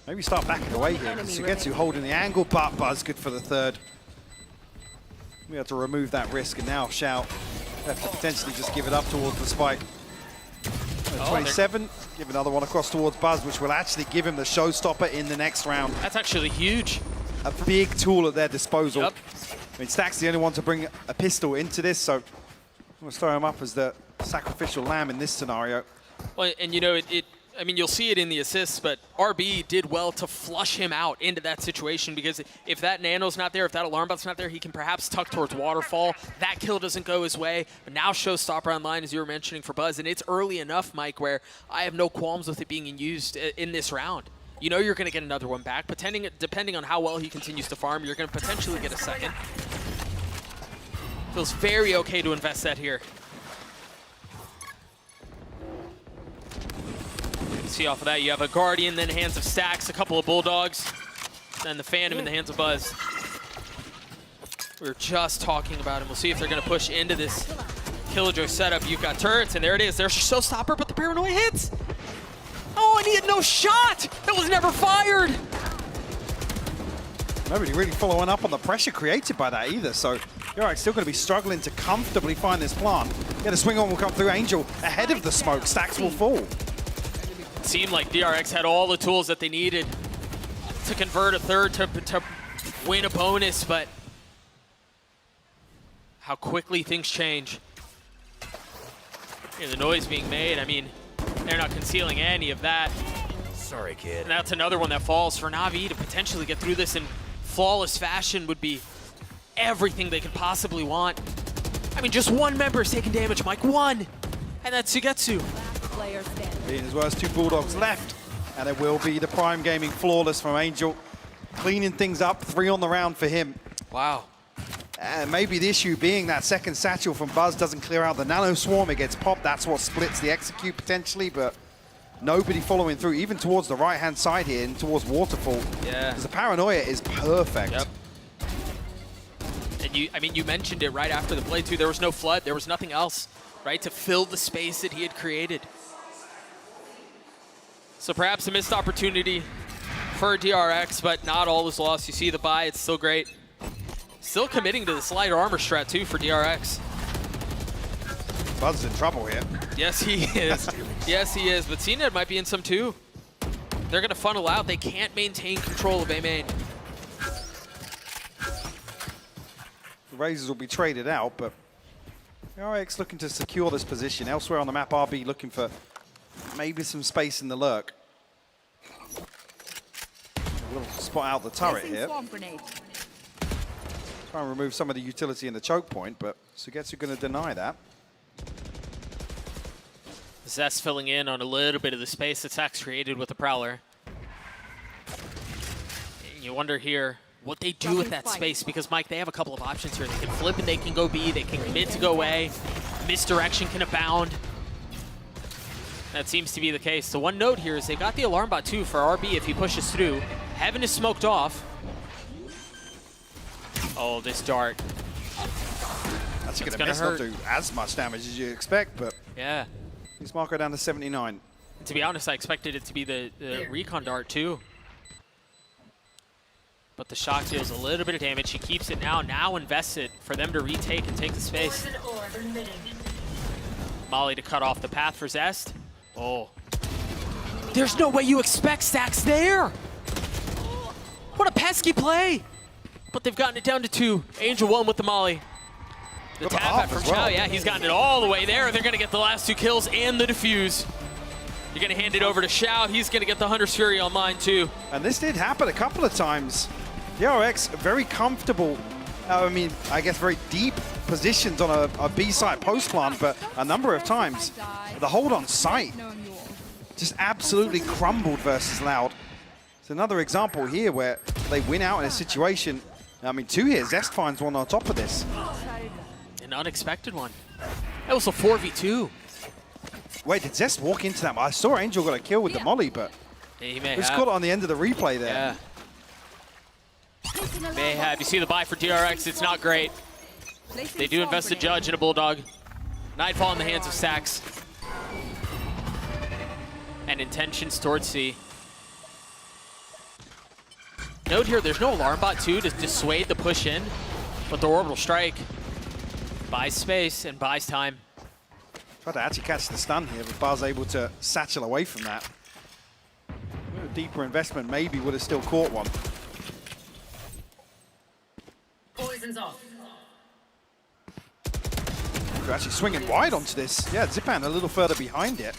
maybe start backing away here. Sugetsu holding the angle, but Buzz good for the third. We have to remove that risk, and now Shao have to potentially just give it up towards the spike. 27, give another one across towards Buzz, which will actually give him the showstopper in the next round. That's actually huge. A big tool at their disposal. Yep. I mean, Stack's the only one to bring a pistol into this, so I'm going to throw him up as the sacrificial lamb in this scenario. Well, and you know, I mean, you'll see it in the assists, but RB did well to flush him out into that situation, because if that nano's not there, if that alarm bot's not there, he can perhaps tuck towards waterfall. That kill doesn't go his way, but now showstopper online, as you were mentioning, for Buzz, and it's early enough, Mike, where I have no qualms with it being used in this round. You know you're going to get another one back. Depending on how well he continues to farm, you're going to potentially get a second. Feels very okay to invest that here. See off of that, you have a Guardian, then hands of Stax, a couple of Bulldogs, then the Phantom in the hands of Buzz. We were just talking about him. We'll see if they're going to push into this Killjoy setup. You've got turrets, and there it is. There's Showstopper, but the Paranoia hits. Oh, and he had no shot! That was never fired! Nobody really following up on the pressure created by that either, so DRX still going to be struggling to comfortably find this plant. Yeah, the swing on will come through. Angel ahead of the smoke. Stax will fall. It seemed like DRX had all the tools that they needed to convert a third, to win a bonus, but how quickly things change. Yeah, the noise being made, I mean, they're not concealing any of that. Sorry, kid. And that's another one that falls for NAVI. To potentially get through this in flawless fashion would be everything they could possibly want. I mean, just one member is taking damage, Mike. One. And that's Sugetsu. Player standing. Being as well as 2 Bulldogs left. And it will be the Prime Gaming flawless from Angel. Cleaning things up, 3 on the round for him. Wow. And maybe the issue being that second satchel from Buzz doesn't clear out the Nano Swarm. It gets popped. That's what splits the execute potentially, but nobody following through, even towards the right-hand side here and towards Waterfall. Yeah. Because the paranoia is perfect. Yep. And I mean, you mentioned it right after the play too. There was no flood. There was nothing else, right, to fill the space that he had created. So perhaps a missed opportunity for DRX, but not all is lost. You see the buy, it's still great. Still committing to this light armor strat too for DRX. Buzz is in trouble here. Yes, he is. Yes, he is. But CNED might be in some too. They're going to funnel out. They can't maintain control of A main. The Razors will be traded out, but DRX looking to secure this position. Elsewhere on the map, RB looking for maybe some space in the lurk. We'll spot out the turret here. Try and remove some of the utility in the choke point, but Sugetsu going to deny that. Zest filling in on a little bit of the space that Sax created with the Prowler. And you wonder here what they do with that space, because, Mike, they have a couple of options here. They can flip and they can go B, they can commit to go A. Misdirection can abound. That seems to be the case. The one note here is they got the alarm bot too for RB if he pushes through. Heaven is smoked off. Oh, this dart. That's going to not do as much damage as you expect, but yeah. He's Marco down to 79. And to be honest, I expected it to be the recon dart too. But the shock deals a little bit of damage. He keeps it now invested for them to retake and take the space. Molly to cut off the path for Zest. Oh. There's no way you expect stacks there. What a pesky play. But they've gotten it down to 2. Angel 1 with the Molly. The tap out from Chow, yeah, he's gotten it all the way there. They're going to get the last 2 kills and the defuse. You're going to hand it over to Shao. He's going to get the Hunter's Fury online too. And this did happen a couple of times. DRX very comfortable, I mean, I guess very deep positions on a B-side post plant, but a number of times the hold on site just absolutely crumbled versus Loud. It's another example here where they win out in a situation. I mean, 2 here, Zest finds one on top of this. An unexpected one. That was a 4v2. Wait, did Zest walk into that? I saw Angel got a kill with the Molly, but he may was have. caught on the end of the replay there. Yeah. May have. You see the buy for DRX, it's not great. They do invest a Judge in a Bulldog. Nightfall in the hands of Sax. And intentions towards C. Note here, there's no alarm bot too to dissuade the push in, but the orbital strike buys space and buys time. Tried to actually catch the stun here, but Bar's able to satchel away from that. A little deeper investment maybe would have still caught one. Poison's off. They're actually swinging wide onto this. Yeah, Zipan a little further behind it.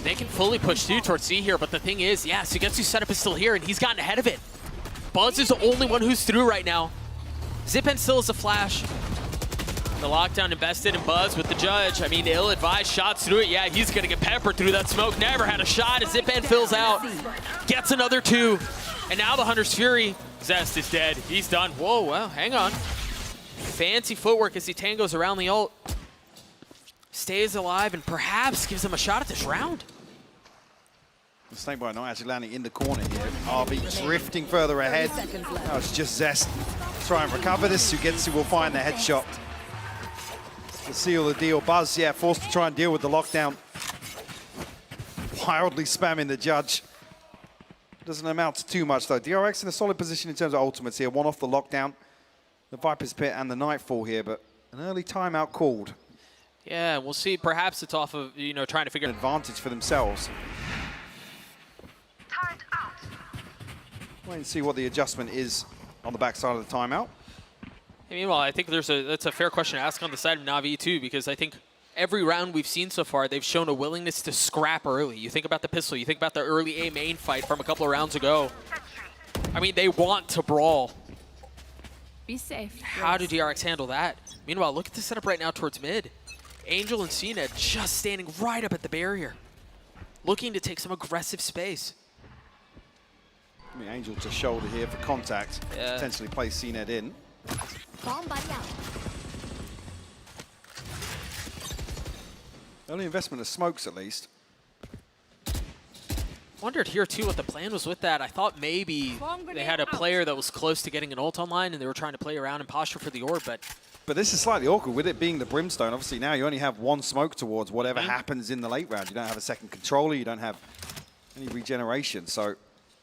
They can fully push through towards C here, but the thing is, yeah, Sugetsu's setup is still here, and he's gotten ahead of it. Buzz is the only one who's through right now. Zipan still is a flash. The lockdown invested in Buzz with the Judge. I mean, ill-advised shots through it. Yeah, he's going to get peppered through that smoke. Never had a shot as Zipan fills out. Gets another 2. And now the Hunter's Fury. Zest is dead. He's done. Whoa, well, hang on. Fancy footwork as he tangos around the ult. Stays alive and perhaps gives him a shot at this round. The Snakebite not actually landing in the corner here. RB drifting further ahead. Now it's just Zest. Try and recover this. Sugetsu will find the headshot to seal the deal. Buzz, yeah, forced to try and deal with the lockdown. Wildly spamming the Judge. Doesn't amount to too much though. DRX in a solid position in terms of ultimates here. 1 off the lockdown, the Viper's Pit and the Nightfall here, but an early timeout called. Yeah, we'll see. Perhaps it's off of, you know, trying to figure An advantage for themselves. Wait and see what the adjustment is on the backside of the timeout. Meanwhile, I think that's a fair question to ask on the side of Navi too, because I think every round we've seen so far, they've shown a willingness to scrap early. You think about the pistol, you think about the early A main fight from a couple of rounds ago. I mean, they want to brawl. Be safe. How did DRX handle that? Meanwhile, look at the setup right now towards mid. Angel and CNED just standing right up at the barrier, looking to take some aggressive space. I mean, Angel to shoulder here for contact. Yeah. Potentially place CNED in. Bomb buddy out. Early investment of smokes, at least. Wondered here too what the plan was with that. I thought maybe they had a player that was close to getting an ult online and they were trying to play around and posture for the orb, but this is slightly awkward with it being the Brimstone. Obviously now you only have one smoke towards whatever happens in the late round. You don't have a second controller, you don't have any regeneration. So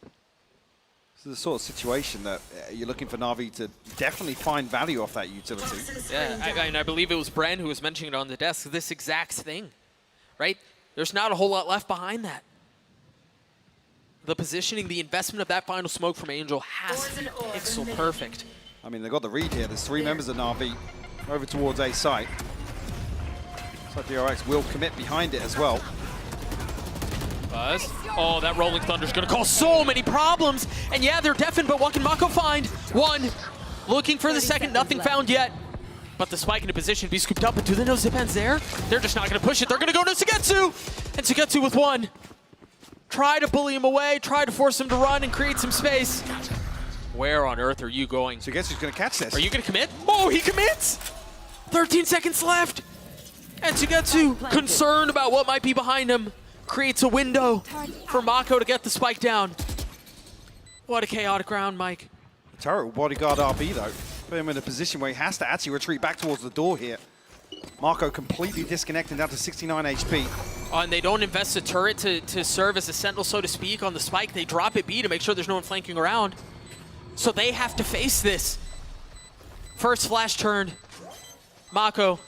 this is the sort of situation that you're looking for Na'Vi to definitely find value off that utility. yeah, and I believe it was Bren who was mentioning it on the desk, this exact thing, right? There's not a whole lot left behind that. The positioning, the investment of that final smoke from Angel has to be pixel perfect. I mean, they've got the read here. There's 3 members of Na'Vi over towards A site. So DRX will commit behind it as well. Buzz. Oh, that Rolling Thunder's gonna cause so many problems. And yeah, they're deafened, but what can Mako find? One. Looking for the second, nothing found yet. But the spike into position to be scooped up, but do they know Zip ends there? They're just not gonna push it. They're gonna go to Sugetsu! And Sugetsu with 1. Try to bully him away, try to force him to run and create some space. Where on earth are you going? So guess who's going to catch this? Are you going to commit? Oh, he commits! 13 seconds left. And Sugetsu, concerned about what might be behind him, creates a window for Mako to get the spike down. What a chaotic round, Mike. The turret will bodyguard RB though. Put him in a position where he has to actually retreat back towards the door here. Mako completely disconnected down to 69 HP. And they don't invest a turret to serve as a sentinel, so to speak, on the spike. They drop it B to make sure there's no one flanking around. So they have to face this. First flash turn. Mako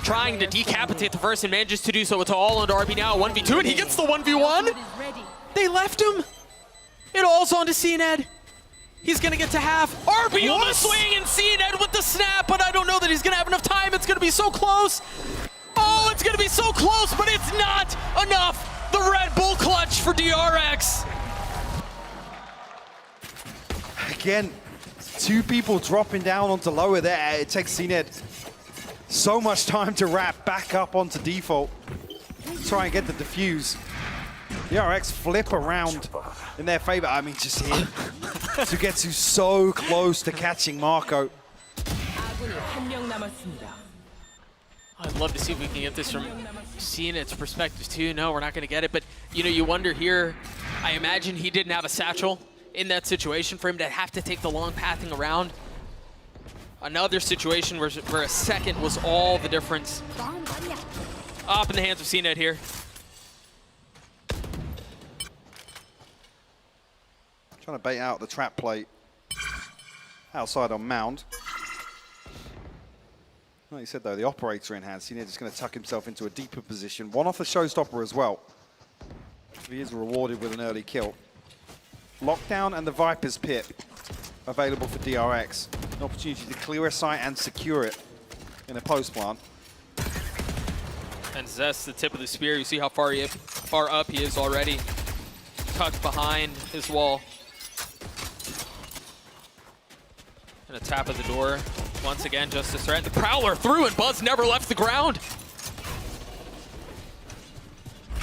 trying to decapitate the first and manages to do so. It's all onto RB now, 1v2, and he gets the 1v1. They left him. It all's onto CNED. He's gonna get to half. RB on the swing and CNED with the snap, but I don't know that he's gonna have enough time. It's gonna be so close. Oh, it's gonna be so close, but it's not enough. The Red Bull clutch for DRX. Again, 2 people dropping down onto lower there. It takes CNED so much time to wrap back up onto default. Try and get the defuse. DRX flip around in their favor. I mean, just here. Sugetsu so close to catching Mako. I'd love to see if we can get this from CNED's perspective too. No, we're not going to get it. But, you know, you wonder here, I imagine he didn't have a satchel in that situation for him to have to take the long pathing around. Another situation where a second was all the difference. Bomb buddy out. Up in the hands of CNED here. Trying to bait out the trap plate outside on Mound. Like you said, though, the operator in hand. CNED is going to tuck himself into a deeper position. 1 off the showstopper as well. He is rewarded with an early kill. Lockdown and the Viper's Pit available for DRX. An opportunity to clear a site and secure it in a post plant. And Zest, the tip of the spear. You see how far up he is already. Tucked behind his wall. And a tap at the door. Once again, just a threat. The Prowler through, and Buzz never left the ground.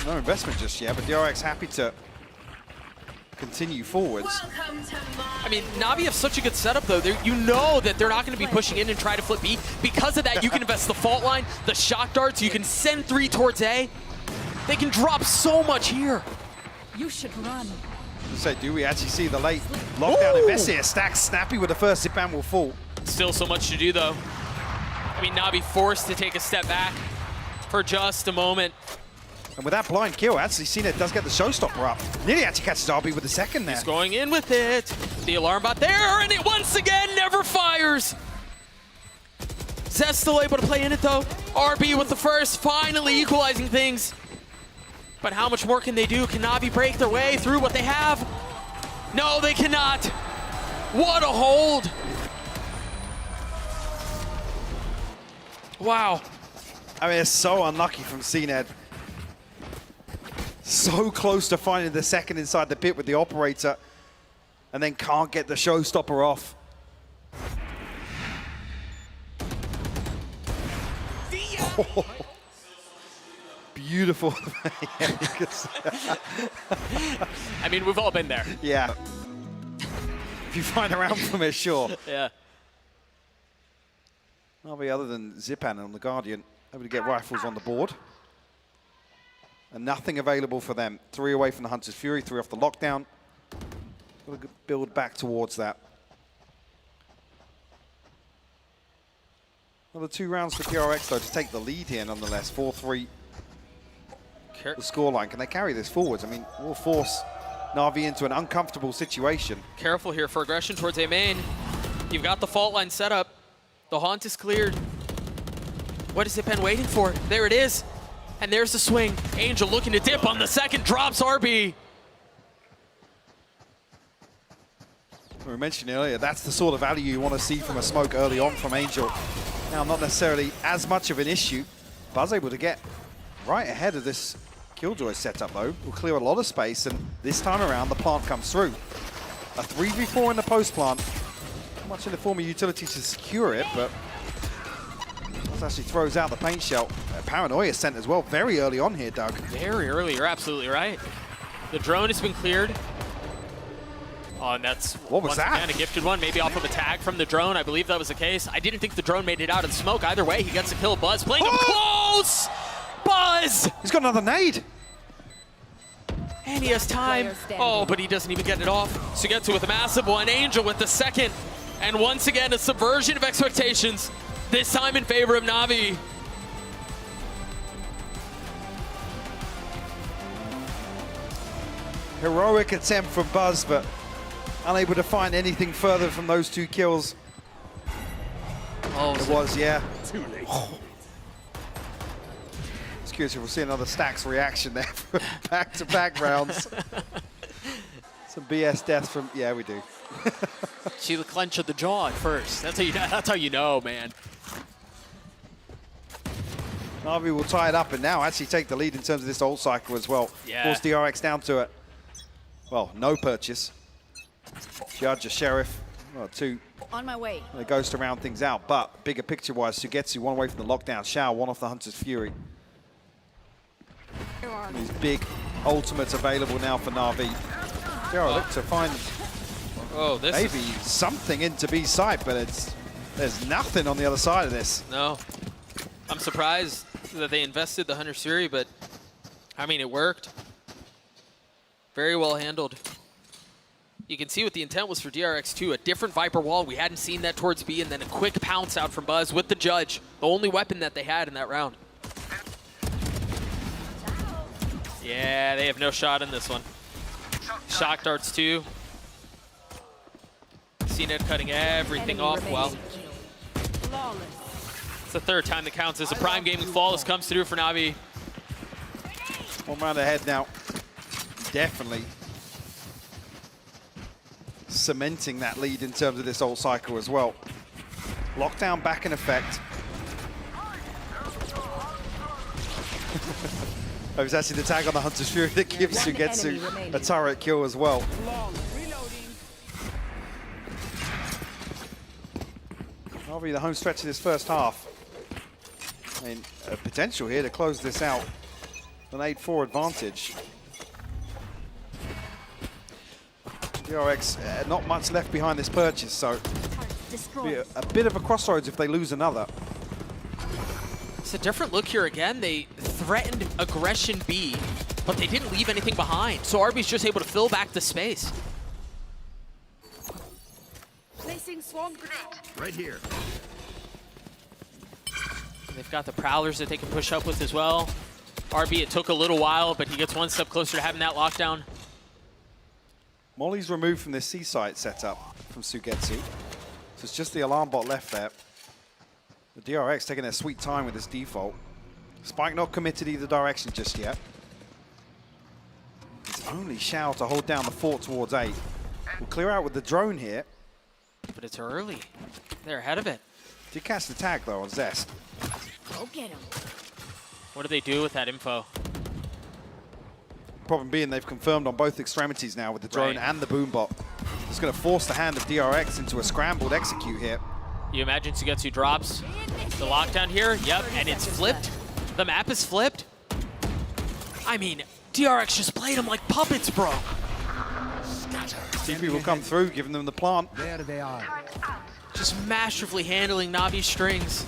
No investment just yet, but DRX happy to continue forwards. I mean, Navi have such a good setup, though. You know that they're not going to be pushing in and try to flip B. Because of that, you can invest the fault line, the shock darts. You can send 3 towards A. They can drop so much here. You should run. So do we actually see the late lockdown invest here? Stack Snappy with the first zip and will fall. Still so much to do, though. I mean, Navi forced to take a step back for just a moment. And with that blind kill, actually CNED does get the showstopper up. Nearly actually catches RB with the second there. He's going in with it. The alarm bot there, and it once again never fires. Zest still able to play in it, though. RB with the first, finally equalizing things. But how much more can they do? Can Navi break their way through what they have? No, they cannot. What a hold. Wow. I mean, it's so unlucky from CNED. So close to finding the second inside the pit with the operator, and then can't get the showstopper off. Beautiful. I mean, we've all been there. Yeah. If you find a round from it, sure. Yeah. NAVI, other than Zipan on the Guardian, able to get rifles on the board. And nothing available for them. 3 away from the Hunter's Fury, 3 off the lockdown. Got to build back towards that. Another 2 rounds for DRX, though, to take the lead here, nonetheless. 4-3 the scoreline. Can they carry this forwards? I mean, we'll force NAVI into an uncomfortable situation. Careful here for aggression towards A main. You've got the fault line set up. The haunt is cleared. What is Zipan waiting for? There it is. And there's the swing. Angel looking to dip on the second, drops RB. We mentioned earlier, that's the sort of value you want to see from a smoke early on from Angel. Now, not necessarily as much of an issue. Buzz able to get right ahead of this Killjoy setup, though. Will clear a lot of space, and this time around, the plant comes through. A 3v4 in the post plant. Not much in the form of utility to secure it, but Buzz actually throws out the paint shell. Paranoia sent as well very early on here, Doug. Very early, you're absolutely right. The drone has been cleared. Oh, and that's what was that? Again, a gifted one, maybe off of a tag from the drone. I believe that was the case. I didn't think the drone made it out of the smoke. Either way, he gets a kill. Buzz playing him close! Buzz! He's got another nade. And he has time. Oh, but he doesn't even get it off. Sugetsu with a massive one. Angel with the second. And once again, a subversion of expectations. This time in favor of NAVI. Heroic attempt from Buzz, but unable to find anything further from those 2 kills. Oh, it was, yeah. Too late. It's curious if we'll see another Stacks reaction there for back-to-back rounds. Some BS deaths from, yeah, we do. See the clench of the jaw at first. That's how you know, man. NAVI will tie it up and now actually take the lead in terms of this ult cycle as well. Yeah. Force DRX down to it. Well, no purchase. Judge, a Sheriff, well, 2. On my way. It goes to round things out, but bigger picture-wise, Sugetsu 1 away from the lockdown. Shao 1 off the Hunter's Fury. These big ultimates available now for NAVI. Jaro look to find maybe something into B side, but there's nothing on the other side of this. No. I'm surprised that they invested the Hunter's Fury, but I mean, it worked. Very well handled. You can see what the intent was for DRX too. A different Viper wall. We hadn't seen that towards B, and then a quick pounce out from Buzz with the Judge. The only weapon that they had in that round. Yeah, they have no shot in this one. Shock darts too. CNET cutting everything off well. It's the 3rd time that counts as a Prime Gaming Flawless comes through for NAVI. 1 round ahead now. Definitely cementing that lead in terms of this ult cycle as well. Lockdown back in effect. It was actually the tag on the Hunter's Fury that gives Sugetsu a turret kill as well. NAVI the home stretch of this first half. I mean, a potential here to close this out. An 8-4 advantage. DRX, not much left behind this purchase, so be a bit of a crossroads if they lose another. It's a different look here again. They threatened aggression B, but they didn't leave anything behind. So RB's just able to fill back the space. Placing swarm grenade. Right here. They've got the Prowlers that they can push up with as well. RB, it took a little while, but he gets 1 step closer to having that lockdown. Molly's removed from this C-site setup from Sugetsu. So it's just the alarm bot left there. The DRX taking their sweet time with this default. Spike not committed either direction just yet. It's only Shao to hold down the fort towards A. We'll clear out with the drone here. But it's early. They're ahead of it. Did catch the tag though on Zest. Go get him. What do they do with that info? Problem being they've confirmed on both extremities now with the drone and the boom bot. It's going to force the hand of DRX into a scrambled execute here. You imagine Sugetsu drops the lockdown here? Yep, and it's flipped. The map is flipped. I mean, DRX just played them like puppets, bro. TP will come through, giving them the plant. There they are. Just masterfully handling Navi's strings.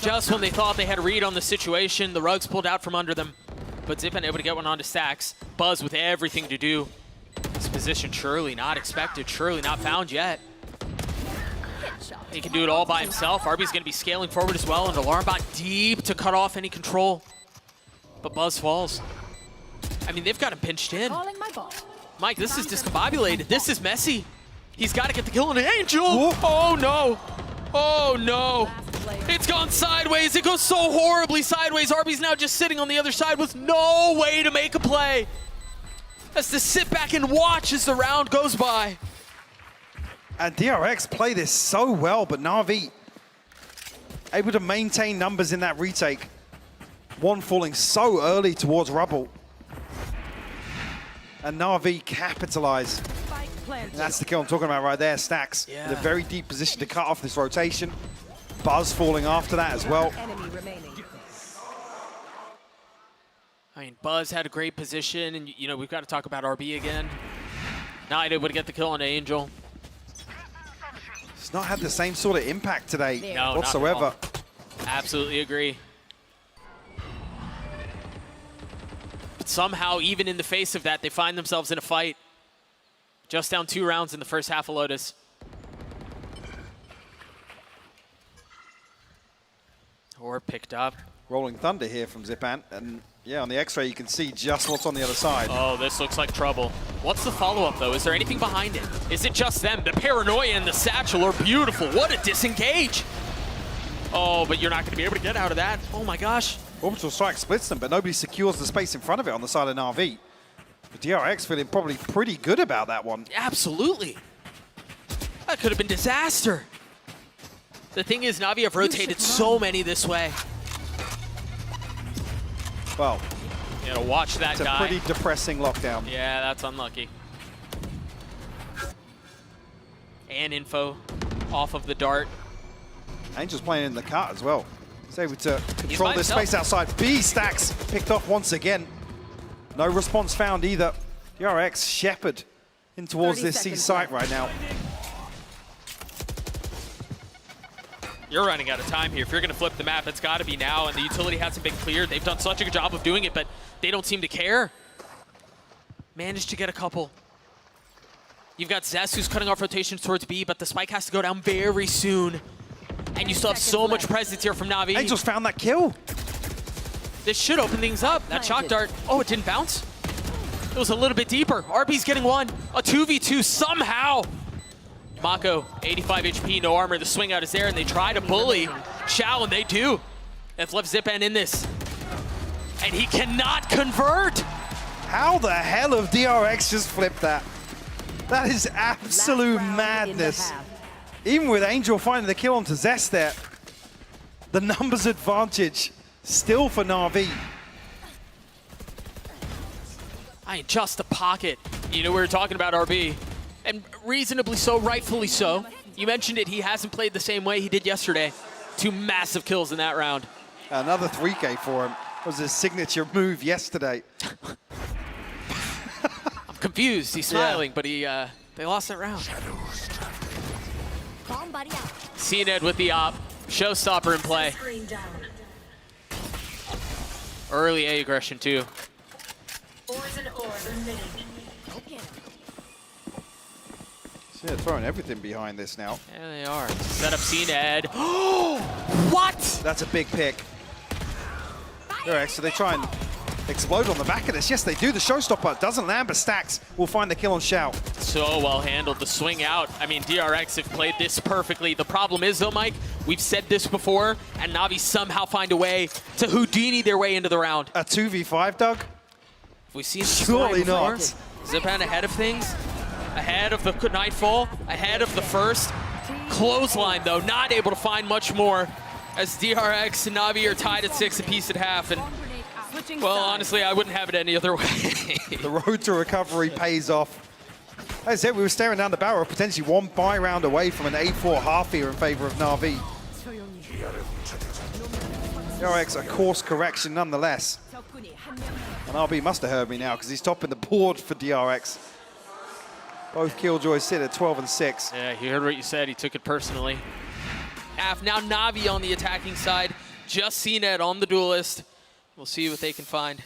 Just when they thought they had a read on the situation, the rug's pulled out from under them. But Zipan able to get one onto Stacks. Buzz with everything to do. This position surely not expected, surely not found yet. He can do it all by himself. RB's going to be scaling forward as well, and Alarmbot deep to cut off any control. But Buzz falls. I mean, they've got him pinched in. Calling my ball. Mike, this is discombobulated. This is messy. He's got to get the kill on an Angel. Whoa. Oh, no. Oh, no. It's gone sideways. It goes so horribly sideways. RB's now just sitting on the other side with no way to make a play. Has to sit back and watch as the round goes by. And DRX play this so well, but Na'Vi able to maintain numbers in that retake. One falling so early towards Rubble. And Na'Vi capitalize. And that's the kill I'm talking about right there. Stacks in a very deep position to cut off this rotation. Buzz falling after that as well. Enemy remaining. I mean, Buzz had a great position, and you know, we've got to talk about RB again. Not able to get the kill on Angel. It's not had the same sort of impact today No, whatsoever. not at all. Absolutely agree. But somehow, even in the face of that, they find themselves in a fight. Just down 2 rounds in the first half of Lotus. Or picked up. Rolling Thunder here from Zipan. And yeah, on the X-ray, you can see just what's on the other side. Oh, this looks like trouble. What's the follow-up, though? Is there anything behind it? Is it just them? The paranoia and the satchel are beautiful. What a disengage. Oh, but you're not going to be able to get out of that. Oh, my gosh. Orbital Strike splits them, but nobody secures the space in front of it on the side of Na'Vi. But DRX feeling probably pretty good about that one. Absolutely. That could have been disaster. The thing is, Navi have rotated so many this way. Well, You know, watch that it's a die. pretty depressing lockdown. Yeah, that's unlucky. And info off of the dart. Angel's playing in the cut as well. He's able to control by this himself. space outside. B Stacks picked off once again. No response found either. DRX shepherd in towards 30 this C seconds site left. right now. You're running out of time here. If you're going to flip the map, it's got to be now, and the utility hasn't been cleared. They've done such a good job of doing it, but they don't seem to care. Managed to get a couple. You've got Zess, who's cutting off rotations towards B, but the spike has to go down very soon. And you still have so much presence here from Navi. Angel's found that kill. This should open things up. That shock dart, oh, it didn't bounce. It was a little bit deeper. RB's getting one. A 2v2 somehow. Mako, 85 HP, no armor. The swing out is there, and they try to bully Shao, and they do. They've left Zipan in this. And he cannot convert. How the hell have DRX just flipped that? That is absolute madness. Even with Angel finding the kill onto Zest there, the numbers advantage still for Na'Vi. I mean, just a pocket. You know, we were talking about RB, and reasonably so, rightfully so. You mentioned it, he hasn't played the same way he did yesterday. 2 massive kills in that round. Another 3K for him. Was his signature move yesterday. I'm confused, he's smiling, but he they lost that round. Bomb buddy out. CNED with the op, showstopper in play. Early A aggression too. Okay. So yeah, throwing everything behind this now. There they are. Set up CNED. What? That's a big pick. Alright, so they try and explode on the back of this. Yes, they do. The showstopper doesn't land, but Stacks will find the kill on Shao. So well handled. The swing out. I mean, DRX have played this perfectly. The problem is, though, Mike, we've said this before, and Navi somehow find a way to Houdini their way into the round. A 2v5, Doug? We've seen this Surely before. not. Zipan ahead of things, ahead of the Nightfall, ahead of the first. Clothesline, though, not able to find much more, as DRX and Navi are tied at 6 apiece at half. And well, honestly, I wouldn't have it any other way. The road to recovery pays off. As I said, we were staring down the barrel of potentially one buy round away from an A4 half here in favor of NAVI. DRX, a course correction nonetheless. And RB must have heard me now because he's topping the board for DRX. Both Killjoys sit at 12 and 6. Yeah, he heard what you said. He took it personally. Half now NAVI on the attacking side. Just CNED on the duelist. We'll see what they can find.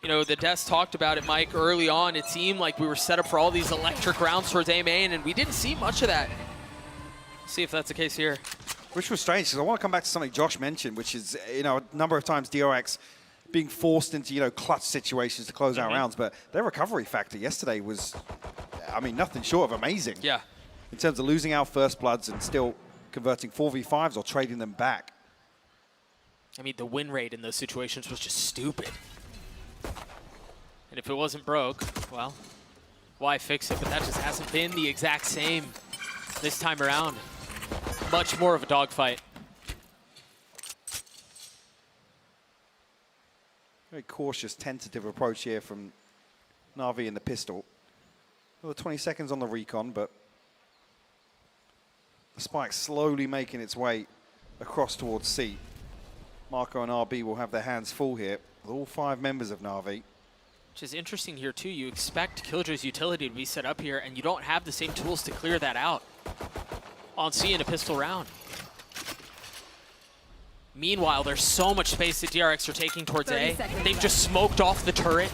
You know, the devs talked about it, Mike, early on. It seemed like we were set up for all these electric rounds towards A main, and we didn't see much of that. See if that's the case here. Which was strange, because I want to come back to something Josh mentioned, which is, you know, a number of times DRX being forced into, you know, clutch situations to close out rounds, but their recovery factor yesterday was, I mean, nothing short of amazing. Yeah. In terms of losing out first bloods and still converting 4v5s or trading them back. I mean, the win rate in those situations was just stupid. And if it wasn't broke, well, why fix it? But that just hasn't been the exact same this time around. Much more of a dogfight. Very cautious, tentative approach here from NAVI in the pistol. Another 20 seconds on the recon, but the spike slowly making its way across towards C. Marco and RB will have their hands full here with all 5 members of NAVI. Which is interesting here, too. You expect Killjoy's utility to be set up here, and you don't have the same tools to clear that out on C in a pistol round. Meanwhile, there's so much space that DRX are taking towards A. They've just smoked off the turret,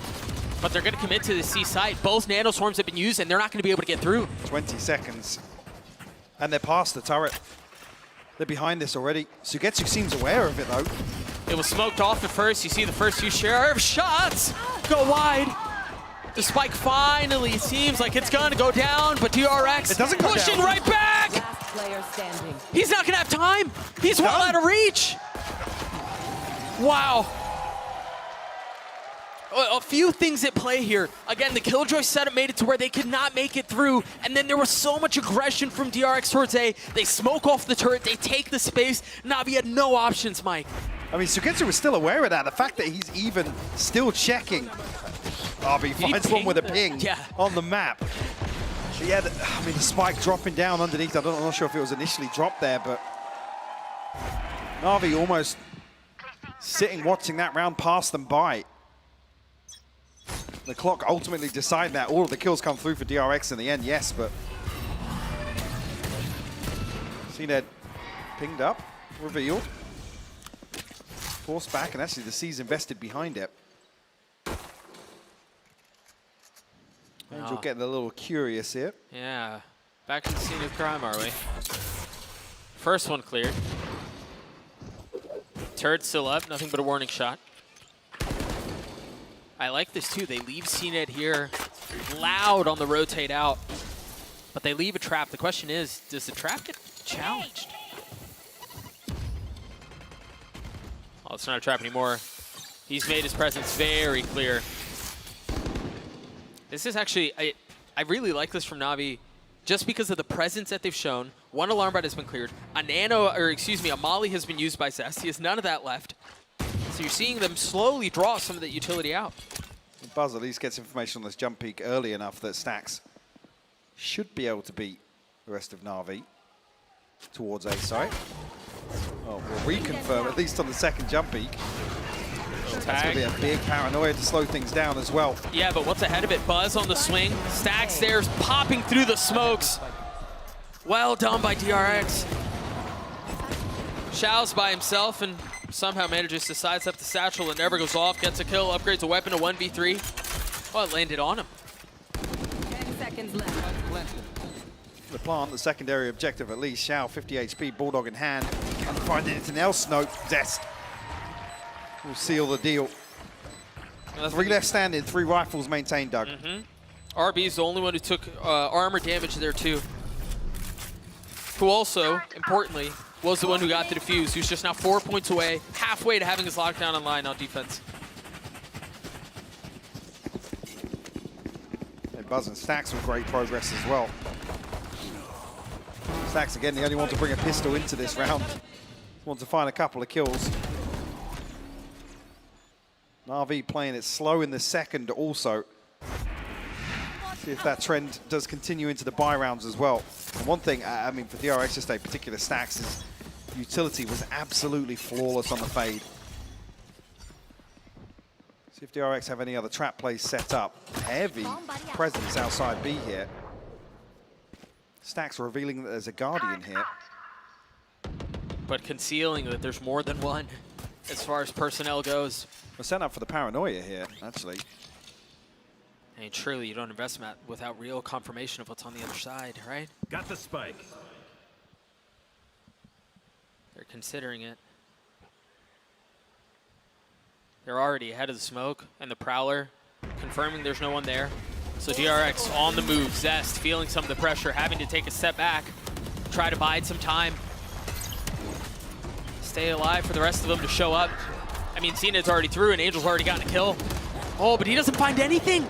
but they're going to commit to the C site. Both nanoswarms have been used, and they're not going to be able to get through. 20 seconds. And they're past the turret. They're behind this already. Sugetsu seems aware of it, though. It was smoked off at first. You see the first few share of shots go wide. The spike finally seems like it's going to go down, but DRX it doesn't go pushing down. right back. Last player standing. He's not going to have time. He's well out of reach. Wow. A few things at play here. Again, the Killjoy setup made it to where they could not make it through, and then there was so much aggression from DRX towards A. They smoke off the turret, they take the space. Navi had no options, Mike. I mean, Sugetsu was still aware of that. The fact that he's even still checking. RB finds one with a ping on the map. Yeah, I mean, the spike dropping down underneath. I'm not sure if it was initially dropped there, but Navi almost sitting watching that round pass them by. The clock ultimately decided that. All of the kills come through for DRX in the end, yes, but CNED pinged up, revealed, forced back, and actually the C's invested behind it. Angel getting a little curious here. Yeah, back to the scene of crime, are we? First one cleared. Turret still up, nothing but a warning shot. I like this too. They leave CNED here loud on the rotate out, but they leave a trap. The question is, does the trap get challenged? Oh, it's not a trap anymore. He's made his presence very clear. This is actually, I really like this from Navi just because of the presence that they've shown. One alarm bot has been cleared. A Molly has been used by Zest. He has none of that left. So you're seeing them slowly draw some of that utility out. Buzz at least gets information on this jump peak early enough that Stax should be able to beat the rest of Navi towards A site. Oh, we'll reconfirm, at least on the second jump peak. That's going to be a big paranoia to slow things down as well. Yeah, but what's ahead of it? Buzz on the swing. Stax there popping through the smokes. Well done by DRX. Xiao's by himself and somehow manages to sidestep the satchel. It never goes off. Gets a kill. Upgrades a weapon to 1v3. Oh, it landed on him. 10 seconds left. The plant, the secondary objective at least. Xiao, 50 HP, Bulldog in hand. Can find anything else? No. Zest will seal the deal. 3 left standing, 3 rifles maintained, Doug. RB is the only one who took armor damage there too. Who also, importantly, was the one who got the defuse, who's just now 4 points away, halfway to having his lockdown online on defense. And Buzz and Stax with great progress as well. Stax, again, the only one to bring a pistol into this round. Want to find a couple of kills. NAVI playing it slow in the second also. See if that trend does continue into the buy rounds as well. And one thing, I mean, for DRX to stay particular stacks, is utility was absolutely flawless on the fade. See if DRX have any other trap plays set up. Heavy presence outside B here. Stacks revealing that there's a Guardian here. But concealing that there's more than one as far as personnel goes. We're setting up for the paranoia here, actually. I mean, surely you don't invest Matt without real confirmation of what's on the other side, right? Got the spike. They're considering it. They're already ahead of the smoke and the Prowler, confirming there's no one there. So DRX on the move, Zest feeling some of the pressure, having to take a step back, try to bide some time. Stay alive for the rest of them to show up. I mean, Zenith's already through and Angel's already gotten a kill. Oh, but he doesn't find anything.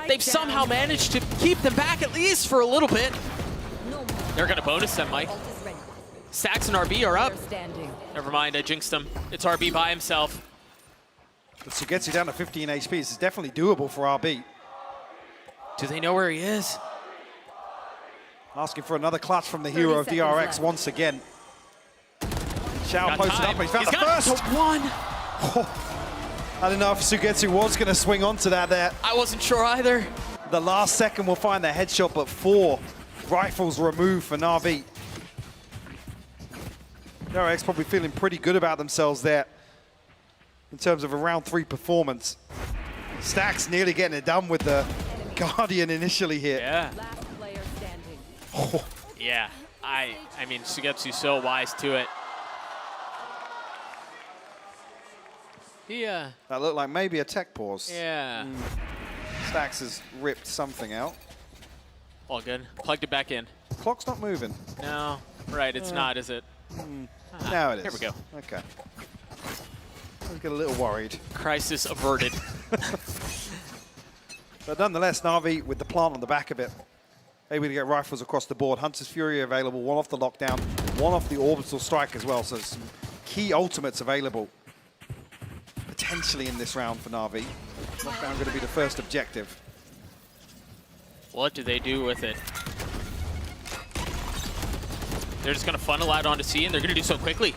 They've somehow managed to keep them back at least for a little bit. They're gonna bonus them, Mike. Stacks and RB are up. Never mind, I jinxed him. It's RB by himself. But Sugetsu down to 15 HP. This is definitely doable for RB. Do they know where he is? Asking for another clutch from the hero of DRX once again. Shao posted up, but he's found the first. One. I don't know if Sugetsu was going to swing onto that there. I wasn't sure either. The last second will find the headshot, but 4 rifles removed for NAVI. DRX probably feeling pretty good about themselves there in terms of a round 3 performance. Stacks nearly getting it done with the Guardian initially here. Yeah. Last player standing. Oh, Yeah. I mean, Sugetsu's so wise to it. Yeah. that looked like maybe a tech pause. Yeah. Stacks has ripped something out. All good. Plugged it back in. Clock's not moving. No. Right, it's not, is it? Now it is. Here we go. Okay. I get a little worried. Crisis averted. But nonetheless, Navi with the plant on the back of it, able to get rifles across the board. Hunter's Fury available, one off the lockdown, one off the orbital strike as well. So some key ultimates available potentially in this round for Navi. Lockdown going to be the first objective. What do they do with it? They're just going to funnel out onto C, and they're going to do so quickly.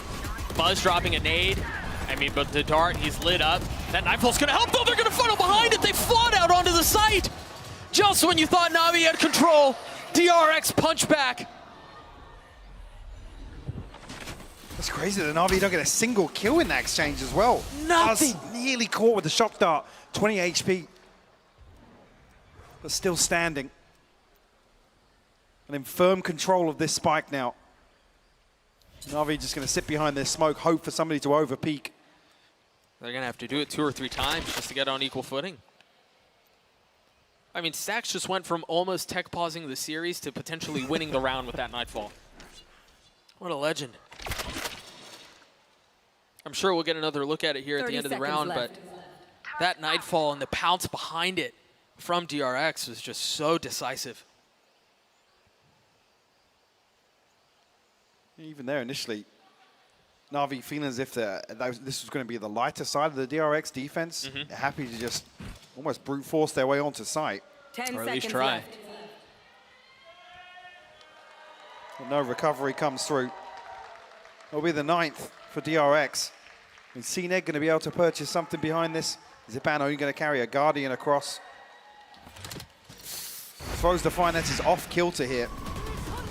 Buzz dropping a nade. I mean, but the dart, he's lit up. That Nightfall's going to help, though. They're going to funnel behind it. They flood out onto the site. Just when you thought Navi had control, DRX punch back. That's crazy that Navi don't get a single kill in that exchange as well. Nothing. Buzz nearly caught with the shock dart. 20 HP. But still standing. And in firm control of this spike now. Navi just going to sit behind this smoke, hope for somebody to overpeak. They're going to have to do it 2 or 3 times just to get on equal footing. I mean, Stacks just went from almost tech pausing the series to potentially winning the round with that Nightfall. What a legend. I'm sure we'll get another look at it here at the end of the round, but that Nightfall and the pounce behind it from DRX was just so decisive. Even there initially, Navi feeling as if this was going to be the lighter side of the DRX defense. They're happy to just almost brute force their way onto site. 10 Or at least seconds try. left. But no recovery comes through. It'll be the 9th for DRX. Is CNEG going to be able to purchase something behind this? Is Zipan only going to carry a Guardian across? Throws the finances off kilter here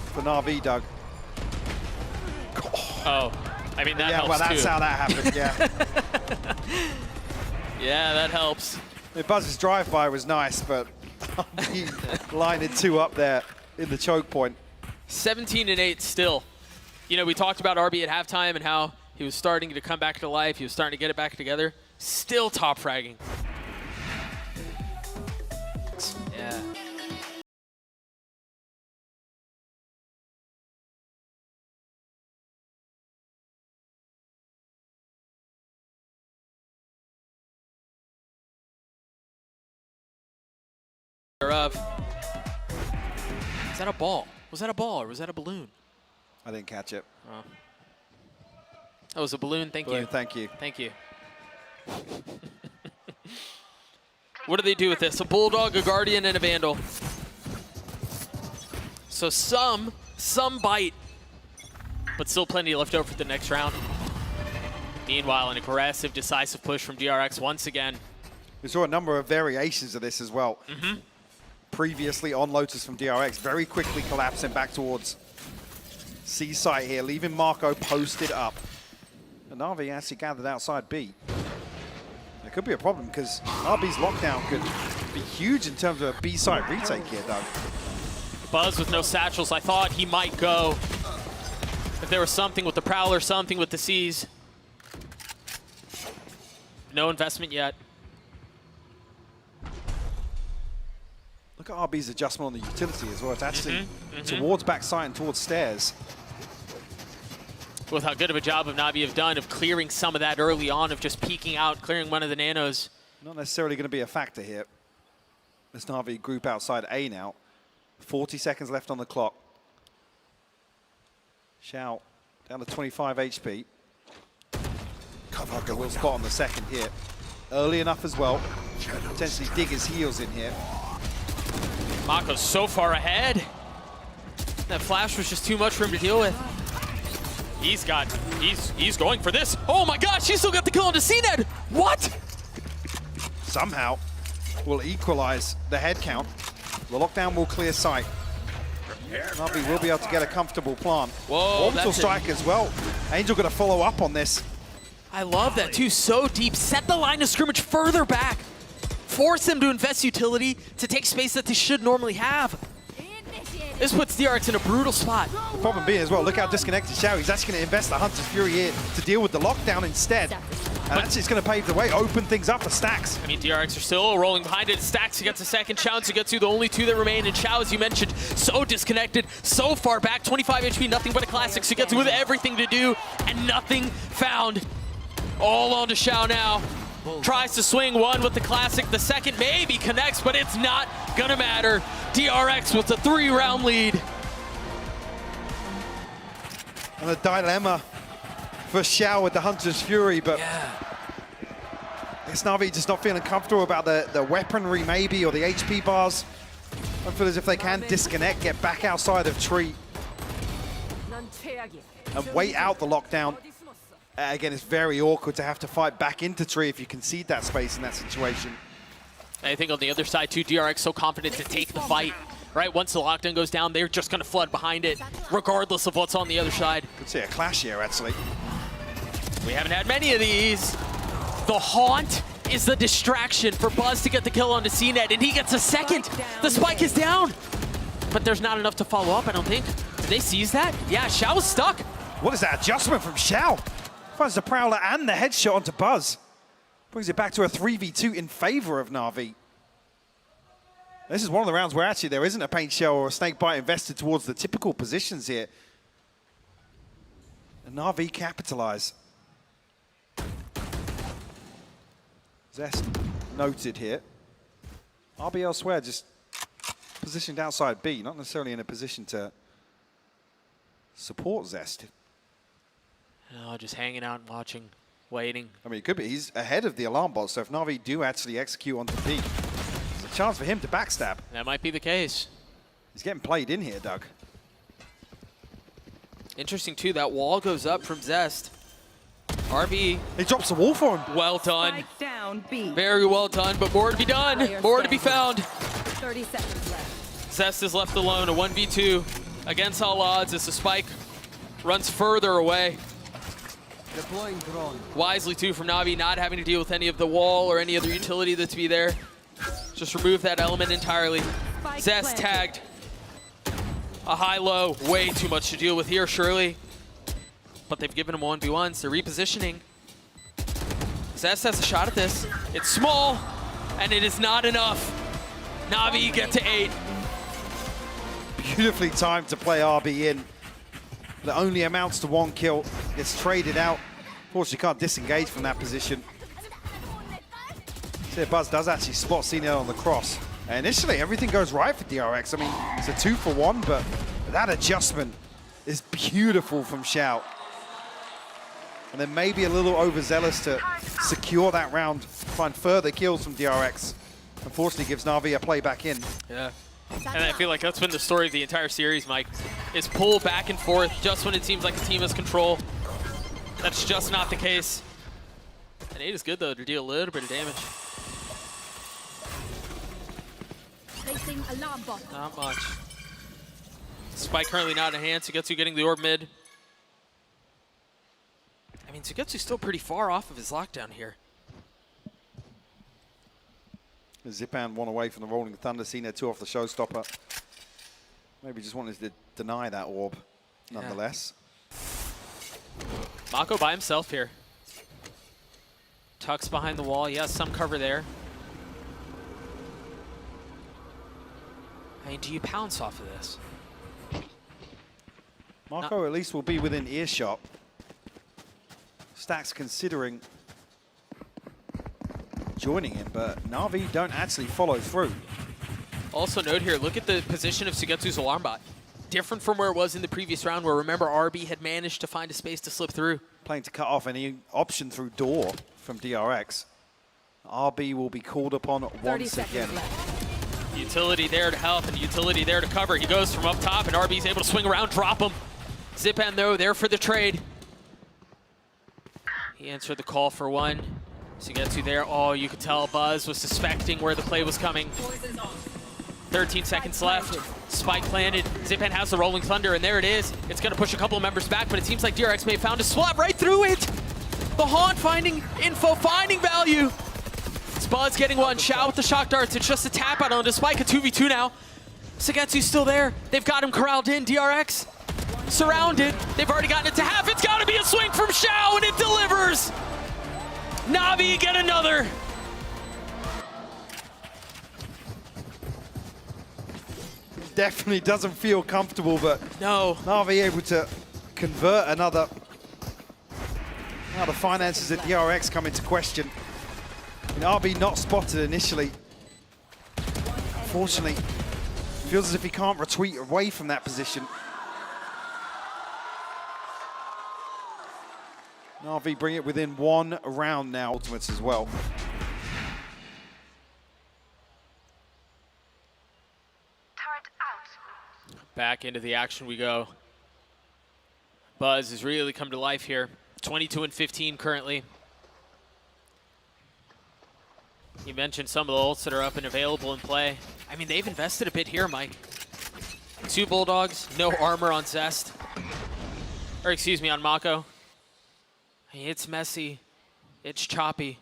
for Navi, Doug. Oh, I mean, that Yeah, helps well, that's too. how that happened, yeah. Yeah, that helps. Buzz's drive-by was nice, but he lined 2 up there in the choke point. 17-8 still. You know, we talked about RB at halftime and how he was starting to come back to life. He was starting to get it back together. Still top fragging. Yeah. Of. Is that a ball? Was that a ball or was that a balloon? I didn't catch it. Oh. That was a balloon. Thank Balloon, you. thank you. Thank you. What do they do with this? A Bulldog, a Guardian, and a Vandal. So some bite, but still plenty left over for the next round. Meanwhile, an aggressive, decisive push from DRX once again. We saw a number of variations of this as well. Previously on Lotus from DRX, very quickly collapsing back towards C site here, leaving Marco posted up. And NAVI actually gathered outside B. There could be a problem because RB's lockdown could be huge in terms of a B site retake here, Doug. Buzz with no satchels. I thought he might go. If there was something with the Prowler, something with the C's. No investment yet. Look at RB's adjustment on the utility as well. It's actually towards backside and towards stairs. With how good of a job of NAVI have done of clearing some of that early on, of just peeking out, clearing one of the nanos. Not necessarily going to be a factor here. This NAVI group outside A now. 40 seconds left on the clock. Xiao down to 25 HP. Marco will spot on the second here. Early enough as well. Potentially dig his heels in here. Marco's so far ahead. That flash was just too much for him to deal with. He's going for this. Oh my gosh, he still got the kill on the CNED. What? Somehow will equalize the head count. The lockdown will clear sight. NAVI will be able to get a comfortable plant. Whoa, Orbital strike as well. Angel going to follow up on this. I love that too, so deep. Set the line of scrimmage further back. Force them to invest utility to take space that they should normally have. This puts DRX in a brutal spot. The problem being as well, look how disconnected Xiao. He's actually going to invest the Hunter's Fury here to deal with the lockdown instead. And actually it's going to pave the way, open things up for Stacks. I mean, DRX are still rolling behind it. Stacks gets a second, Xiao gets to the only two that remain. And Xiao, as you mentioned, so disconnected, so far back, 25 HP, nothing but a classic. So gets with everything to do and nothing found. All on to Xiao now. Tries to swing one with the classic. The second maybe connects, but it's not gonna matter. DRX with a 3-round lead. And a dilemma for Xiao with the Hunter's Fury, but it's NAVI just not feeling comfortable about the weaponry maybe, or the HP bars. I feel as if they can disconnect, get back outside of tree, and wait out the lockdown. Again, it's very awkward to have to fight back into tree if you concede that space in that situation. I think on the other side too, DRX so confident to take the fight. Right, once the lockdown goes down, they're just gonna flood behind it, regardless of what's on the other side. Could see a clash here, actually. We haven't had many of these. The Haunt is the distraction for Buzz to get the kill on the CNED, and he gets a second. The spike is down, but there's not enough to follow up, I don't think. Did they seize that? Yeah, Xiao's stuck. What is that adjustment from Xiao? Finds the Prowler and the headshot onto Buzz. Brings it back to a 3v2 in favor of NAVI. This is one of the rounds where actually there isn't a paint shell or a snake bite invested towards the typical positions here. And NAVI capitalize. Zest noted here. RB elsewhere just positioned outside B, not necessarily in a position to support Zest. No, just hanging out and watching, waiting. I mean, it could be. He's ahead of the alarm bot, so if NAVI do actually execute onto B, there's a chance for him to backstab. That might be the case. He's getting played in here, Doug. Interesting, too, that wall goes up from Zest. RB. He drops the wall for him. Well done. Spike down B. Very well done, but more to be done. More to be found. 30 seconds left. Zest is left alone, a 1v2 against all odds as the spike runs further away. Deploying drone. Wisely, too, from NAVI, not having to deal with any of the wall or any other utility that's be there. Just remove that element entirely. Zest tagged. A high-low, way too much to deal with here, surely. But they've given him 1v1s. They're repositioning. Zest has a shot at this. It's small, and it is not enough. NAVI get to 8. Beautifully timed to play RB in. That only amounts to 1 kill. Gets traded out. Unfortunately, can't disengage from that position. See, Buzz does actually spot CNL on the cross. And initially, everything goes right for DRX. I mean, it's a 2-for-1, but that adjustment is beautiful from Xiao. And then maybe a little overzealous to secure that round, find further kills from DRX. Unfortunately, gives NAVI a play back in. Yeah. And I feel like that's been the story of the entire series, Mike, is pull back and forth just when it seems like the team has control. That's just not the case. And 8 is good, though, to deal a little bit of damage. Placing alarm bot. Not much. Spike currently not in hand. Sugetsu getting the orb mid. I mean, Sugetsu's still pretty far off of his lockdown here. Zipan one away from the Rolling Thunder, seen there 2 off the showstopper. Maybe just wanted to deny that orb, nonetheless. Mako by himself here. Tucks behind the wall. He has some cover there. I mean, do you pounce off of this? Mako at least will be within earshot. Stack's considering joining him, but NAVI don't actually follow through. Also note here, look at the position of Sugetsu's alarm bot. Different from where it was in the previous round, where remember RB had managed to find a space to slip through. Playing to cut off any option through door from DRX. RB will be called upon once again. Utility there to help and utility there to cover. He goes from up top and RB's able to swing around, drop him. Zipan though, there for the trade. He answered the call for one. Sugetsu there. Oh, you could tell Buzz was suspecting where the play was coming. 13 seconds left. Spike planted. Zipan has the Rolling Thunder, and there it is. It's going to push a couple of members back, but it seems like DRX may have found a swap right through it. The Haunt finding info, finding value. It's Buzz getting one. Shao with the shock darts. It's just a tap out onto Spike, a 2v2 now. Sugetsu's still there. They've got him corralled in. DRX surrounded. They've already gotten it to half. It's got to be a swing from Shao, and it delivers. NAVI get another. Definitely doesn't feel comfortable, but no. NAVI able to convert another. Now the finances at DRX come into question. And RB not spotted initially. Unfortunately, feels as if he can't retreat away from that position. NAVI bring it within 1 round now, ultimates as well. Back into the action we go. Buzz has really come to life here. 22 and 15 currently. You mentioned some of the ults that are up and available in play. I mean, they've invested a bit here, Mike. 2 Bulldogs, no armor on Zest. Or excuse me, on Mako. It's messy. It's choppy.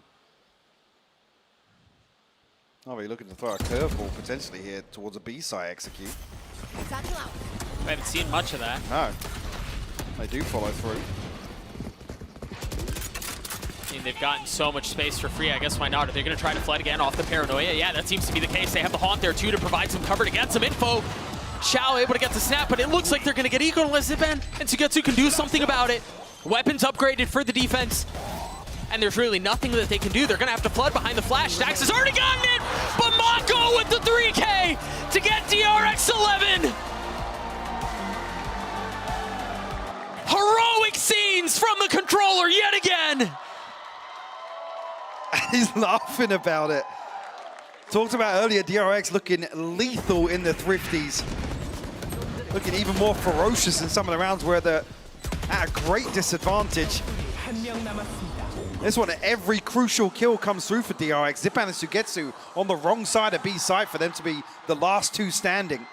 NAVI looking to throw a curveball potentially here towards a B-side execute. I haven't seen much of that. No, they do follow through. I mean, they've gotten so much space for free. I guess why not? Are they going to try to flood again off the paranoia? Yeah, that seems to be the case. They have the Haunt there, too, to provide some cover to get some info. Shao able to get the snap, but it looks like they're going to get eco unless Zipan and Sugetsu can do something about it. Weapons upgraded for the defense. And there's really nothing that they can do. They're going to have to flood behind the flash. Stax has already gotten it, but Mako with the 3K to get DRX 11. Heroic scenes from the controller yet again. He's laughing about it. Talked about earlier, DRX looking lethal in the Thrifties. Looking even more ferocious in some of the rounds where they're at a great disadvantage. This one, every crucial kill comes through for DRX. Zipan and Sugetsu on the wrong side of B side for them to be the last 2 standing.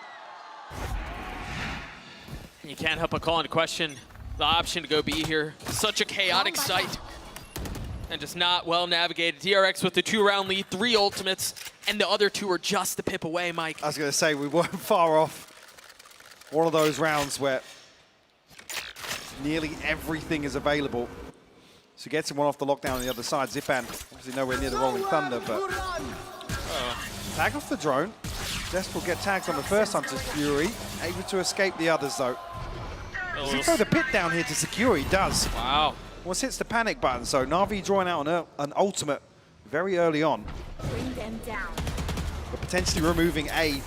You can't help but call into question the option to go B here. Such a chaotic sight. And just not well navigated. DRX with the 2-round lead, 3 ultimates, and the other 2 are just the pip away, Mike. I was going to say, we weren't far off one of those rounds where nearly everything is available. So gets him one off the lockdown on the other side. Zipan, obviously nowhere near the Rolling Thunder, but tag off the drone. Zest will get tagged on the first Hunter's Fury, able to escape the others though. Does he throw the pit down here to secure? He does. Wow. Once hits the panic button, so NAVI drawing out an ultimate very early on. Bring them down. But potentially removing A in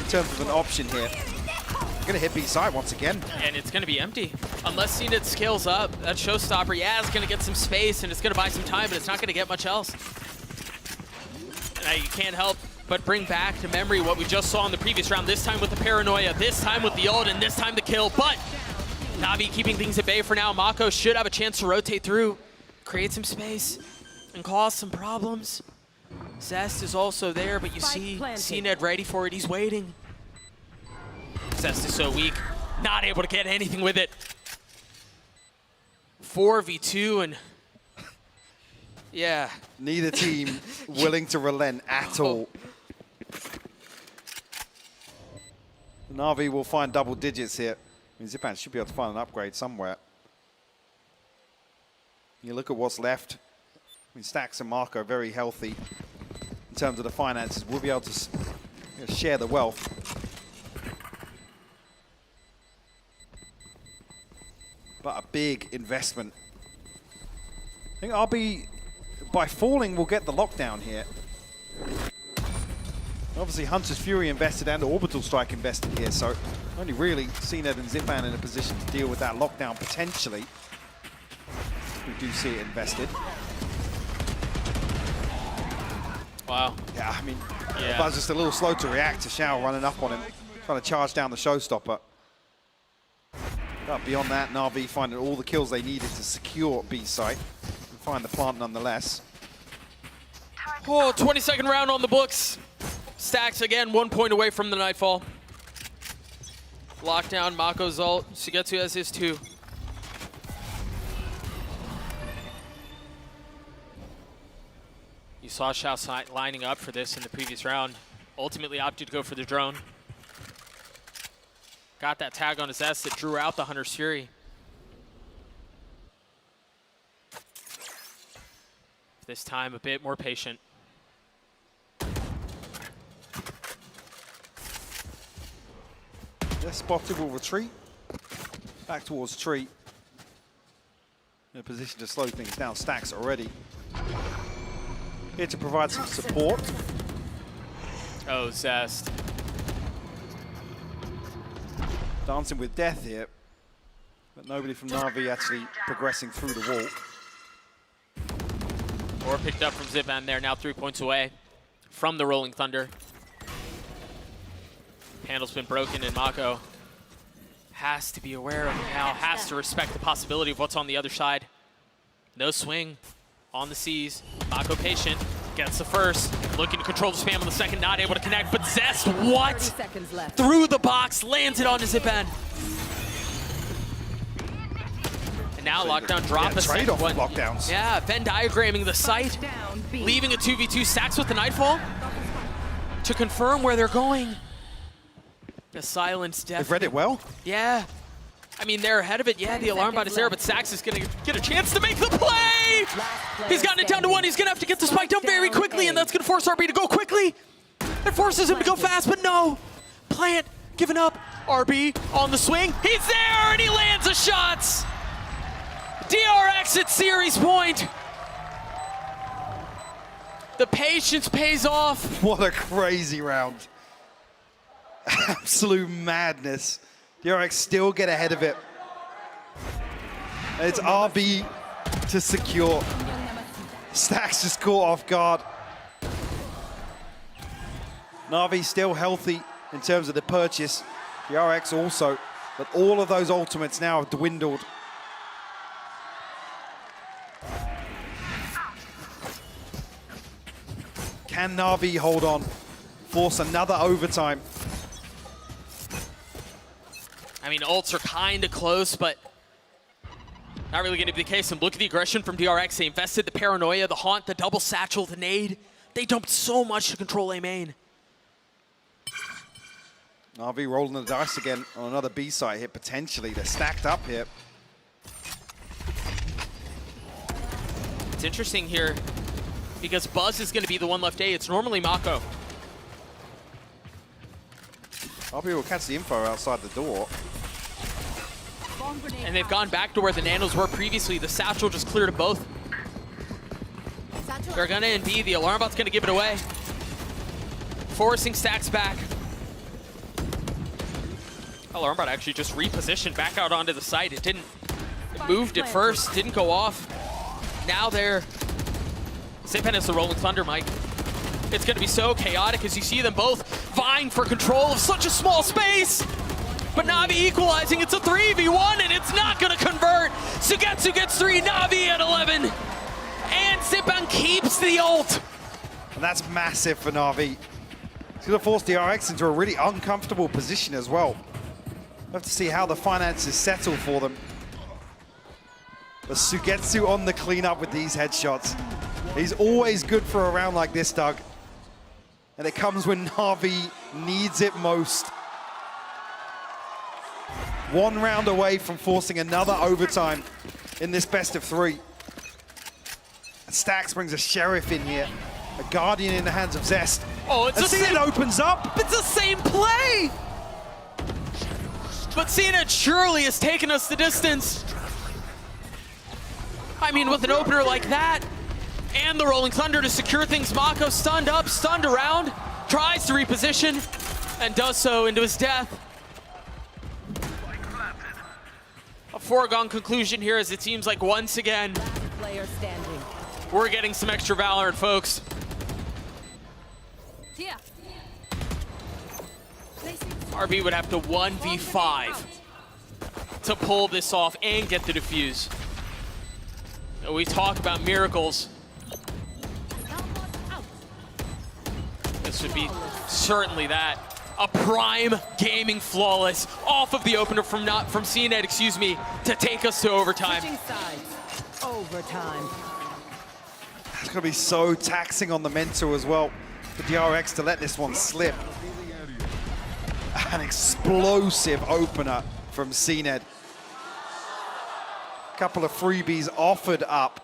terms of an option here. Gonna hit B side once again. And it's gonna be empty. Unless CNIT scales up, that showstopper, yeah, it's gonna get some space and it's gonna buy some time, but it's not gonna get much else. And you can't help but bring back to memory what we just saw in the previous round, this time with the paranoia, this time with the ult, and this time the kill. But Navi keeping things at bay for now. Mako should have a chance to rotate through, create some space, and cause some problems. Zest is also there, but you see CNED ready for it. He's waiting. Zest is so weak, not able to get anything with it. 4v2, and yeah. Neither team willing to relent at all. Navi will find double digits here. I mean, Zipan should be able to find an upgrade somewhere. You look at what's left. I mean, Stax and Marco are very healthy in terms of the finances. We'll be able to share the wealth. But a big investment. I think RB, by falling, will get the lockdown here. Obviously, Hunter's Fury invested and Orbital Strike invested here, so only really CNED and Zipan in a position to deal with that lockdown potentially. We do see it invested. Wow. Yeah, I mean, Buzz just a little slow to react to Shao running up on him, trying to charge down the showstopper. But beyond that, Navi finding all the kills they needed to secure B site and find the plant nonetheless. Oh, 22nd round on the books. Stax again, 1 point away from the Nightfall. Lockdown, Mako's ult. Shigetsu has his too. You saw Shao lining up for this in the previous round. Ultimately opted to go for the drone. Got that tag on his S that drew out the Hunter's Fury. This time a bit more patient. Yeah, Spotted will retreat back towards tree. In a position to slow things down. Stax already here to provide some support. Oh, Zest. Dancing with death here, but nobody from Navi actually progressing through the wall. Or picked up from Zipan there, now 3 points away from the Rolling Thunder. Panel's been broken, and Mako has to be aware of it now, has to respect the possibility of what's on the other side. No swing on the C's. Mako patient, gets the first, looking to control the spam on the second, not able to connect, but Zest, what? 30 seconds left. Through the box, lands it on his Zipan. And now Lockdown dropped the second trade-off one. lockdowns. Yeah, Venn diagramming the site, Down B. leaving a 2v2. Stax with the Nightfall to confirm where they're going. The silence definitely. They've read it well. Yeah. I mean, they're ahead of it. Yeah, the alarm bot is there, but Stax is going to get a chance to make the play. He's gotten it down to one. He's going to have to get the spike down very quickly, and that's going to force RB to go quickly. It forces him to go fast, but no. Plant giving up. RB on the swing. He's there, and he lands the shots. DRX at series point. The patience pays off. What a crazy round. Absolute madness. DRX still get ahead of it. It's RB to secure. Stax just caught off guard. Navi still healthy in terms of the purchase. DRX also, but all of those ultimates now have dwindled. Can Navi hold on? Force another overtime. I mean, ults are kind of close, but not really going to be the case. And look at the aggression from DRX. They invested the paranoia, the haunt, the double satchel, the nade. They dumped so much to control A main. Navi rolling the dice again on another B site hit, potentially. They're stacked up here. It's interesting here because Buzz is going to be the one left A. It's normally Mako. RB will catch the info outside the door. And they've gone back to where the nanos were previously. The satchel just cleared them both. They're going to NB. The alarm bot's going to give it away. Forcing Stax back. Alarm bot actually just repositioned back out onto the site. It didn't. It moved at first, didn't go off. Now they're. Zipan has the Rolling Thunder, Mike. It's going to be so chaotic as you see them both vying for control of such a small space. But Navi equalizing, it's a 3v1 and it's not going to convert. Sugetsu gets 3, Navi at 11. And Zipan keeps the ult. And that's massive for Navi. It's going to force DRX into a really uncomfortable position as well. We'll have to see how the finances settle for them. But Sugetsu on the cleanup with these headshots. He's always good for a round like this, Doug. And it comes when Navi needs it most. One round away from forcing another overtime in this best of 3. And Stax brings a Sheriff in here. A Guardian in the hands of Zest. Oh, it's and the same. it opens up. It's the same play. But CNED surely has taken us the distance. I mean, with an opener like that, and the Rolling Thunder to secure things, Mako stunned up, stunned around, tries to reposition, and does so into his death. A foregone conclusion here, as it seems like once again, Last player standing. we're getting some extra Valorant, folks. Yeah. RB would have to 1v5 to pull this off and get the defuse. We talk about miracles. This would be certainly that. A prime gaming flawless off of the opener from CNED, excuse me, to take us to overtime. Switching sides. Overtime. It's going to be so taxing on the mental as well for DRX to let this one slip. An explosive opener from CNED. Couple of freebies offered up.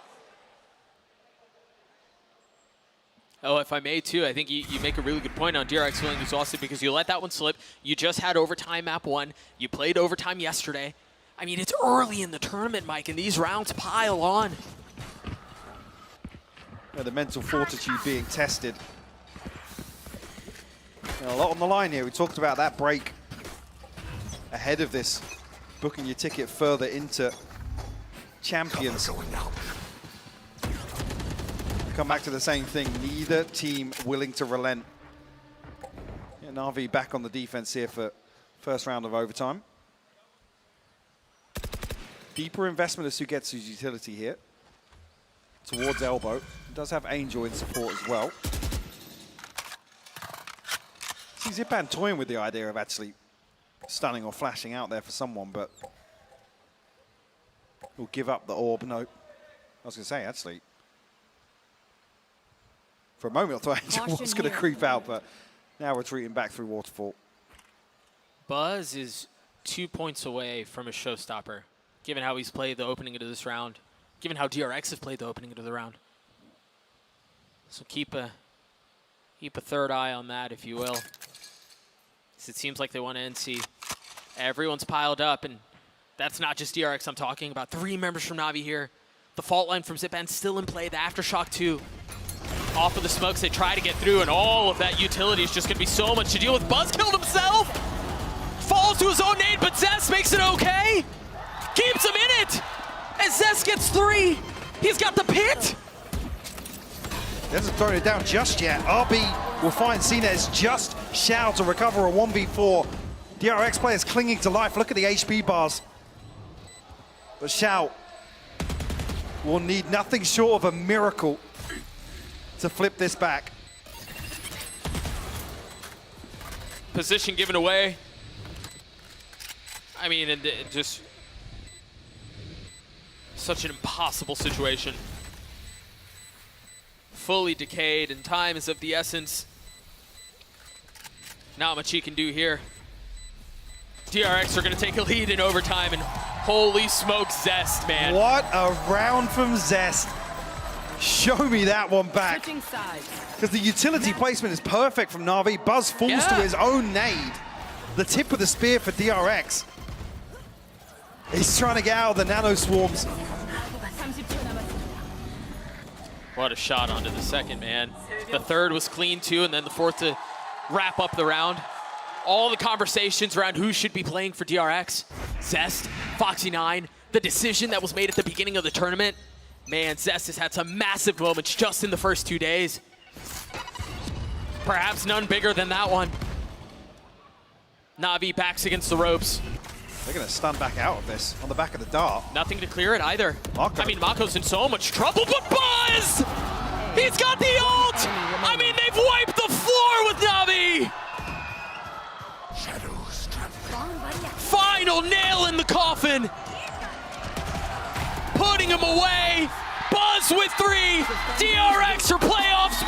Oh, if I may too, I think you make a really good point on DRX feeling exhausted because you let that one slip. You just had overtime map 1. You played overtime yesterday. I mean, it's early in the tournament, Mike, and these rounds pile on. The mental fortitude being tested. And a lot on the line here. We talked about that break ahead of this, booking your ticket further into Champions. Come back to the same thing. Neither team willing to relent. Yeah, NAVI back on the defense here for first round of overtime. Deeper investment of Sugetsu's utility here towards elbow. It does have Angel in support as well. See Zipan toying with the idea of actually stunning or flashing out there for someone, but he'll give up the orb. No, I was going to say, actually, for a moment I thought Angel was going to creep out, but now retreating back through Waterfall. Buzz is 2 points away from a showstopper, given how he's played the opening into this round, given how DRX has played the opening into the round. So keep a third eye on that, if you will. It seems like they want to NC. Everyone's piled up, and that's not just DRX I'm talking about. 3 members from Navi here. The fault line from Zipan still in play. The Aftershock 2. Off of the smokes, they try to get through, and all of that utility is just going to be so much to deal with. Buzz killed himself! Falls to his own nade, but Zest makes it okay! Keeps him in it! And Zest gets 3! He's got the pit! He hasn't thrown it down just yet. RB will find CNED just Shao to recover a 1v4. DRX players clinging to life. Look at the HP bars. But Shao will need nothing short of a miracle to flip this back. Position given away. I mean, and just such an impossible situation. Fully decayed, and time is of the essence. Not much he can do here. DRX are going to take a lead in overtime, and holy smokes, Zest, man. What a round from Zest. Show me that one back. Switching sides. Because the utility placement is perfect from Navi. Buzz falls to his own nade. The tip of the spear for DRX. He's trying to get out of the nano swarms. What a shot onto the second, man. The third was clean too, and then the fourth to wrap up the round. All the conversations around who should be playing for DRX. Zest, Foxy9, the decision that was made at the beginning of the tournament. Man, Zest has had some massive moments just in the first 2 days. Perhaps none bigger than that one. Navi backs against the ropes. They're going to stun back out of this on the back of the dart. Nothing to clear it either. Mako. I mean, Mako's in so much trouble, but Buzz! He's got the ult! I mean, they've wiped the floor with Navi! Shadows traveling. Go on, buddy. Final nail in the coffin! Putting him away! Buzz with 3! DRX for playoffs!